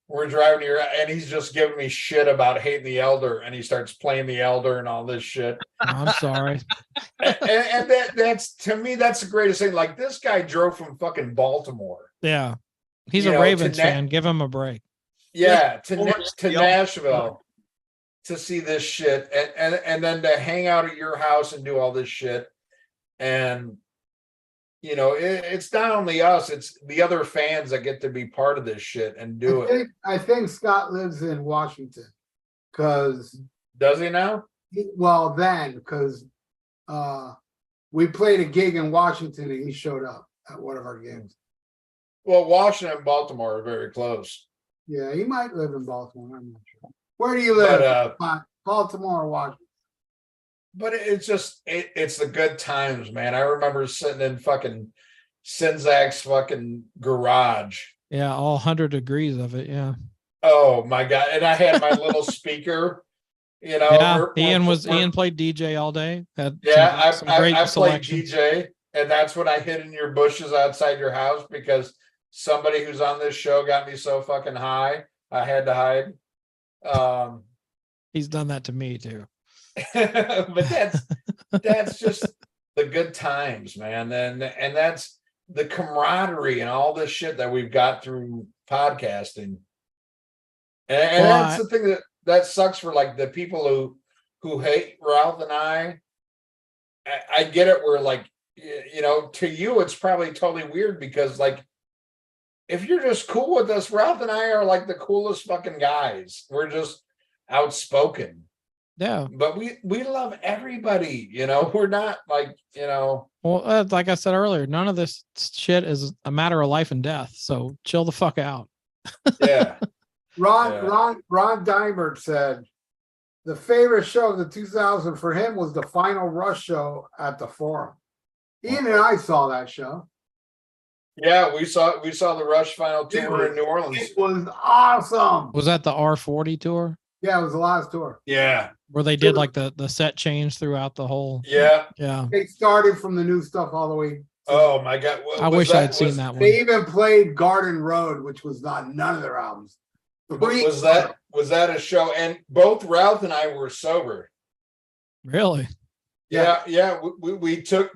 We're driving here, and he's just giving me shit about hating the Elder, and he starts playing the Elder and all this shit. I'm sorry. and that's, to me, that's the greatest thing. Like, this guy drove from fucking Baltimore. Yeah. He's You a know, Ravens to fan. Give him a break. Yeah, to the Nashville to see this shit, and then to hang out at your house and do all this shit. And it's not only us, it's the other fans that get to be part of this shit and do it. I think Scott lives in Washington because Does he now? because we played a gig in Washington and he showed up at one of our games. Well, Washington and Baltimore are very close. Yeah, he might live in Baltimore. I'm not sure. Where do you live? Baltimore or Washington? But it's just, it's the good times, man. I remember sitting in fucking Sinzak's fucking garage. Yeah, all 100 degrees of it. Yeah. Oh my God. And I had my little speaker, Yeah. Ian played DJ all day. Had some great I played selections. DJ, and that's when I hid in your bushes outside your house because somebody who's on this show got me so fucking high, I had to hide. He's done that to me too. But that's just the good times, man. And that's the camaraderie and all this shit that we've got through podcasting. And that's the thing that sucks for like the people who hate Ralph and I get it, where like, to you it's probably totally weird because like, if you're just cool with us, Ralph and I are like the coolest fucking guys. We're just outspoken. Yeah. But we love everybody, we're not like, Well, like I said earlier, none of this shit is a matter of life and death. So chill the fuck out. yeah. Ron Dimert said the favorite show of the 2000 for him was the final Rush show at the Forum. Ian and I saw that show. Yeah, we saw the Rush final tour in New Orleans. It was awesome. Was that the R40 tour? Yeah, it was the last tour. Yeah. Where they did like the set change throughout the whole. Yeah. Yeah. They started from the new stuff all the way. Oh my God. I wish I had seen that one. They even played Garden Road, which was not none of their albums. Was that a show? And both Ralph and I were sober. Really? Yeah. We took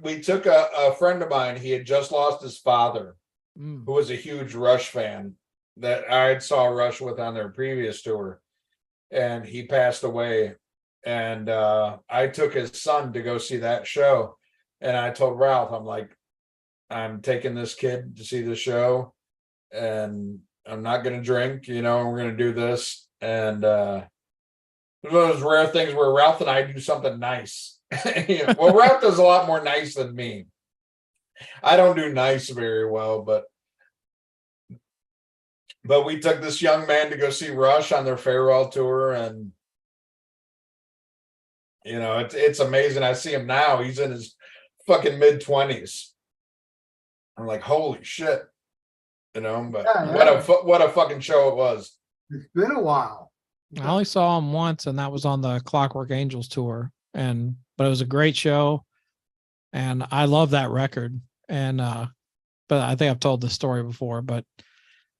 a friend of mine. He had just lost his father, who was a huge Rush fan that I saw Rush with on their previous tour. And he passed away. And I took his son to go see that show. And I told Ralph, I'm like, I'm taking this kid to see the show, and I'm not going to drink, and we're going to do this. And One of those rare things where Ralph and I do something nice. Well, Ralph does a lot more nice than me. I don't do nice very well, but we took this young man to go see Rush on their farewell tour, and it's amazing. I see him now. He's in his fucking mid-20s. I'm like, holy shit. But what a fucking show it was. It's been a while. I only saw him once, and that was on the Clockwork Angels tour. But it was a great show, and I love that record. And but I think I've told this story before. But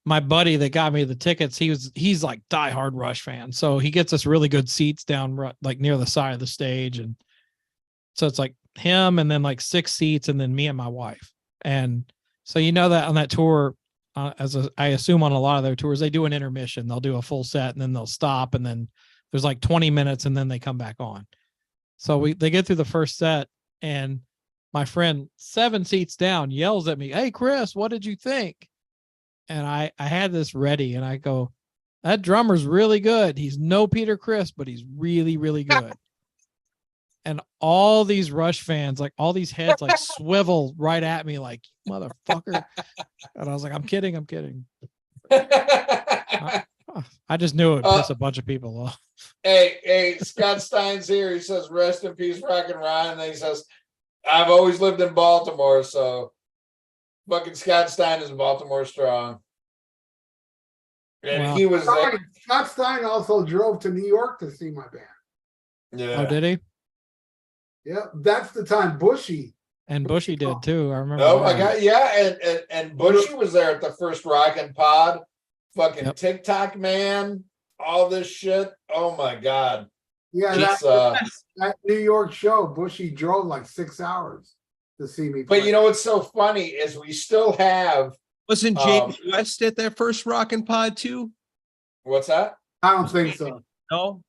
my buddy that got me the tickets, he's like diehard Rush fan, so he gets us really good seats down like near the side of the stage, and so it's like him and then like 6 seats, and then me and my wife. And so that on that tour. I assume on a lot of their tours, they do an intermission. They'll do a full set and then they'll stop, and then there's like 20 minutes and then they come back on. So they get through the first set, and my friend 7 seats down yells at me, "Hey, Chris, what did you think?" And I had this ready, and I go, "That drummer's really good. He's no Peter Criss, but he's really, really good." And all these Rush fans, like all these heads, like swivel right at me, like, motherfucker. And I was like, I'm kidding. I just knew it would piss a bunch of people off. Hey, Scott Stein's here. He says, "Rest in peace, Rockin' Ryan." And then he says, "I've always lived in Baltimore, so fucking Scott Stein is Baltimore strong." And he was Scott Stein also drove to New York to see my band. Yeah. Oh, did he? Yeah, that's the time Bushy. And Bushy did too. I remember. Oh my God, yeah, and Bushy was there at the first Rockin' Pod. Fucking TikTok man, all this shit. Oh my God. Yeah, that New York show, Bushy drove like 6 hours to see me play. But what's so funny is we still have. Wasn't James West at that first Rockin' Pod too? What's that? I don't think so. No.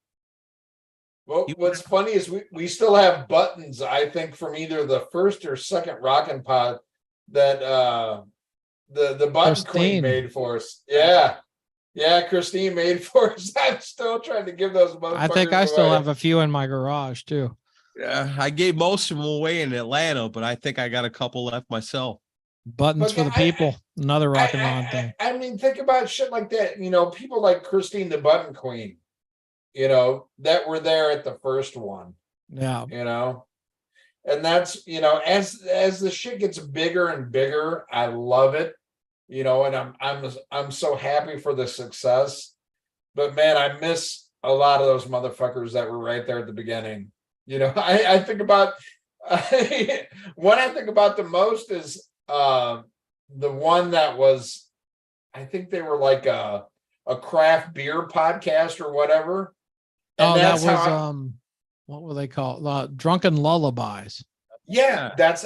Well, what's funny is we still have buttons, I think, from either the first or second Rockin' Pod that the button queen made for us. Yeah, Christine made for us. I'm still trying to give those motherfuckers I think I still away. have a few in my garage too. Yeah, I gave most of them away in Atlanta, but I think I got a couple left myself. Buttons for the people. Another rock and roll thing. I mean, think about shit like that. People like Christine the Button Queen, that were there at the first one. Yeah. And that's, as the shit gets bigger and bigger, I love it. And I'm so happy for the success. But man, I miss a lot of those motherfuckers that were right there at the beginning. I think about what I think about the most is the one that was, I think they were like a craft beer podcast or whatever. And that was what were they called? Drunken Lullabies. Yeah, that's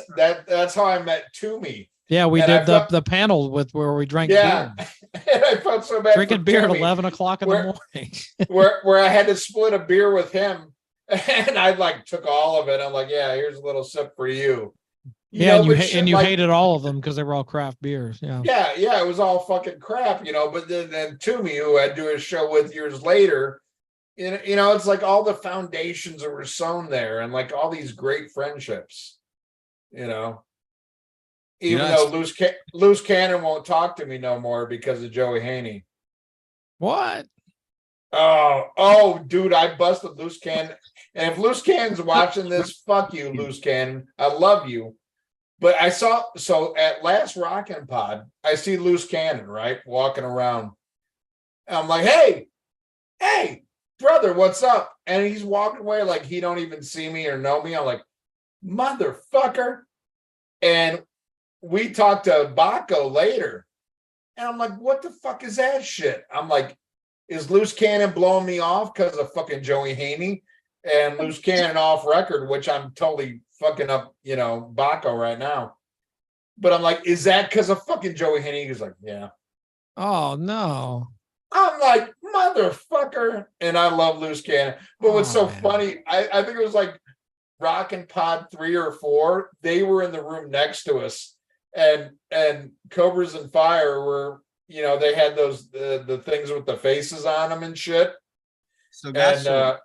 how I met Toomey. Yeah, we did the panel where we drank beer. And I felt so bad drinking beer Toomey, at 11 o'clock in the morning. where I had to split a beer with him, and I took all of it. I'm like, yeah, here's a little sip for you. And you hated all of them because they were all craft beers. Yeah, it was all fucking crap, But then Toomey, who I'd do a show with years later, it's like all the foundations that were sown there, and like all these great friendships, Even though Loose Cannon won't talk to me no more because of Joey Haney. What? Oh, dude, I busted Loose Cannon. And if Loose Cannon's watching this, fuck you, Loose Cannon. I love you. But so at last Rockin' Pod, I see Loose Cannon, right, walking around. And I'm like, hey, brother, what's up? And he's walking away like he don't even see me or know me. I'm like, motherfucker. And we talked to Baco later. And I'm like, what the fuck is that shit? I'm like, is Loose Cannon blowing me off because of fucking Joey Haney and Loose Cannon off record, which I'm totally fucking up, Baco right now. But I'm like, is that because of fucking Joey Haney? He's like, yeah. Oh, no. I'm like, motherfucker. And I love Loose Cannon. But what's funny, I think it was like Rockin' Pod 3 or 4. They were in the room next to us. And Cobras and Fire were, they had those the things with the faces on them and shit. So got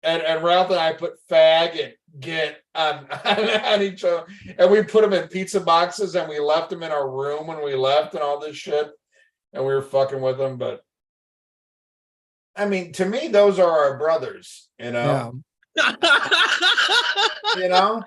and Ralph and I put fag and get on each other, and we put them in pizza boxes, and we left them in our room when we left, and all this shit, and we were fucking with them. But I mean, to me, those are our brothers, you know. Yeah. You know.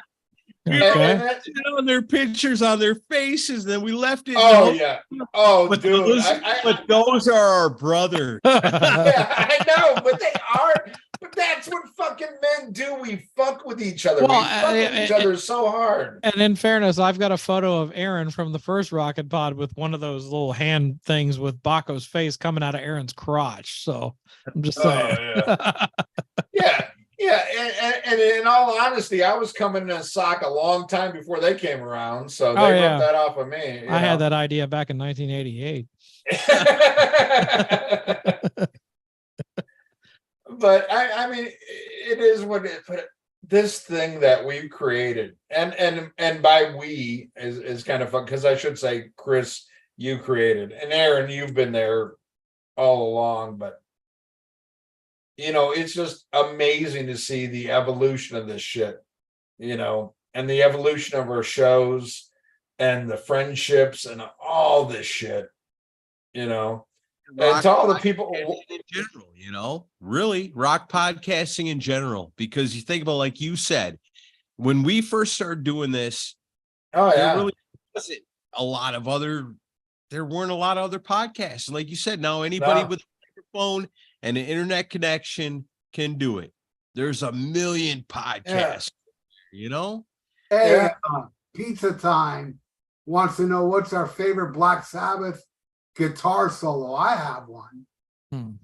Okay. On their pictures on their faces, then we left it. Oh yeah. Oh, but dude. But those are our brothers. Yeah, I know, but they are. But that's what fucking men do. We fuck with each other. Well, we fuck with each other so hard. And in fairness, I've got a photo of Aaron from the first Rocket Pod with one of those little hand things with Baco's face coming out of Aaron's crotch. So I'm just saying. Yeah. Yeah, and in all honesty, I was coming in a sock a long time before they came around, so they ripped that off of me. I had that idea back in 1988. But I mean, it is what it. But this thing that we've created, and by we is kind of fun, because I should say, Chris, you created, and Aaron, you've been there all along, but. You know, it's just amazing to see the evolution of this shit, you know, and the evolution of our shows and the friendships and all this shit, you know, and to all the people in general, you know, really rock podcasting in general, because you think about, like you said, when we first started doing this, there really wasn't a lot of there weren't a lot of other podcasts. Like you said, now anybody with a microphone and an internet connection can do it. There's a million podcasts, you know? Hey, Pizza Time wants to know what's our favorite Black Sabbath guitar solo. I have one.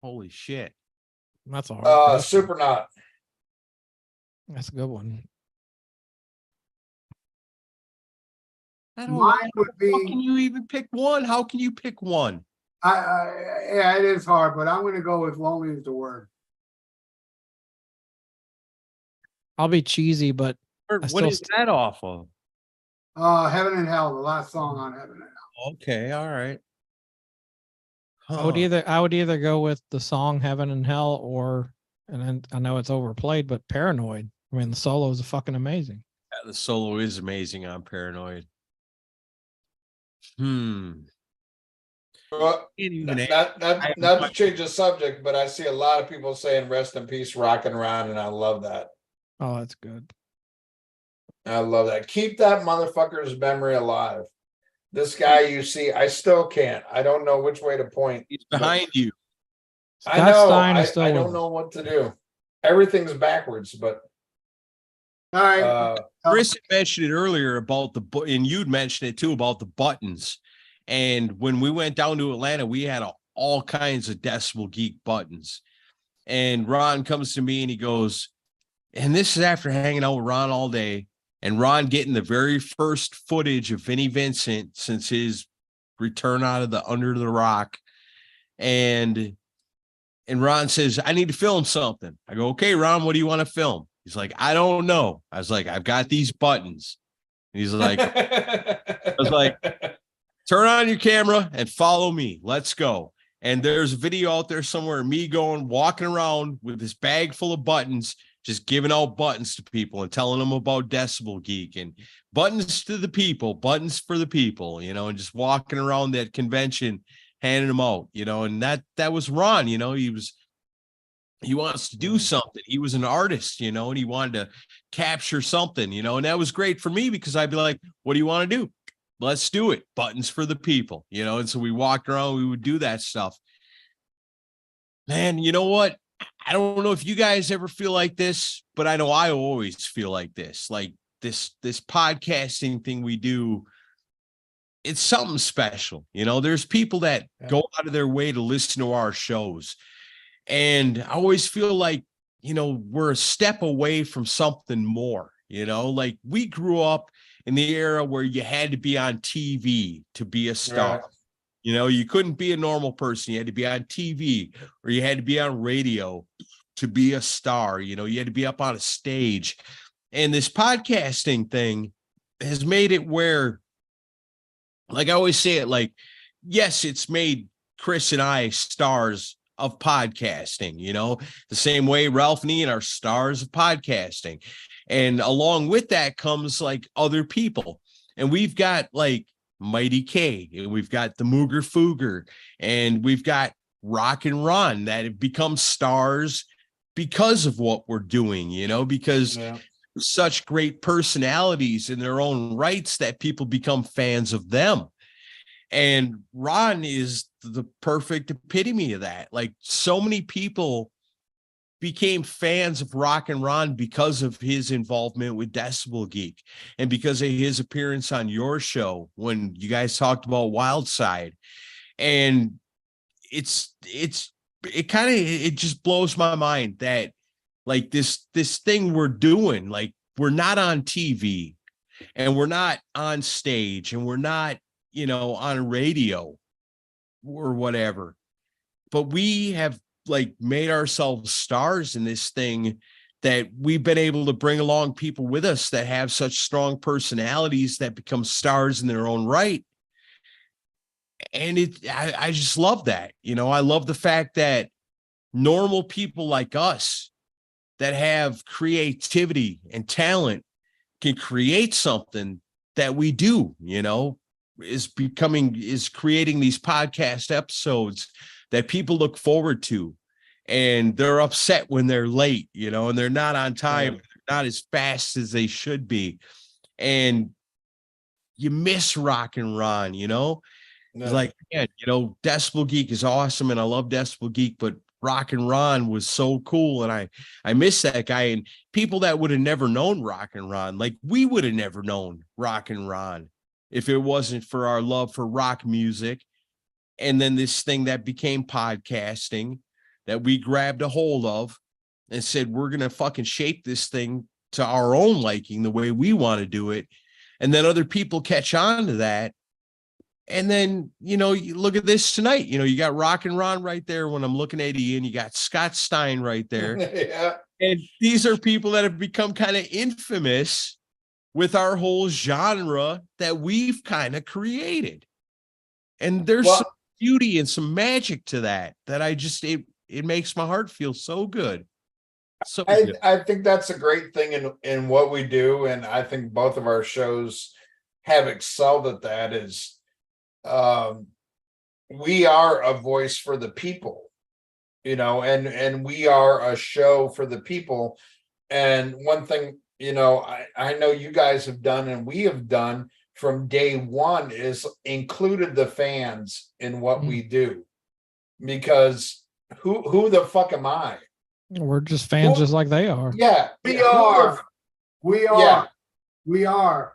Holy shit. That's a hard Supernaut. That's a good one. Mine would be. How can you even pick one? How can you pick one? Yeah, it is hard, but I'm going to go with Lonely Is the Word. I'll be cheesy, but what is that off of? Heaven and Hell, the last song on Heaven and Hell. Okay, all right. Huh. I would either go with the song Heaven and Hell, or, and then I know it's overplayed, but Paranoid. I mean, the solo is fucking amazing. Yeah, the solo is amazing on Paranoid. Well, not to change the subject, but I see a lot of people saying rest in peace, Rockin' Ron, and I love that. Oh, that's good. I love that. Keep that motherfucker's memory alive. This guy, you see, I still can't. I don't know which way to point. He's behind you. I know. I don't know what to do. Everything's backwards, but. All right. Chris mentioned it earlier about and you'd mentioned it too, about the buttons. And when we went down to Atlanta, we had all kinds of Decible Geek buttons. And Ron comes to me and he goes, and this is after hanging out with Ron all day, and Ron getting the very first footage of Vinnie Vincent since his return out of the Under the Rock. And Ron says, I need to film something. I go, okay, Ron, what do you want to film? He's like, I don't know. I was like, I've got these buttons. And he's like, I was like, turn on your camera and follow me. Let's go. And there's a video out there somewhere of me walking around with this bag full of buttons, just giving out buttons to people and telling them about Decible Geek and buttons to the people, buttons for the people, you know, and just walking around that convention, handing them out, you know, and that was Ron, you know, he wants to do something. He was an artist, you know, and he wanted to capture something, you know, and that was great for me because I'd be like, what do you want to do? Let's do it. Buttons for the people, you know? And so we walked around, we would do that stuff. Man, you know what? I don't know if you guys ever feel like this, but I know I always feel like this, this podcasting thing we do. It's something special. You know, there's people that go out of their way to listen to our shows. And I always feel like, you know, we're a step away from something more, you know, like we grew up in the era where you had to be on TV to be a star. Right. You know, you couldn't be a normal person. You had to be on TV, or you had to be on radio to be a star. You know, you had to be up on a stage. And this podcasting thing has made it where, like I always say it, like, yes, it's made Chris and I stars of podcasting, you know, the same way Ralph and Ian are stars of podcasting. And along with that comes like other people. And we've got like Mighty K, and we've got the Mooger Fooger, and we've got Rock and Ron that have become stars because of what we're doing, you know, because such great personalities in their own rights that people become fans of them. And Ron is the perfect epitome of that. Like, so many people became fans of Rock and Ron because of his involvement with Decible Geek and because of his appearance on your show when you guys talked about Wild Side. And it just blows my mind that like this thing we're doing, like, we're not on TV and we're not on stage and we're not, you know, on radio or whatever, but we have like made ourselves stars in this thing that we've been able to bring along people with us that have such strong personalities that become stars in their own right. And I just love that. You know, I love the fact that normal people like us that have creativity and talent can create something that we do, you know, is creating these podcast episodes that people look forward to, and they're upset when they're late, you know, and they're not on time, not as fast as they should be. And you miss Rock and Ron, you know, it's like, man, you know, Decible Geek is awesome. And I love Decible Geek, but Rock and Ron was so cool. And I miss that guy. And people that would have never known Rock and Ron, like we would have never known Rock and Ron if it wasn't for our love for rock music. And then this thing that became podcasting that we grabbed a hold of and said, we're going to fucking shape this thing to our own liking, the way we want to do it. And then other people catch on to that. And then, you know, you look at this tonight, you know, you got Rock and Ron right there when I'm looking at Ian, you got Scott Stein right there. Yeah. And these are people that have become kind of infamous with our whole genre that we've kind of created. And there's some beauty and some magic to that I just, it makes my heart feel so good. So good. I think that's a great thing in what we do. And I think both of our shows have excelled at that. Is we are a voice for the people, you know, and we are a show for the people. And one thing, you know, I know you guys have done and we have done from day one is included the fans in what we do, because who the fuck am I? We're just fans, just like they are. Yeah, We are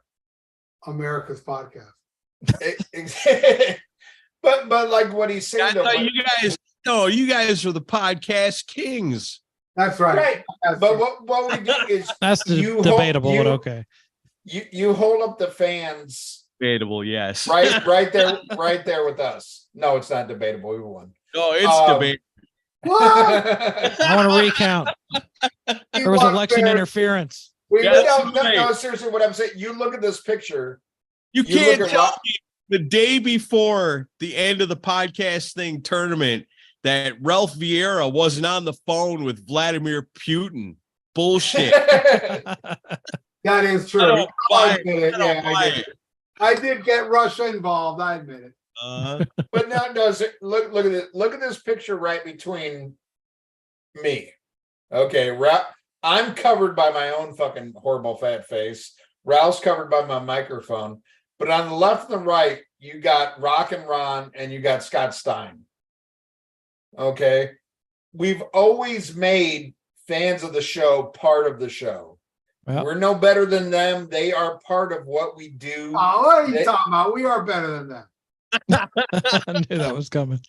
America's podcast. but like what he's saying, you guys are the podcast kings. That's right. But what we do is that's debatable, but okay. You hold up the fans. Debatable, yes. Right there with us. No, it's not debatable. We won. No, it's debatable. What? I want to recount. There was election interference. No, seriously, what I'm saying, you look at this picture. You can't tell me the day before the end of the podcast thing tournament that Ralph Vieira wasn't on the phone with Vladimir Putin. Bullshit. That is true. I admit it. I did get Russia involved. I admit it. But now, look at it. Look at this picture right between me. Okay, I'm covered by my own fucking horrible fat face. Ralph's covered by my microphone. But on the left and the right, you got Rock and Ron and you got Scott Stein. Okay. We've always made fans of the show part of the show. Well, we're no better than them. They are part of what we do. Oh, what are you talking about? We are better than them. I knew that was coming.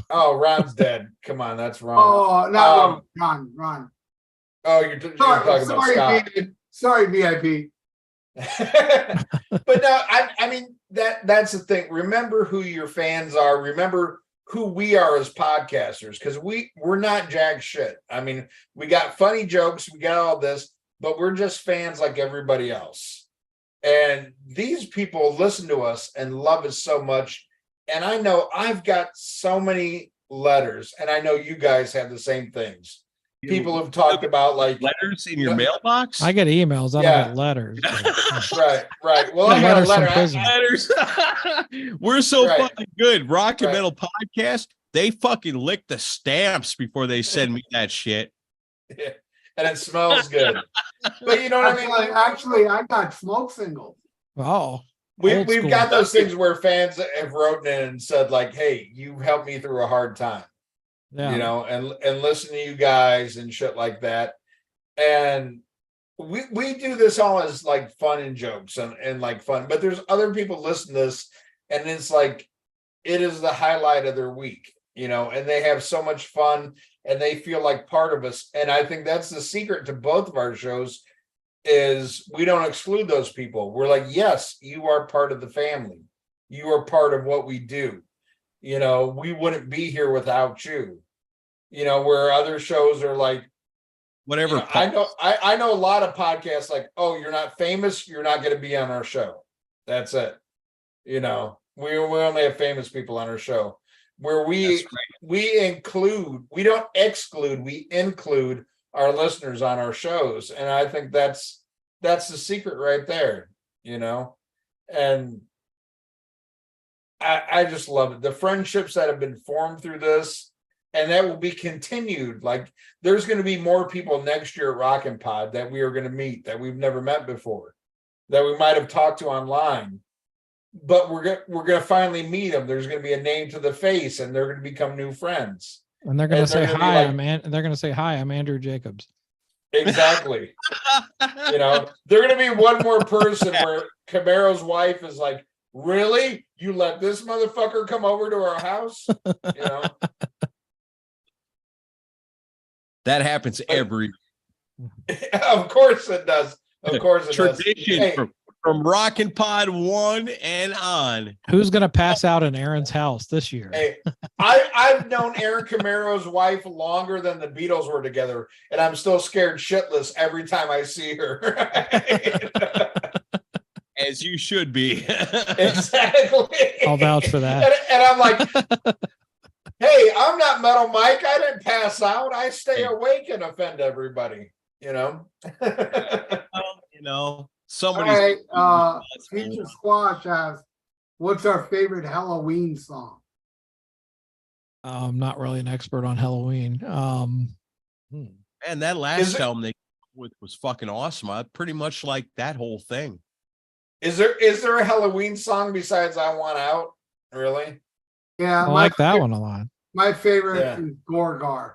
Oh, Ron's dead. Come on, that's wrong. Oh, no, Ron. Oh, you're talking about Scott. Sorry, VIP. But no, I mean that's the thing. Remember who your fans are. Remember who we are as podcasters, because we're not jack shit. I mean, we got funny jokes, we got all this, but we're just fans like everybody else. And these people listen to us and love us so much. And I know I've got so many letters, and I know you guys have the same things. People have talked about like letters in your mailbox. I get emails. I Yeah. don't get letters. Right. Well, I got a Letters from letter. prison. Letters. We're so Right. fucking good. Rock and Right. Metal Podcast. They fucking lick the stamps before they send me that shit. Yeah. And it smells good. But you know what I mean? Actually, I got smoke signals. Oh, We've school. got those things where fans have written in and said, like, hey, you helped me through a hard time. yeah. You know, and listen to you guys and shit like that. And we do this all as like fun and jokes and like fun, but there's other people listen to this and it's like it is the highlight of their week, you know, and they have so much fun and they feel like part of us. And I think that's the secret to both of our shows is we don't exclude those people. We're like, yes, you are part of the family. You are part of what we do. You know, we wouldn't be here without you. You know, where other shows are like, Whatever. you know, I know a lot of podcasts like, oh, you're not famous, you're not going to be on our show. That's it. You know, we only have famous people on our show. Where we include, we don't exclude, we include our listeners on our shows, and I think that's the secret right there. You know, and I just love it. The friendships that have been formed through this. And that will be continued. Like there's going to be more people next year at Rockin' Pod that we are going to meet that we've never met before, that we might have talked to online, but we're going to finally meet them. There's going to be a name to the face, and they're going to become new friends. And they're going to say gonna be hi. like- They're going to say hi. I'm Andrew Jacobs. Exactly. You know, they're going to be one more person where Camaro's wife is like, "Really? You let this motherfucker come over to our house?" You know. That happens every Of course it does. Of course it tradition does. Hey, from Rockin' Pod 1 and on. Who's going to pass out in Aaron's house this year? hey, I've known Aaron Camaro's wife longer than the Beatles were together, and I'm still scared shitless every time I see her. As you should be. Exactly. I'll vouch for that. And I'm like, hey, I'm not Metal Mike. I didn't pass out. I stay awake and offend everybody, you know? You know, All somebody's right. Future Squash asks, what's our favorite Halloween song? I'm not really an expert on Halloween. and that last album they with was fucking awesome. I pretty much like that whole thing. Is there a Halloween song besides I Want Out? Really? Yeah, I like that one a lot. My favorite Yeah. is Gorgar.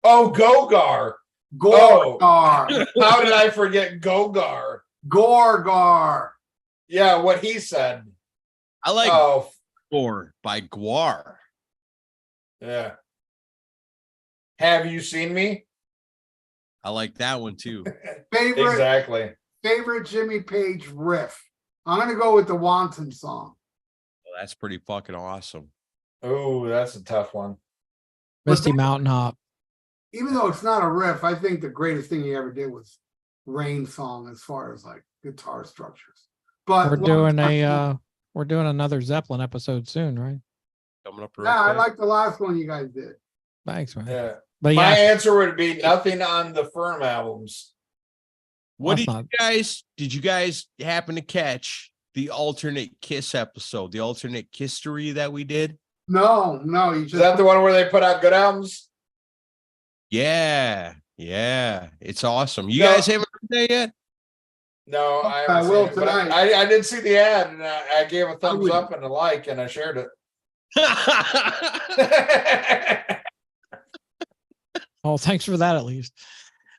Oh, Gogar. Gorgar. How did I forget Gogar? Gorgar. Yeah, what he said. I like Oh, Gore by Guar. yeah. Have you seen me? I like that one too. Exactly. Favorite Jimmy Page riff. I'm gonna go with the Wanton song. Well, that's pretty fucking awesome. Oh, that's a tough one. Misty Mountain Hop. Even though it's not a riff, I think the greatest thing he ever did was Rain Song as far as like guitar structures. But We're doing another Zeppelin episode soon, right? Coming up real yeah, I quick. like the last one you guys did. Thanks, man. Yeah. But My yeah, answer would be nothing on the Firm albums. What That's did you guys happen to catch the alternate Kiss episode, the alternate Kisstory that we did? No, you Is just that the one where they put out good albums? Yeah. It's awesome. You No. guys haven't heard that yet? No, I I haven't will seen it, but tonight. I did see the ad and I gave a thumbs would. up and a like and I shared it. oh, thanks for that at least.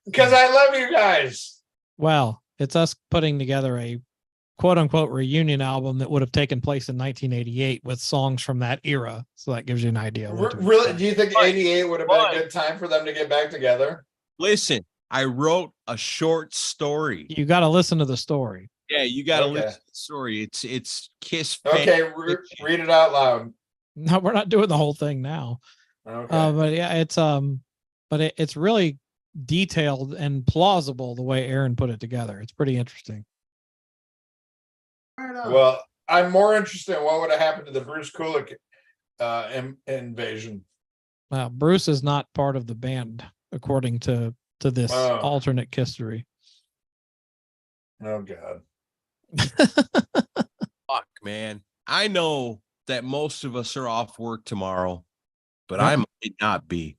Because I love you guys. Well, it's us putting together a quote unquote reunion album that would have taken place in 1988 with songs from that era. So that gives you an idea. What to Really? expect. Do you think 88 would have been a good time for them to get back together? Listen, I wrote a short story. You got to listen to the story. Yeah, you got to Okay. listen to the story. It's Kiss. Okay, read it out loud. No, we're not doing the whole thing now. Okay. But yeah, it's really detailed and plausible the way Aaron put it together. It's pretty interesting. Fair enough. Well, I'm more interested in what would have happened to the Bruce Kulick invasion. Bruce is not part of the band, according to this alternate history. Oh God. Fuck, man. I know that most of us are off work tomorrow, but I might not be.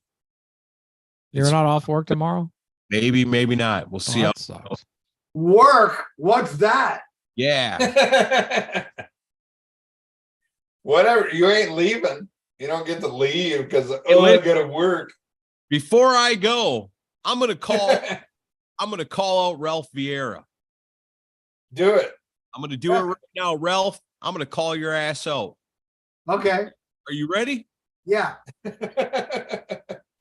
You're not off work tomorrow? Maybe, maybe not. We'll see. That sucks. Work? What's that? Yeah. Whatever. You ain't leaving. You don't get to leave because Hey, I go to work. Before I go, I'm gonna call out Ralph Vieira. Do it. I'm gonna do it right now, Ralph. I'm gonna call your ass out. Okay. Are you ready? Yeah.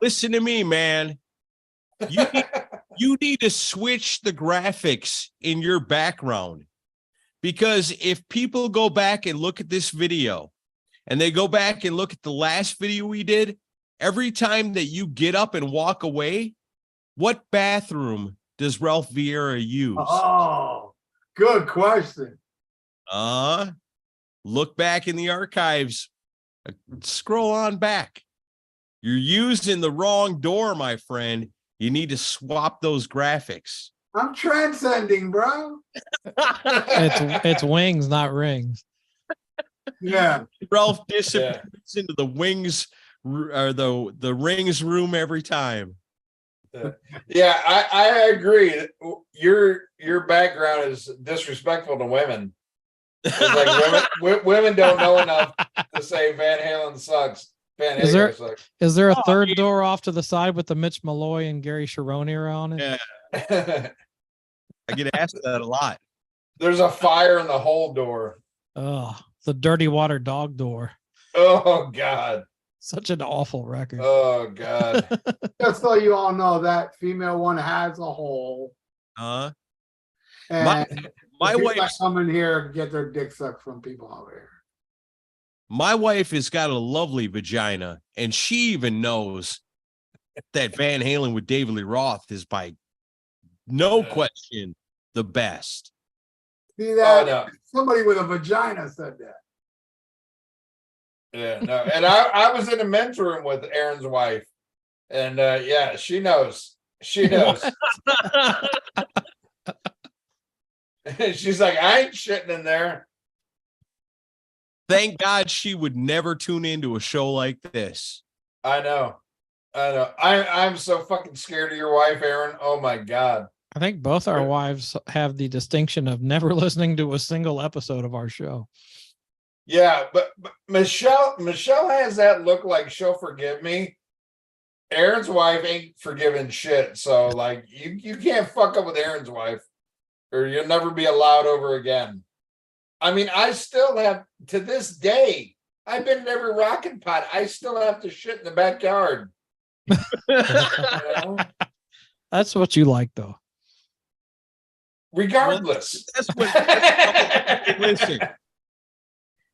Listen to me, man. You need to switch the graphics in your background, because if people go back and look at this video and they go back and look at the last video we did, every time that you get up and walk away, what bathroom does Ralph Vieira use? Oh, good question. Look back in the archives. Scroll on back. You're using the wrong door, my friend. You need to swap those graphics. I'm transcending, bro. It's wings, not rings. Yeah. Ralph disappears into the wings or the rings room every time. Yeah, I agree. Your background is disrespectful to women. It's like women don't know enough to say Van Halen sucks. Van Halen sucks. Is there a third door off to the side with the Mitch Malloy and Gary Cherone on it? Yeah. I get asked that a lot. There's a fire in the whole door. Oh, the dirty water dog door. Oh God. Such an awful record. Oh God. Just so you all know, that female one has a hole. And my wife come in here and get their dick sucked from people over here. My wife has got a lovely vagina, and she even knows that Van Halen with David Lee Roth is by no question the best. See that? Oh, no. Somebody with a vagina said that. Yeah, no. And I was in a men's room with Aaron's wife, and yeah, she knows. She knows. She's like, I ain't shitting in there. Thank God she would never tune into a show like this. I know. I'm so fucking scared of your wife, Aaron. Oh my God. I think both our wives have the distinction of never listening to a single episode of our show. Yeah, but Michelle has that look like she'll forgive me. Aaron's wife ain't forgiving shit. So like you can't fuck up with Aaron's wife, or you'll never be allowed over again. I mean, I still have, to this day, I've been in every rockin' pot. I still have to shit in the backyard. You know? That's what you like, though. Regardless. Well, that's what listen.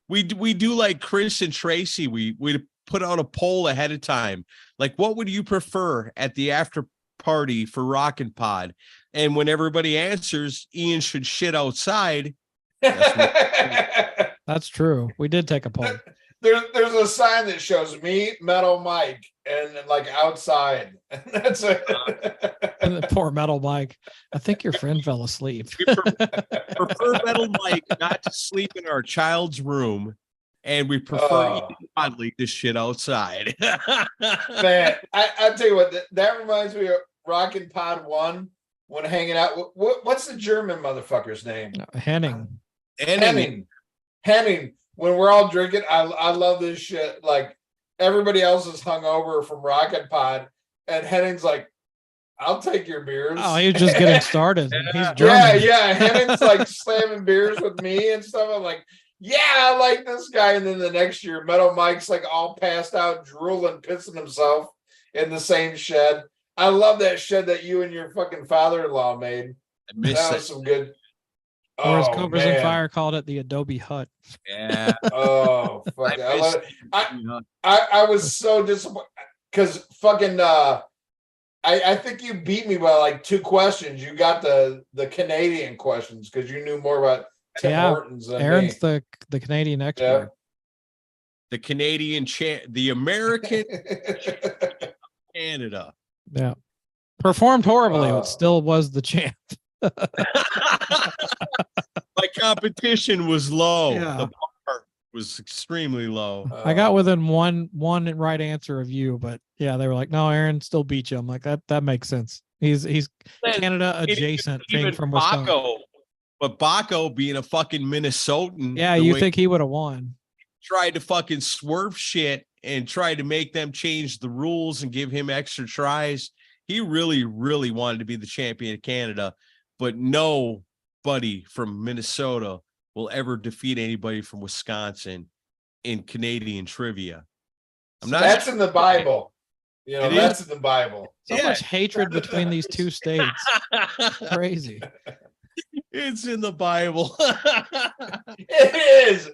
We do like Chris and Tracy. We put out a poll ahead of time. Like, what would you prefer at the after party for Rockin' Pod? And when everybody answers, Ian should shit outside. That's true. We did take a poll. There's a sign that shows me, Metal Mike, and like outside. That's it. And the poor Metal Mike. I think your friend fell asleep. We prefer Metal Mike not to sleep in our child's room, and we prefer Ian Wadley to shit outside. Man, I tell you what, that reminds me of Rockin' Pod 1 when hanging out. What's the German motherfucker's name? Henning. Henning. When we're all drinking, I love this shit. Like everybody else is hungover from Rockin' Pod, and Henning's like, "I'll take your beers." Oh, he's just getting started. He's German. Yeah. Henning's like slamming beers with me and stuff. I'm like, yeah, I like this guy. And then the next year, Metal Mike's like all passed out, drooling, pissing himself in the same shed. I love that shed that you and your fucking father-in-law made. That was some good. Or as Cobras and Fire called it, the Adobe Hut. Yeah. Oh, fuck. I was so disappointed because fucking I think you beat me by like 2 questions. You got the Canadian questions because you knew more about Tim Hortons than Aaron's me. the Canadian expert. the Canadian the American Canada. Yeah. Performed horribly, but still was the champ. My competition was low. Yeah. The bar was extremely low. I got within one right answer of you, but yeah, they were like, no, Aaron still beat you. I'm like, that makes sense. He's Canada adjacent being from Wisconsin. Baco, but Baco being a fucking Minnesotan. Yeah, you think he would have won. Tried to fucking swerve shit and tried to make them change the rules and give him extra tries. He really, really wanted to be the champion of Canada, but nobody from Minnesota will ever defeat anybody from Wisconsin in Canadian trivia. That's in the Bible. You know, that's in the Bible. So much hatred between these two states. Crazy. It's in the Bible. It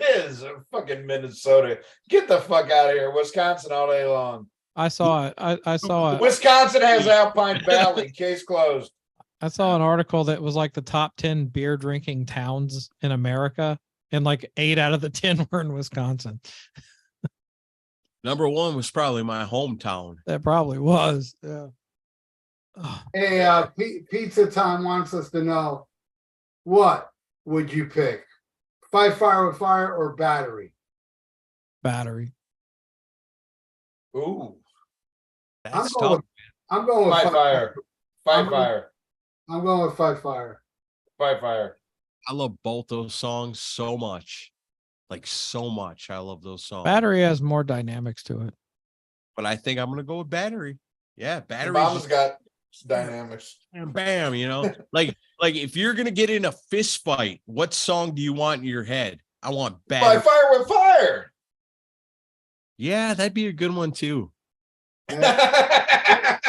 is. Fucking Minnesota. Get the fuck out of here. Wisconsin all day long. I saw it. I saw it. Wisconsin has Alpine Valley. Case closed. I saw an article that was like the top 10 beer drinking towns in America, and like 8 out of the 10 were in Wisconsin. Number 1 was probably my hometown. That probably was. Yeah. Oh. Hey, Pizza Time wants us to know, what would you pick? Fight Fire with Fire or Battery? Battery. Ooh. That's tough. I'm going with Fight Fire. Fight Fire. I'm going with Fight Fire. Fight Fire. I love both those songs so much. Like so much. I love those songs. Battery has more dynamics to it. But I think I'm gonna go with Battery. Yeah, Battery. Mama's got dynamics. Bam, you know, like if you're gonna get in a fist fight, what song do you want in your head? I want Battery. Fight Fire with Fire. Yeah, that'd be a good one too. Yeah.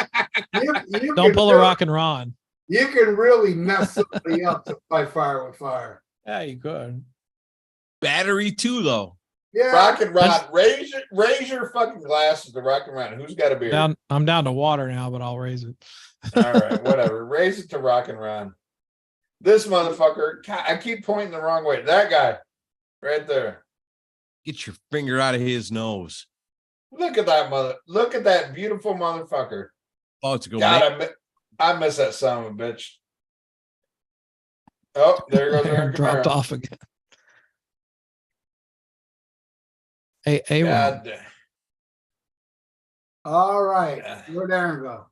Don't pull a rock and Ron. You can really mess somebody up to Fight Fire with Fire. Yeah, you could. Battery too, though. Yeah. Rock and Ron. Raise your fucking glasses to Rock and Ron. Who's got a beer? I'm down to water now, but I'll raise it. All right, whatever. Raise it to Rock and Ron. This motherfucker. I keep pointing the wrong way. That guy, right there. Get your finger out of his nose. Look at that mother. Look at that beautiful motherfucker. Oh, it's a good God, I miss that son of a bitch. Oh, there goes Aaron dropped Camaro. off again. Hey, God. All right. Where'd Aaron go?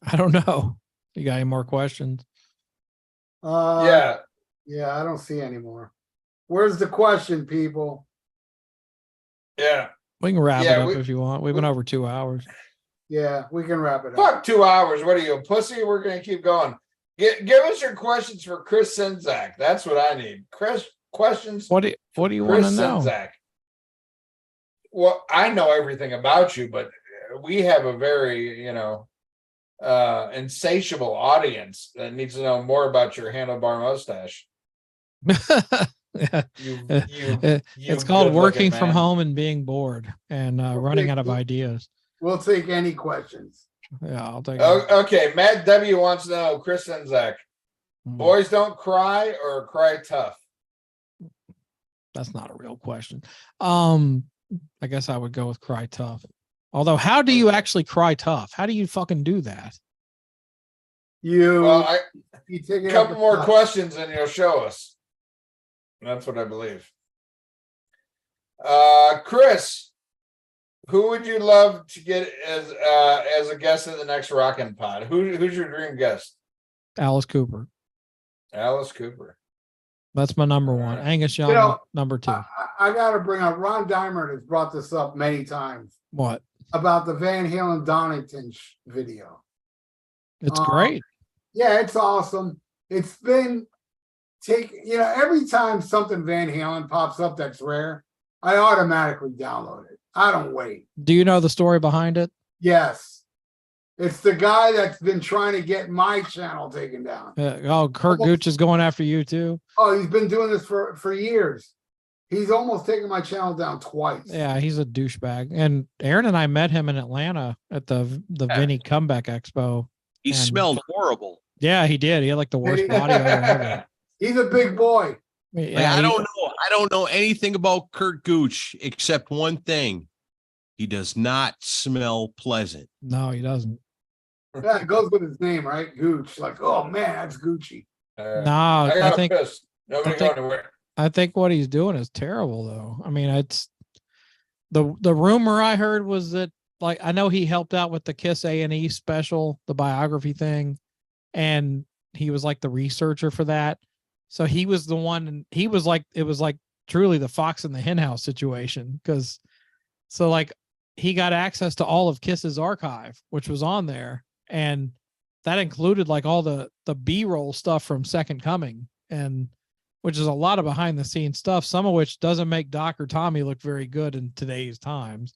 I don't know. You got any more questions? Yeah. Yeah, I don't see any more. Where's the question, people? Yeah. We can wrap it up if you want. We've been over 2 hours. Yeah, we can wrap it up. Fuck 2 hours. What are you, a pussy? We're going to keep going. Give us your questions for Chris Sinzak. That's what I need. Chris, questions. What do you want to know? Sinzak. Well, I know everything about you, but we have a very, insatiable audience that needs to know more about your handlebar mustache. Yeah. It's called working from home and being bored and running out of ideas. We'll take any questions. Yeah, I'll take it. Okay, Matt W wants to know, Chris Sinzak, boys don't cry or cry tough? That's not a real question. I guess I would go with cry tough. Although, how do you actually cry tough? How do you fucking do that? You take a couple more questions and you'll show us. That's what I believe. Chris, who would you love to get as a guest in the next Rockin' Pod? Who's your dream guest? Alice Cooper. Alice Cooper. That's my number one. Angus Young, number 2. I got to bring up, Ron Diamond has brought this up many times. What? About the Van Halen Donington video. It's great. Yeah, it's awesome. It's been every time something Van Halen pops up that's rare, I automatically download it. I don't wait. Do you know the story behind it? Yes. It's the guy that's been trying to get my channel taken down. Kurt Gooch is going after you too. Oh, he's been doing this for years. He's almost taken my channel down twice. Yeah, he's a douchebag. And Aaron and I met him in Atlanta at the Vinny Comeback Expo. He smelled horrible. Yeah, he did. He had like the worst body odor ever. He's a big boy. Like, Yeah, I don't know. I don't know anything about Kurt Gooch except one thing. He does not smell pleasant. no, he doesn't. Yeah, it goes with his name, right? Gooch. Like, oh man, that's Gucci. No, I I got a think piss. Nobody think- going anywhere. I think what he's doing is terrible, though. I mean, it's the rumor I heard was that, like, I know he helped out with the Kiss A&E special, the biography thing, and he was like the researcher for that. So he was the one, and he was like, it was like truly the fox in the henhouse situation, because so like he got access to all of Kiss's archive, which was on there, and that included like all the B-roll stuff from Second Coming, and which is a lot of behind the scenes stuff, some of which doesn't make Doc or Tommy look very good in today's times.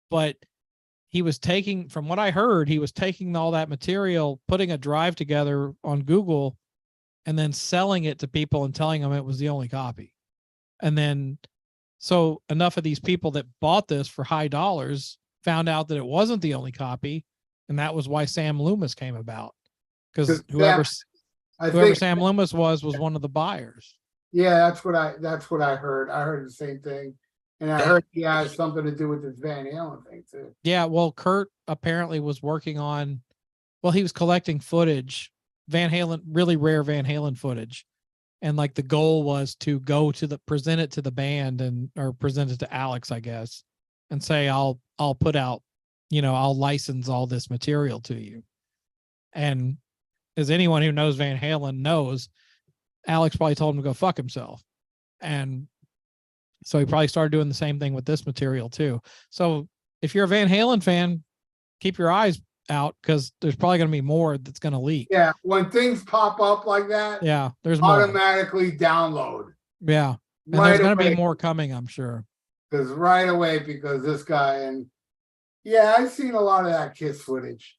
But he was taking, from what I heard, he was taking all that material, putting a drive together on Google, and then selling it to people and telling them it was the only copy. And then, so enough of these people that bought this for high dollars found out that it wasn't the only copy. And that was why Sam Loomis came about. Because whoever Sam Loomis was one of the buyers. Yeah, that's what I heard. I heard the same thing. And I heard he has something to do with this Van Halen thing too. Yeah, well, Kurt apparently was working on, well, he was collecting footage, Van Halen, really rare Van Halen footage. And like the goal was to go to present it to the band or present it to Alex, I guess, and say, I'll put out, I'll license all this material to you. And as anyone who knows Van Halen knows, Alex probably told him to go fuck himself. And so he probably started doing the same thing with this material too. So if you're a Van Halen fan, keep your eyes out, because there's probably going to be more that's going to leak. Yeah, when things pop up like that, yeah, there's more. Automatically download. Yeah, and right, there's going to be more coming, I'm sure. Because right away, because this guy, and yeah, I've seen a lot of that Kiss footage.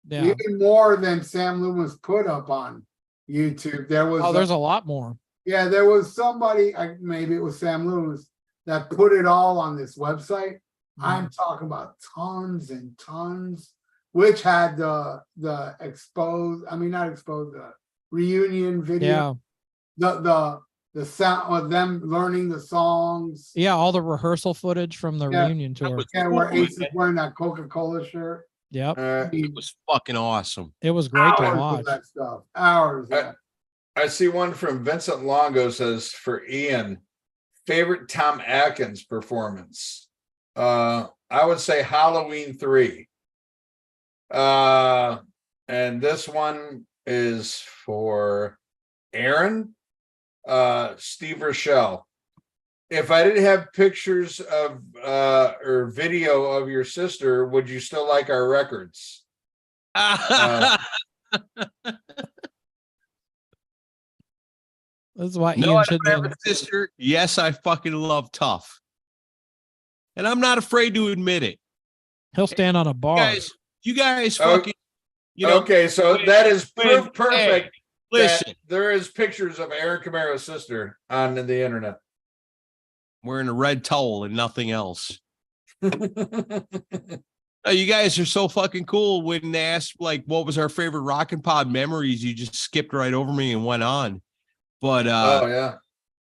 Yeah, even more than Sam Loomis put up on YouTube. There was there's a lot more. Yeah, there was somebody, maybe it was Sam Loomis, that put it all on this website. I'm talking about tons and tons, which had the reunion video. Yeah. The sound of them learning the songs. Yeah, all the rehearsal footage from the reunion tour. Yeah, where Ace is wearing that Coca-Cola shirt. Yep. It was fucking awesome. It was great to watch. Of that stuff. Hours. I see one from Vincent Longo says, for Ian, favorite Tom Atkins performance. I would say Halloween 3. And this one is for Aaron, Steve Rochelle. If I didn't have pictures of or video of your sister, would you still like our records? This is why no, Ian I should don't have a sister. Yes, I fucking love Tough. And I'm not afraid to admit it. He'll stand on a bar. You guys fucking, okay, so that is proof perfect. Hey, listen, there is pictures of Aaron Camaro's sister on the internet. Wearing a red towel and nothing else. You guys are so fucking cool. When they asked, like, what was our favorite Rockin' Pod memories, you just skipped right over me and went on. But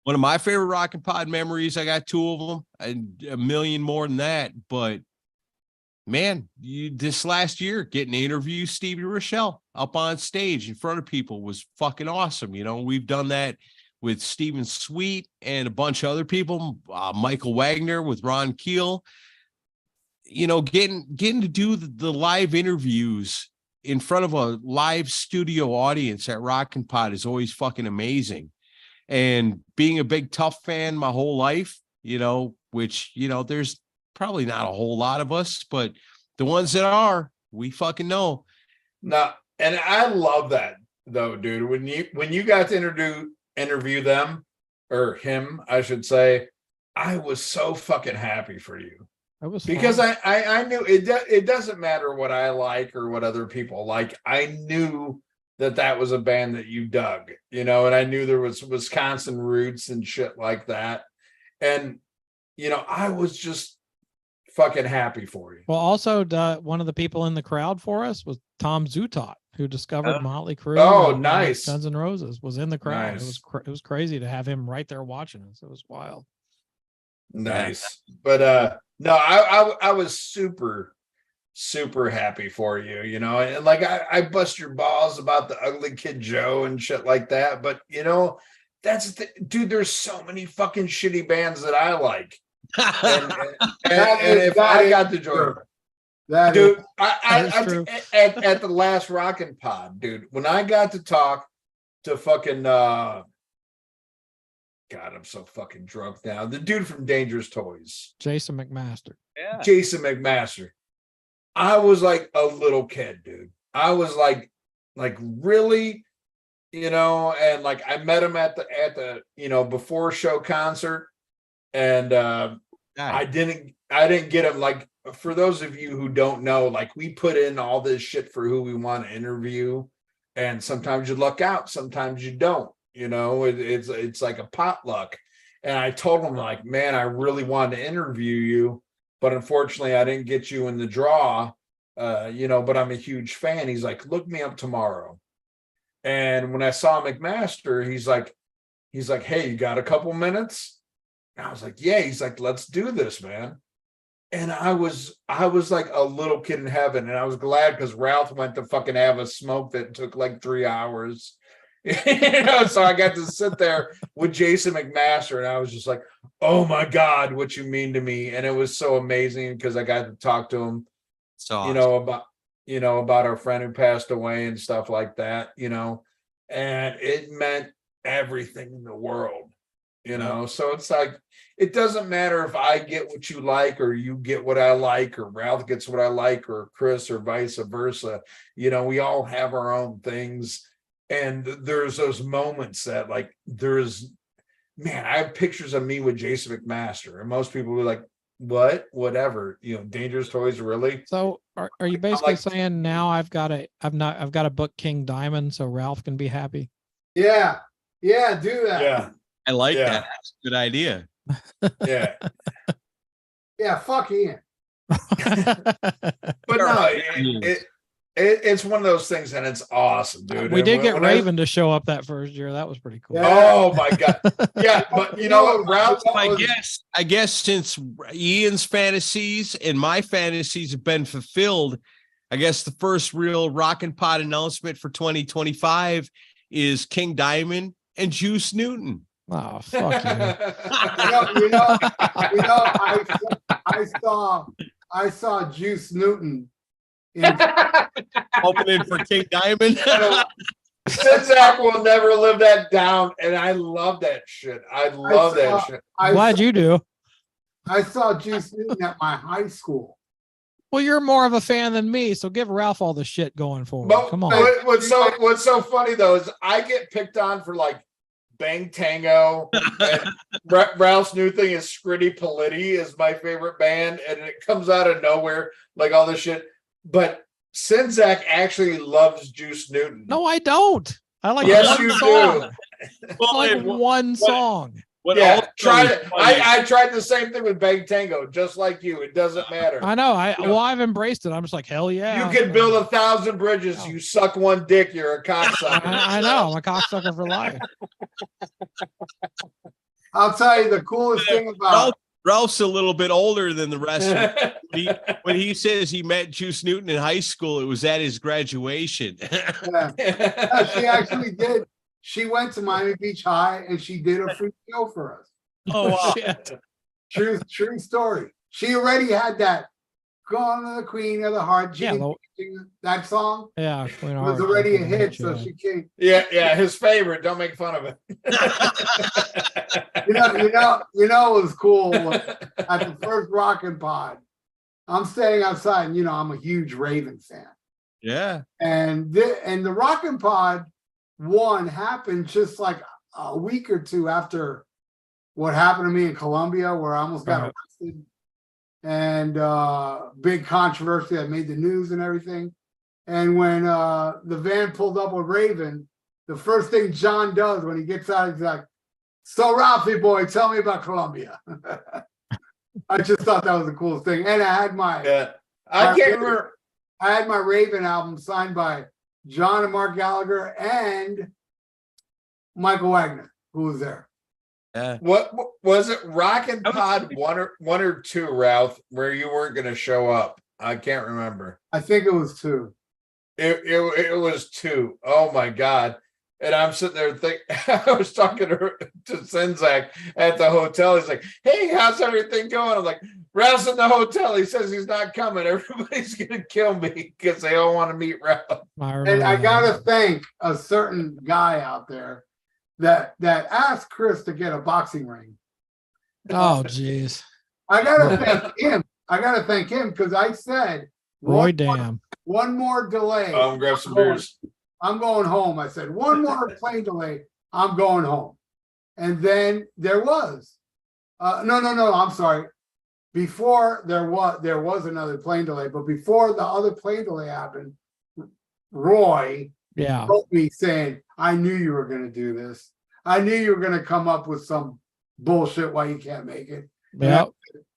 one of my favorite Rockin' Pod memories, I got 2 of them, and a million more than that. But man, this last year, getting to interview Stevie Rochelle up on stage in front of people was fucking awesome. We've done that with Stephen Sweet and a bunch of other people, Michael Wagner with Ron Keel. Getting to do the live interviews in front of a live studio audience at Rockin' Pod is always fucking amazing. And being a big Tough fan my whole life, which, there's probably not a whole lot of us, but the ones that are, we fucking know. No, and I love that though, dude. When you got to interview them, or him, I should say, I was so fucking happy for you. Because I knew it doesn't matter what I like or what other people like. I knew that was a band that you dug, and I knew there was Wisconsin roots and shit like that. And, I was just fucking happy for you. Well, also one of the people in the crowd for us was Tom Zutot, who discovered Motley Crue. Oh, and, nice. Guns N' Roses was in the crowd. Nice. It was crazy to have him right there watching us. It was wild. Nice. But no, I was super happy for you, you know, and like I bust your balls about the Ugly Kid Joe and shit like that, but you know, dude, there's so many fucking shitty bands that I like. And if I got to join, dude, at the last Rockin' Pod, dude, when I got to talk to fucking God, I'm so fucking drunk now. The dude from Dangerous Toys, Jason McMaster. Yeah. Jason McMaster. I was like a little kid, dude. I was like really, you know, and like I met him at the you know, before show concert, and I didn't get him. Like, for those of you who don't know, like, we put in all this shit for who we want to interview, and sometimes you luck out, sometimes you don't, you know, it's like a potluck. And I told him, like, man, I really wanted to interview you, but unfortunately I didn't get you in the draw, you know, but I'm a huge fan. He's like, look me up tomorrow. And when I saw McMaster, he's like, hey, you got a couple minutes? And I was like, yeah. He's like, let's do this, man. And I was like a little kid in heaven, and I was glad because Ralph went to fucking have a smoke that took like 3 hours. You know, so I got to sit there with Jason McMaster, and I was just like, oh my God, what you mean to me. And it was so amazing because I got to talk to him, So you know, about our friend who passed away and stuff like that, you know, and it meant everything in the world, you know. So it's like, it doesn't matter if I get what you like or you get what I like, or Ralph gets what I like, or Chris, or vice versa. You know, we all have our own things. And there's those moments that, like, man, I have pictures of me with Jason McMaster, and most people were like, what, whatever, you know, Dangerous Toys, really? So are you basically saying now I've got to book King Diamond so Ralph can be happy? Yeah, do that. Yeah, I like that. That's a good idea. yeah. Yeah, fuck Ian. But no, it's one of those things, and it's awesome, dude. We did get when Raven to show up that first year. That was pretty cool. Oh my God. Yeah, but you know what, Ralph? I guess since Ian's fantasies and my fantasies have been fulfilled, I guess the first real Rockin' Pod announcement for 2025 is King Diamond and Juice Newton. Oh, fuck you. You know, I saw Juice Newton Opening for King Diamond. Zach will never live that down, and I love that shit. I love that shit. I'm glad you do. I saw Juice Newton at my high school. Well, you're more of a fan than me, so give Ralph all the shit going forward. But Come on. What's so funny though is I get picked on for like Bang Tango, and Ralph's new thing is Scritti Politti is my favorite band, and it comes out of nowhere, like all this shit. But Sinzak actually loves Juice Newton. No, I don't. I like yes, one you song. do. I like one song. Yeah, I tried the same thing with Bang Tango, just like you. It doesn't matter. I know. I've embraced it. I'm just like, hell yeah. You can build 1,000 bridges. Oh. You suck one dick, you're a cocksucker. I know. I'm a cocksucker for life. I'll tell you the coolest thing about Ralph's a little bit older than the rest. When he says he met Juice Newton in high school, it was at his graduation. Yeah, she actually did. She went to Miami Beach High and she did a free show for us. Oh, wow. Shit. True story. She already had that "Gone to the Queen of the Heart." That song. Yeah, it was already a hit, so she came. Yeah, his favorite. Don't make fun of it. You know, it was cool at the first Rockin' Pod. I'm standing outside, and I'm a huge Raven fan. Yeah, and the Rockin' Pod one happened just like a week or two after what happened to me in Colombia, where I almost got arrested, and big controversy that made the news and everything. And when the van pulled up with Raven, the first thing John does when he gets out, he's like, "So Ralphie boy, tell me about Colombia." I just thought that was the coolest thing. And I had my Yeah. I can't remember. I had my Raven album signed by John and Mark Gallagher and Michael Wagner, who was there. What was it? Rockin' Pod one or two, Ralph, where you weren't going to show up? I can't remember. I think it was 2. It was 2. Oh my God. And I'm sitting there thinking, I was talking to Sinzak at the hotel. He's like, hey, how's everything going? I'm like, Ralph's in the hotel. He says he's not coming. Everybody's going to kill me because they all want to meet Ralph. And I got to thank a certain guy out there that asked Chris to get a boxing ring. Oh, geez. I got to thank him. I got to thank him because I said, Roy, damn. One more delay. Grab some beers. I'm going home. I said, one more plane delay. I'm going home. And then there was, no. I'm sorry. Before there was another plane delay, but before the other plane delay happened, Roy wrote me saying, I knew you were going to do this. I knew you were going to come up with some bullshit why you can't make it. Yeah.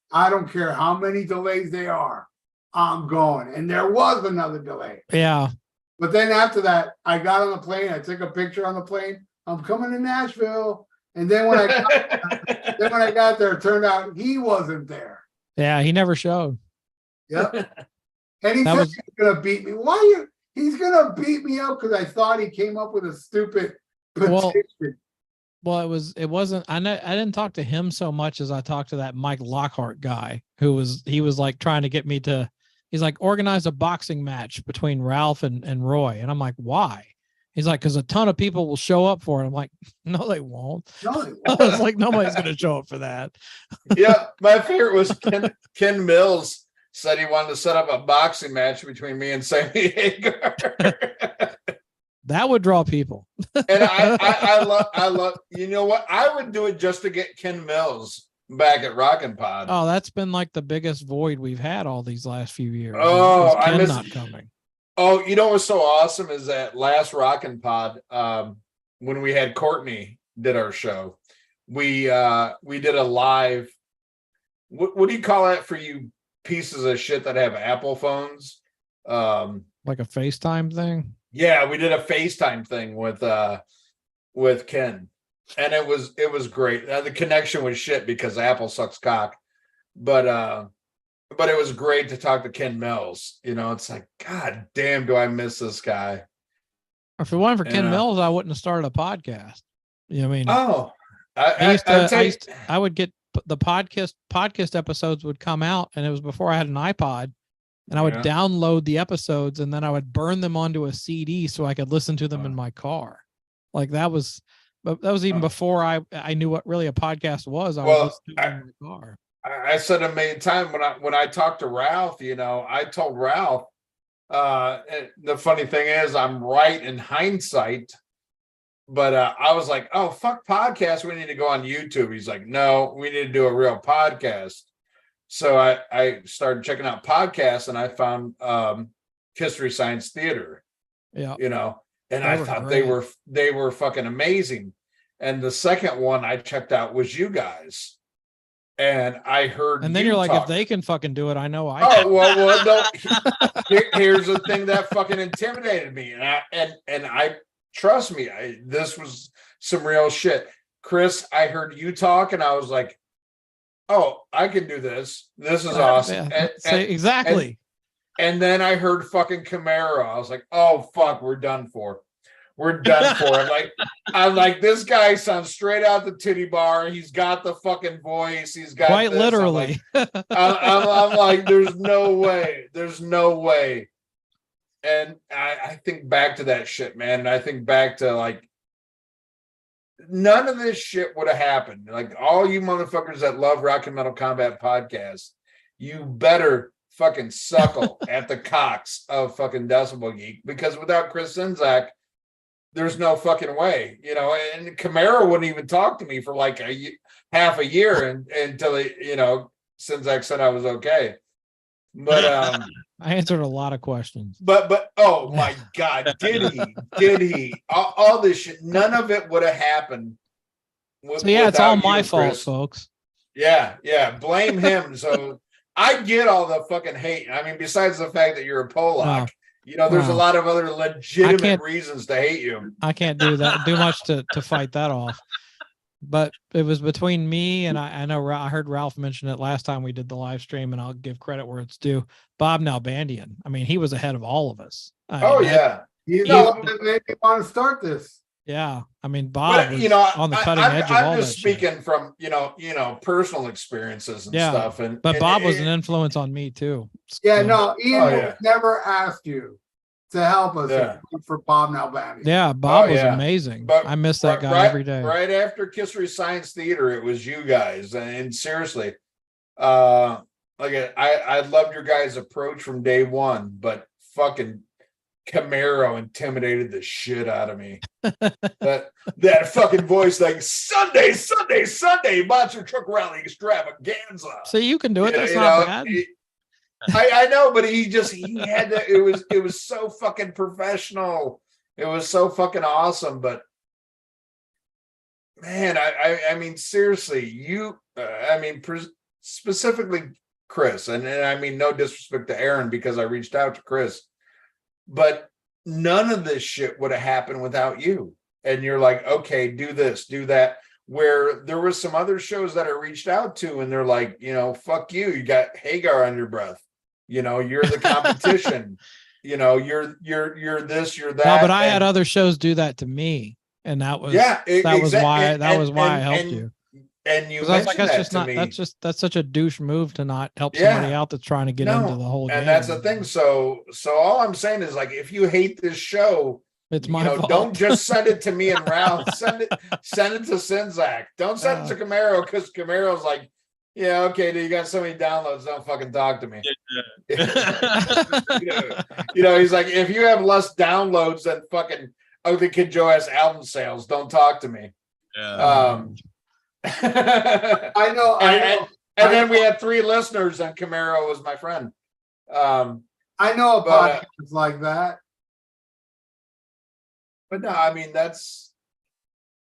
I don't care how many delays they are. I'm going. And there was another delay. Yeah. But then after that, I got on the plane. I took a picture on the plane. I'm coming to Nashville. And then when I got there, it turned out he wasn't there. Yeah, he never showed. Yep. And he said he's gonna beat me. He's gonna beat me up because I thought he came up with a stupid petition. Well, it wasn't. I didn't talk to him so much as I talked to that Mike Lockhart guy who was like trying to get me to. He's like, organize a boxing match between Ralph and Roy. And I'm like, why? He's like, because a ton of people will show up for it. I'm like, no, they won't. No, they I was like, nobody's going to show up for that. Yeah, my favorite was Ken Mills said he wanted to set up a boxing match between me and Sammy Hagar. That would draw people. And I love, you know what? I would do it just to get Ken Mills back at Rockin' Pod. Oh, that's been like the biggest void we've had all these last few years. Oh, I miss not coming. Oh, you know what's so awesome is that last Rockin' Pod, when we had Courtney did our show, we did a live. What do you call that for you pieces of shit that have Apple phones? Like a FaceTime thing? Yeah, we did a FaceTime thing with Ken. And it was great. The connection was shit because Apple sucks cock. But it was great to talk to Ken Mills. You know, it's like, God damn, do I miss this guy? If it wasn't for Ken Mills, I wouldn't have started a podcast. You know what I mean? Oh, I would get the podcast episodes would come out, and it was before I had an iPod, and I would download the episodes, and then I would burn them onto a CD so I could listen to them in my car. Like that was even before I knew what really a podcast was. I was listening to it in my car. I said a million times when I talked to Ralph, you know, I told Ralph, the funny thing is I'm right in hindsight, but I was like, oh, fuck podcasts. We need to go on YouTube. He's like, no, we need to do a real podcast. So I started checking out podcasts and I found History Science Theater, you know, and I thought they were fucking amazing. And the second one I checked out was you guys. And I heard, and then you're like, if they can fucking do it, I know I can. Oh well, no. Here's the thing that fucking intimidated me, and I trust me, this was some real shit. Chris, I heard you talk, and I was like, oh, I can do this. This is awesome. Yeah. Exactly. And then I heard fucking Camaro. I was like, oh fuck, we're done for. We're done for. I'm like, this guy sounds straight out the titty bar. He's got the fucking voice. He's got quite literally. I'm like, there's no way. There's no way. And I think back to that shit, man. And I think back to like, none of this shit would have happened. Like all you motherfuckers that love Rock and Metal Combat Podcast, you better fucking suckle at the cocks of fucking Decibel Geek, because without Chris Sinzak, there's no fucking way, you know. And Camaro wouldn't even talk to me for like half a year until he, you know, Sinzak said I was okay. But I answered a lot of questions. But oh my God, did he? All this shit, none of it would have happened. So yeah, it's all my fault, folks. Yeah. Blame him. So I get all the fucking hate. I mean, besides the fact that you're a Polak, there's a lot of other legitimate reasons to hate you. I can't do much to fight that off. But it was between me and I know I heard Ralph mention it last time we did the live stream, and I'll give credit where it's due. Bob Nalbandian. I mean, he was ahead of all of us. He's the one that made me want to start this. Yeah, I mean, Bob was on the cutting edge of all that. I'm just speaking from personal experiences and stuff. But Bob was an influence on me too. Ian would never asked you to help us for Bob Nalbandian. Yeah, Bob was amazing. But I miss that guy every day. Right after Kissery Science Theater, it was you guys, and seriously, I loved your guys' approach from day one, but fucking Camaro intimidated the shit out of me. that fucking voice, like Sunday, monster truck rally extravaganza. So you can do it. That's not bad. I know, but he had to. It was so fucking professional. It was so fucking awesome. But man, I mean, seriously, specifically Chris, and I mean, no disrespect to Aaron because I reached out to Chris, but none of this shit would have happened without you. And you're like, okay, do this, do that. Where there was some other shows that I reached out to, and they're like, fuck you. You got Hagar on your breath. You're the competition. You're this, you're that. No, but I had other shows do that to me, and that was why I helped you. And you I was like, that's such a douche move to not help somebody out that's trying to get into the whole game. And that's the thing. So all I'm saying is, like, if you hate this show, it's my fault. Don't just send it to me and Ralph. Send it to Sinzak. Don't send it to Camaro, because Camaro's like, yeah, okay, dude, you got so many downloads, don't fucking talk to me. He's like, if you have less downloads than fucking Ugly Kid Joe has album sales, don't talk to me. I know. And then we had 3 listeners, and Camaro was my friend. I know a podcast like that. But no, I mean, that's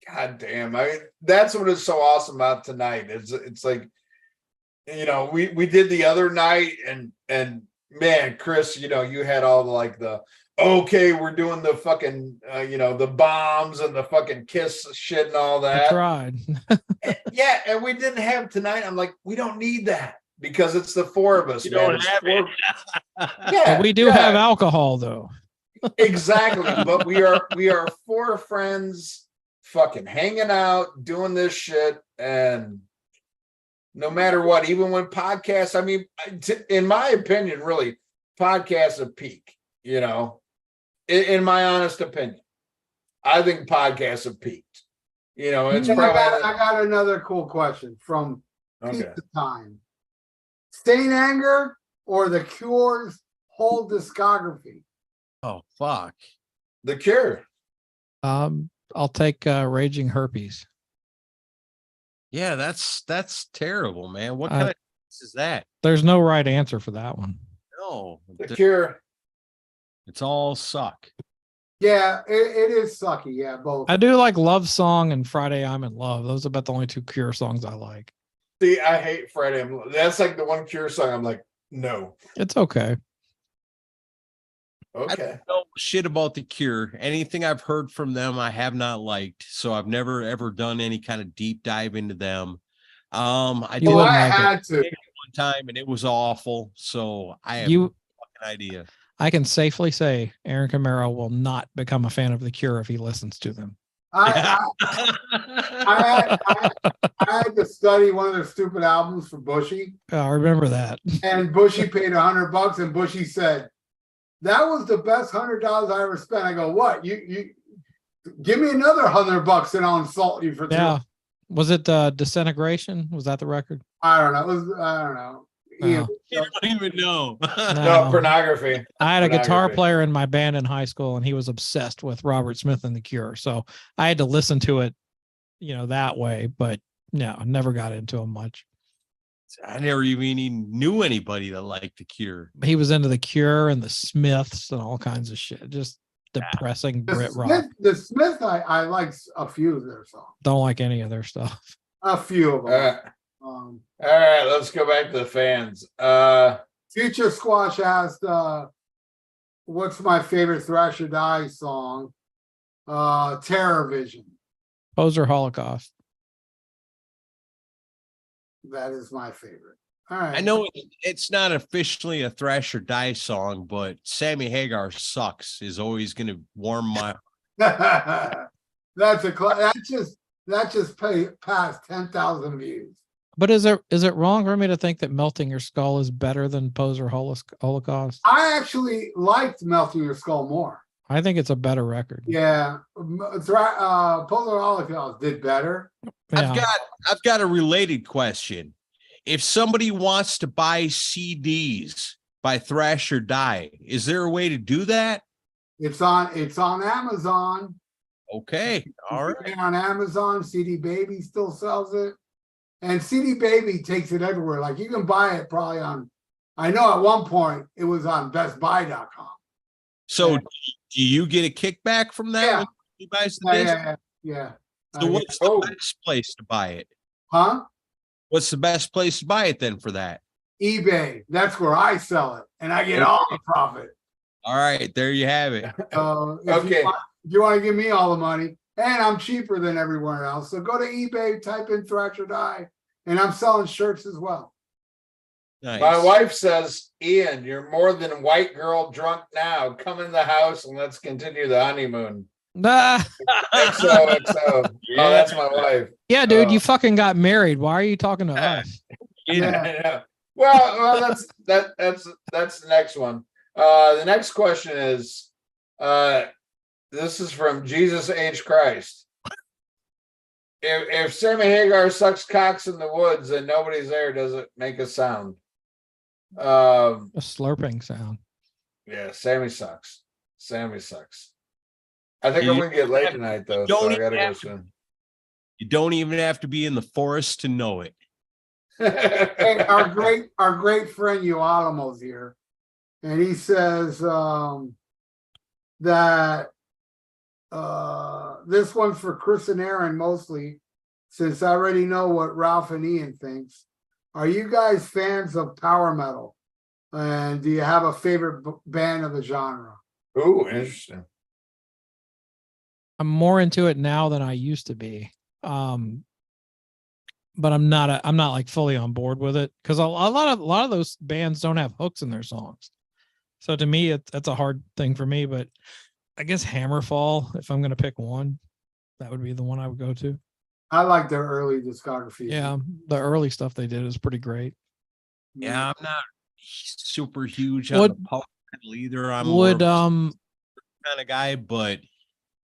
goddamn. I mean, that's what is so awesome about tonight. It's like, we did the other night, and man, Chris, you had all the we're doing the fucking the bombs and the fucking kiss shit and all that. I tried. and we didn't have tonight. I'm like, we don't need that because it's the 4 of us. You don't have it. But we do have alcohol though. Exactly. But we are 4 friends fucking hanging out, doing this shit, and no matter what, even when podcasts, I mean, in my opinion, really, podcasts have peaked, in my honest opinion. I think podcasts have peaked. It's I got another cool question from Pizza Time. Stain Anger or The Cure's whole discography? Oh, fuck. The Cure. I'll take Raging Herpes. Yeah, that's terrible, man. What kind of is that? There's no right answer for that one. No, The Cure. It's all suck. Yeah, it is sucky. Yeah, both. I do like Love Song and Friday I'm in Love. Those are about the only 2 Cure songs I like. See, I hate Friday. That's like the one Cure song I'm like, no. It's okay. Okay. I don't know shit about The Cure. Anything I've heard from them, I have not liked. So I've never ever done any kind of deep dive into them. I had to one time, and it was awful. So I have no fucking idea. I can safely say Aaron Camaro will not become a fan of The Cure if he listens to them. I had to study one of their stupid albums for Bushy. I remember that. And Bushy paid $100, and Bushy said, "That was the best $100 I ever spent." I go, "What? You give me another $100 and I'll insult you for 2." Yeah. Was it Disintegration? Was that the record? I don't know. I don't know. Oh. You don't even know. No, Pornography. I had a guitar player in my band in high school, and he was obsessed with Robert Smith and The Cure. So I had to listen to it, that way. But no, never got into him much. I never even knew anybody that liked The Cure. He was into The Cure and the Smiths and all kinds of shit. Just depressing Brit rock. The Smiths, I like a few of their songs. Don't like any of their stuff. A few of them. Um, All right, let's go back to the fans. Future Squash asked, what's my favorite Thrash or Die song? Terror Vision. Poser Holocaust. That is my favorite. All right. I know it's not officially a Thrash or Die song, but Sammy Hagar Sucks is always going to warm my. That's just past 10,000 views. But is it wrong for me to think that Melting Your Skull is better than Poser Holocaust? I actually liked Melting Your Skull more. I think it's a better record. Yeah, Polar Holocaust did better. Yeah. I've got a related question. If somebody wants to buy CDs by Thrash or Die, is there a way to do that? It's on Amazon. Okay, all right. On Amazon, CD Baby still sells it, and CD Baby takes it everywhere. Like you can buy it probably on. I know at one point it was on BestBuy.com. So, do you get a kickback from that? Yeah. When he buys the disc? Yeah. So, what's the best place to buy it? Huh? What's the best place to buy it then for that? eBay. That's where I sell it, and I get all the profit. All right, there you have it. If you want to give me all the money, and I'm cheaper than everywhere else, so go to eBay, type in Thrash or Die, and I'm selling shirts as well. Nice. My wife says, Ian, you're more than white girl drunk now. Come in the house and let's continue the honeymoon. Nah. XOXO. Yeah. Oh, that's my wife. Yeah, dude, you fucking got married. Why are you talking to us? Yeah. Well, that's the next one. The next question is, this is from Jesus H. Christ. If Sammy Hagar sucks cocks in the woods and nobody's there, does it make a sound? A slurping sound. Yeah, Sammy sucks. Sammy sucks. I think I'm gonna get late tonight though, so I gotta go soon. You don't even have to be in the forest to know it. Hey, our great friend Ualamo's here, and he says that this one's for Chris and Aaron mostly, since I already know what Ralph and Ian thinks. Are you guys fans of power metal? And do you have a favorite band of the genre? Ooh, interesting. I'm more into it now than I used to be. But I'm not like fully on board with it because a lot of those bands don't have hooks in their songs. So to me, that's a hard thing for me. But I guess Hammerfall, if I'm going to pick one, that would be the one I would go to. I like their early discography. Yeah, the early stuff they did is pretty great. Yeah, I'm not super huge on the power metal either. I'm would kind of guy, but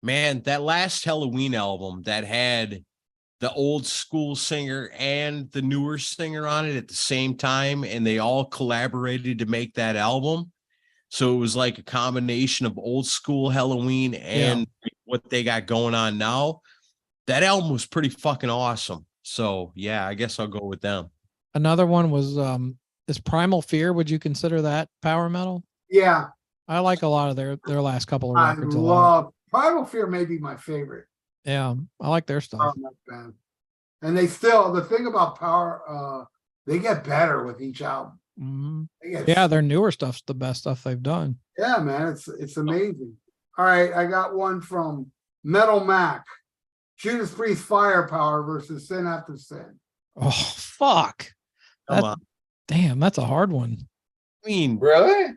man, that last Halloween album that had the old school singer and the newer singer on it at the same time, and they all collaborated to make that album. So it was like a combination of old school Halloween and what they got going on now. That album was pretty fucking awesome. So yeah, I guess I'll go with them. Another one was is Primal Fear. Would you consider that power metal? Yeah. I like a lot of their last couple of I records. love Primal Fear, may be my favorite. Yeah, I like their stuff. Band. And they still, the thing about Power, they get better with each album. Mm-hmm. Yeah, their newer stuff's the best stuff they've done. Yeah, man, it's amazing. All right, I got one from Metal Mac. Judas Priest Firepower versus Sin After Sin. Oh, fuck. Damn, that's a hard one. I mean, really?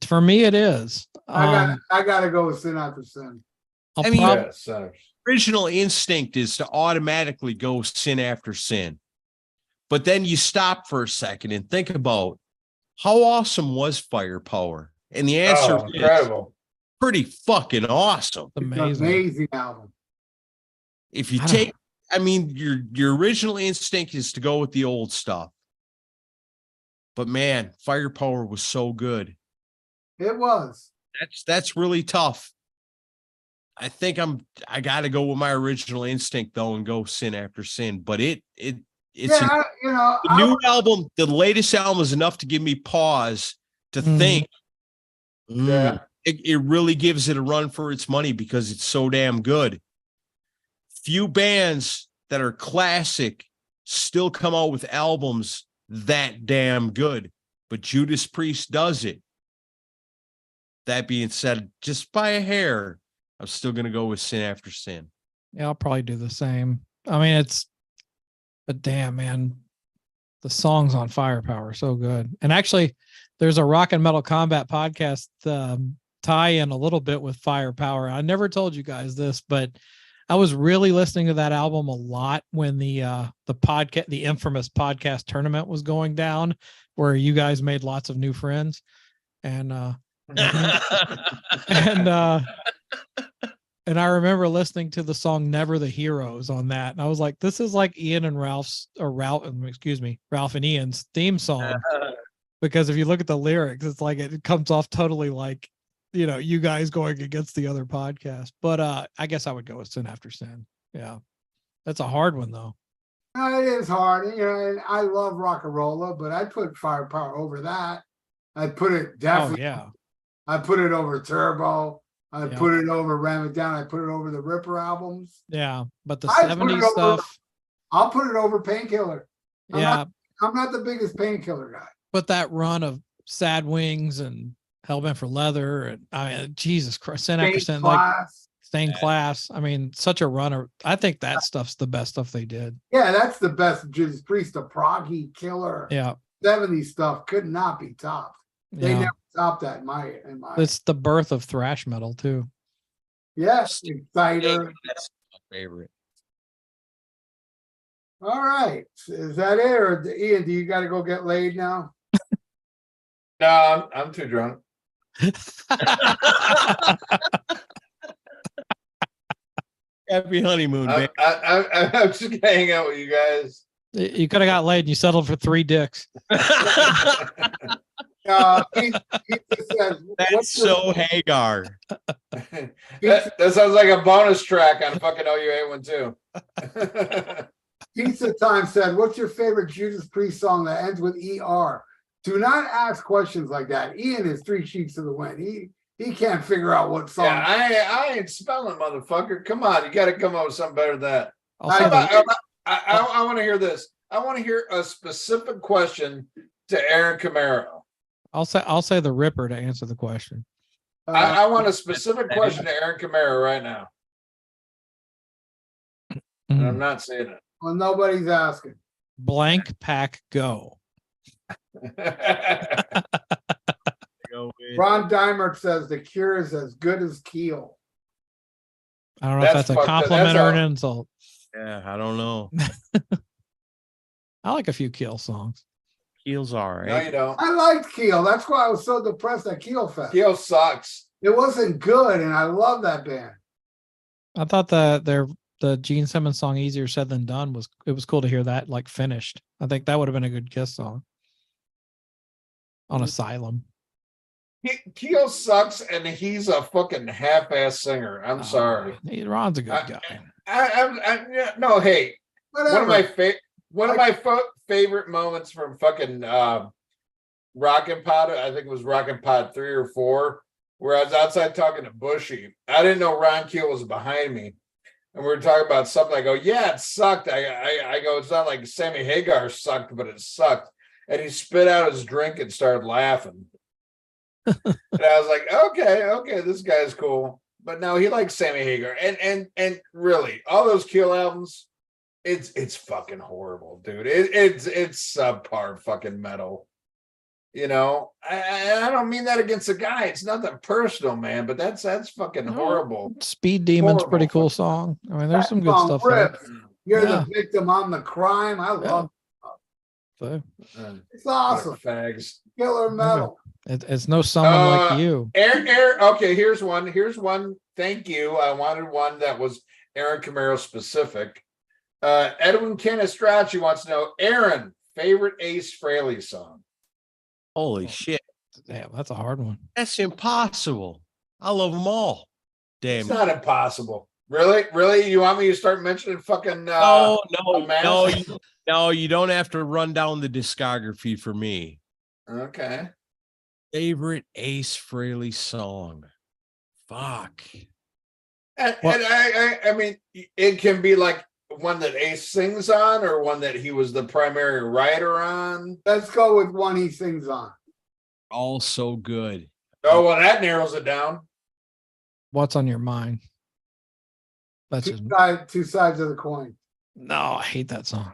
For me, it is. I gotta go with Sin After Sin. Original instinct is to automatically go Sin After Sin. But then you stop for a second and think about how awesome was Firepower? And the answer is incredible. Pretty fucking awesome. Amazing album. If you take, I mean, your original instinct is to go with the old stuff. But man, Firepower was so good. It was. That's really tough. I think I got to go with my original instinct though and go Sin After Sin. But it's the new album. The latest album is enough to give me pause to think. Yeah, it really gives it a run for its money because it's so damn good. Few bands that are classic still come out with albums that damn good, but Judas Priest does it. That being said, just by a hair, I'm still going to go with Sin After Sin. Yeah, I'll probably do the same. I mean, but damn, man, the songs on Firepower are so good. And actually, there's a Rock and Metal Combat podcast tie in a little bit with Firepower. I never told you guys this, but I was really listening to that album a lot when the infamous podcast tournament was going down, where you guys made lots of new friends. And and I remember listening to the song Never the Heroes on that. And I was like, this is like Ian and Ralph and Ian's theme song. Because if you look at the lyrics, it's like it comes off totally like, you guys going against the other podcast. But I guess I would go with Sin After Sin. Yeah. That's a hard one though. It is hard. And I love Rock and Rolla, but I'd put Firepower over that. I'd put it definitely. Oh, yeah. I put it over Turbo. I put it over Ram It Down. I put it over the Ripper albums. Yeah, but the 70s stuff. I'll put it over Painkiller. I'm not the biggest Painkiller guy. But that run of Sad Wings and Hellbent for Leather, and I mean, Jesus Christ, Sin After Sin, like Stained Class. I mean, such a runner. I think that stuff's the best stuff they did. Yeah, that's the best. Judas Priest, the Proggy Killer. Yeah, 70s stuff could not be topped. They never topped that in my. It's the birth of thrash metal too. Yes, Exciter. That's my favorite. All right, is that it, or Ian? Do you got to go get laid now? No, I'm too drunk. Happy honeymoon, man. I'm just gonna hang out with you guys. You could have got laid and you settled for 3 dicks. He just says, That's so Hagar. That sounds like a bonus track on fucking OU812. Pizza Time said, "What's your favorite Judas Priest song that ends with ER?" Do not ask questions like that. Ian is 3 sheets to the wind. He can't figure out what song. Yeah, I ain't spelling, motherfucker. Come on, you got to come up with something better than that. I want to hear this. I want to hear a specific question to Aaron Camaro. I'll say the Ripper to answer the question. I want a specific question to Aaron Camaro right now. And I'm not saying it. Well, nobody's asking. Blank pack go. Ron Dimer says the Cure is as good as Keel. I don't know if that's a compliment or an insult. Yeah, I don't know. I like a few Keel songs. Keel's all right. No, you don't. I liked Keel. That's why I was so depressed at Keel Fest. Keel sucks. It wasn't good, and I love that band. I thought the Gene Simmons song "Easier Said Than Done" was cool to hear that like finished. I think that would have been a good Kiss song on Asylum. Keel sucks, and he's a fucking half-ass singer. I'm sorry. Ron's a good guy. No, hey, Whatever. one of my favorite moments from fucking Rockin' Pod, I think it was Rockin' Pod 3 or 4, where I was outside talking to Bushy. I didn't know Ron Keel was behind me. And we were talking about something. I go, yeah, it sucked. I go, it's not like Sammy Hagar sucked, but it sucked. And he spit out his drink and started laughing. And I was like, okay, this guy's cool. But no, he likes Sammy Hagar. And really, all those Keel albums, it's fucking horrible, dude. It's subpar fucking metal. You know, I don't mean that against the guy. It's nothing personal, man, but that's fucking horrible. Speed Demon's pretty cool song. I mean, there's some good stuff there. You're the victim, I'm the crime. I love it. It's awesome. Fags. Killer metal. It's no someone like you. Aaron, okay, here's one. Thank you. I wanted one that was Aaron Camaro specific. Edwin Canestracci wants to know, Aaron, favorite Ace Frehley song? Holy shit. Damn, that's a hard one. That's impossible. I love them all. Damn. It's not impossible. Really? You want me to start mentioning fucking No, you don't have to run down the discography for me. Okay. Favorite Ace Frehley song. Fuck. And I mean, it can be like one that Ace sings on, or one that he was the primary writer on? Let's go with one he sings on. All so good. Oh, well, that narrows it down. What's on your mind? That's Two, just, two sides of the coin. no, I hate that song.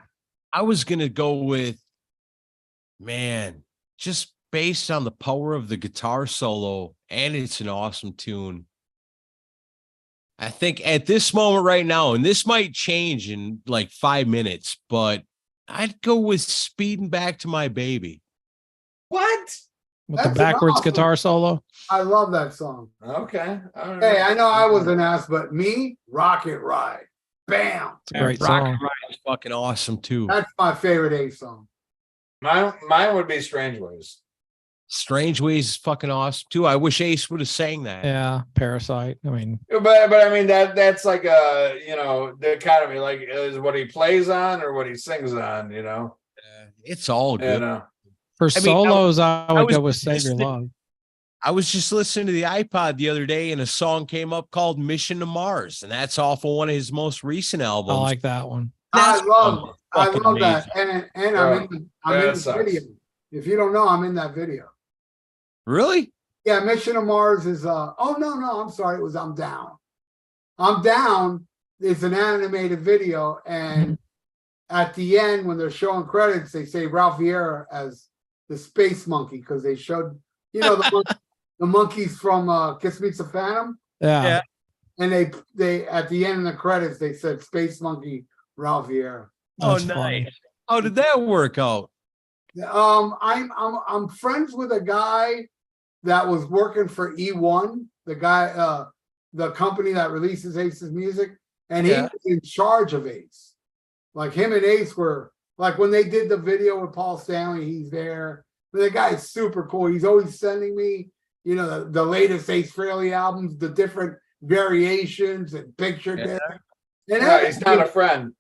I was gonna go with, man, just based on the power of the guitar solo, and it's an awesome tune. I think at this moment right now, and this might change in like 5 minutes, but I'd go with Speeding Back to My Baby. What? With That's the backwards awesome guitar solo. I love that song. Okay. All Hey, right. I know I was an ass, but me, Rocket Ride. Bam. It's a great Rock song. and Ride is fucking awesome too. That's my favorite Ace song. Mine would be Strange Ways. Strange Ways is fucking awesome too. I wish Ace would have sang that. Yeah, Parasite. I mean, But I mean that's like a, you know, the economy, like, is what he plays on or what he sings on, you know. It's all good. You know. for I mean, solos, I would was go with Save Your listening- Love. I was just listening to the iPod the other day and a song came up called Mission to Mars, and that's off of one of his most recent albums. I like that one. I That's love fucking that. amazing. And I'm in the video. If you don't know, I'm in that video. Really? Yeah, Mission to Mars is oh no, I'm sorry, it was I'm Down. I'm Down is an animated video, and at the end, when they're showing credits, they say Ralph Vieira as the space monkey, because they showed, you know, the monkeys from Kiss Meets the Phantom. Yeah. Yeah. And they at the end of the credits, they said Space Monkey Ralph Vieira. Oh, That's funny. nice. How did that work out? I'm friends with a guy that was working for E1, the guy, the company that releases Ace's music, and he Yeah. was in charge of Ace. Like him and Ace were like when they did the video with Paul Stanley, he's there. The guy's super cool. He's always sending me, you know, the latest Ace Frehley albums, the different variations and picture Yeah. discs. And Yeah, he's not a friend.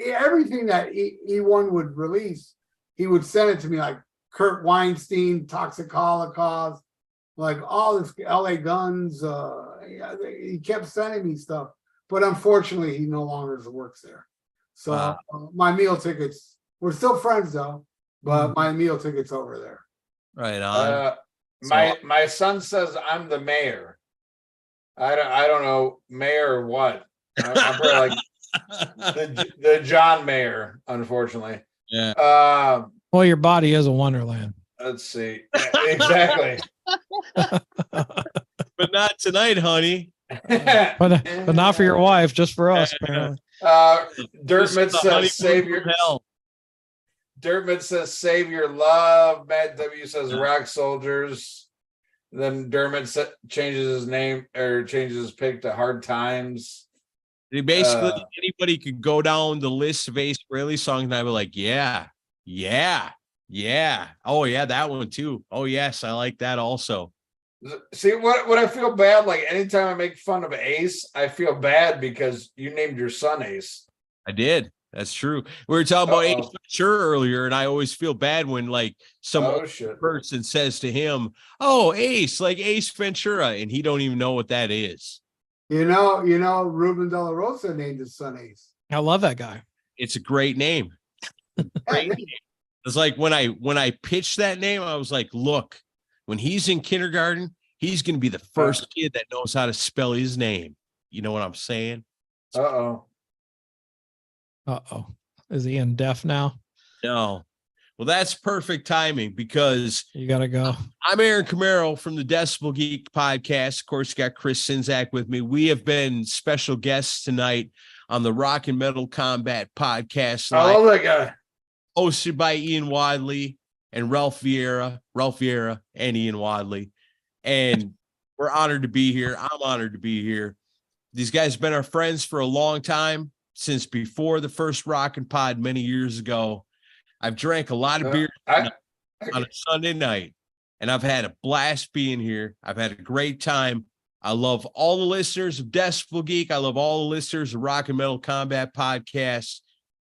everything that E1 would release, he would send it to me, like Kurt Weinstein, Toxic Holocaust, like all this LA Guns. He kept sending me stuff, but unfortunately, he no longer works there. So Wow. my meal tickets, we're still friends though, but my meal tickets over there. Right on. My son says I'm the mayor. I don't know mayor or what. I'm probably like the John Mayer, unfortunately. Yeah. Well, your body is a wonderland. Let's see. Exactly. But not tonight, honey. But not for your wife, just for us, apparently. Dirtman This is the honeymoon says save from your hell. Dirtman says save your love. Matt W says rock soldiers. Then Dermot changes his name or changes his pick to Hard Times. They basically anybody could go down the list of Ace Frehley songs and I'd be like, yeah. Oh yeah, that one too. Oh yes, I like that also. See what I feel bad, like anytime I make fun of Ace, I feel bad because you named your son Ace. I did. That's true. We were talking about Ace Ventura earlier, and I always feel bad when like some person says to him, "Oh, Ace, like Ace Ventura," and he don't even know what that is. You know, Ruben De La Rosa named his son Ace. I love that guy. It's a great name. Great name. It's like when I pitched that name, I was like, look, when he's in kindergarten, he's going to be the first kid that knows how to spell his name. You know what I'm saying? Uh-oh. Is he in deaf now? No. Well, that's perfect timing because you got to go. I'm Aaron Camaro from the Decible Geek podcast. Of course, got Chris Sinzak with me. We have been special guests tonight on the Rock and Metal Combat podcast. I love that guy. Hosted by Ian Wadley and Ralph Vieira and Ian Wadley. And we're honored to be here. I'm honored to be here. These guys have been our friends for a long time, since before the first Rockin' Pod many years ago. I've drank a lot of beer on a Sunday night, and I've had a blast being here. I've had a great time. I love all the listeners of Decible Geek. I love all the listeners of Rock and Metal Combat Podcast,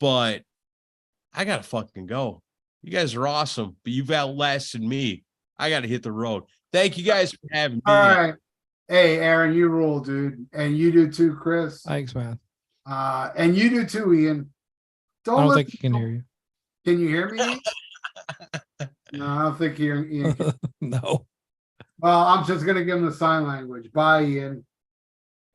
but I got to fucking go. You guys are awesome, but you've outlasted me. I got to hit the road. Thank you guys for having me. All right. Hey, Aaron, you rule, dude. And you do too, Chris. Thanks, man. And you do too, Ian. I don't let- think he can hear you. Can you hear me? Ian? No, I don't think Ian can. No. Well, I'm just gonna give him the sign language. Bye, Ian.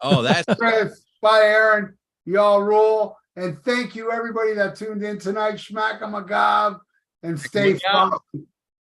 Oh, that's Chris, bye, Aaron. Y'all rule. And thank you, everybody that tuned in tonight. Schmack 'em a gob and stay Schmack 'em a gob. frosty.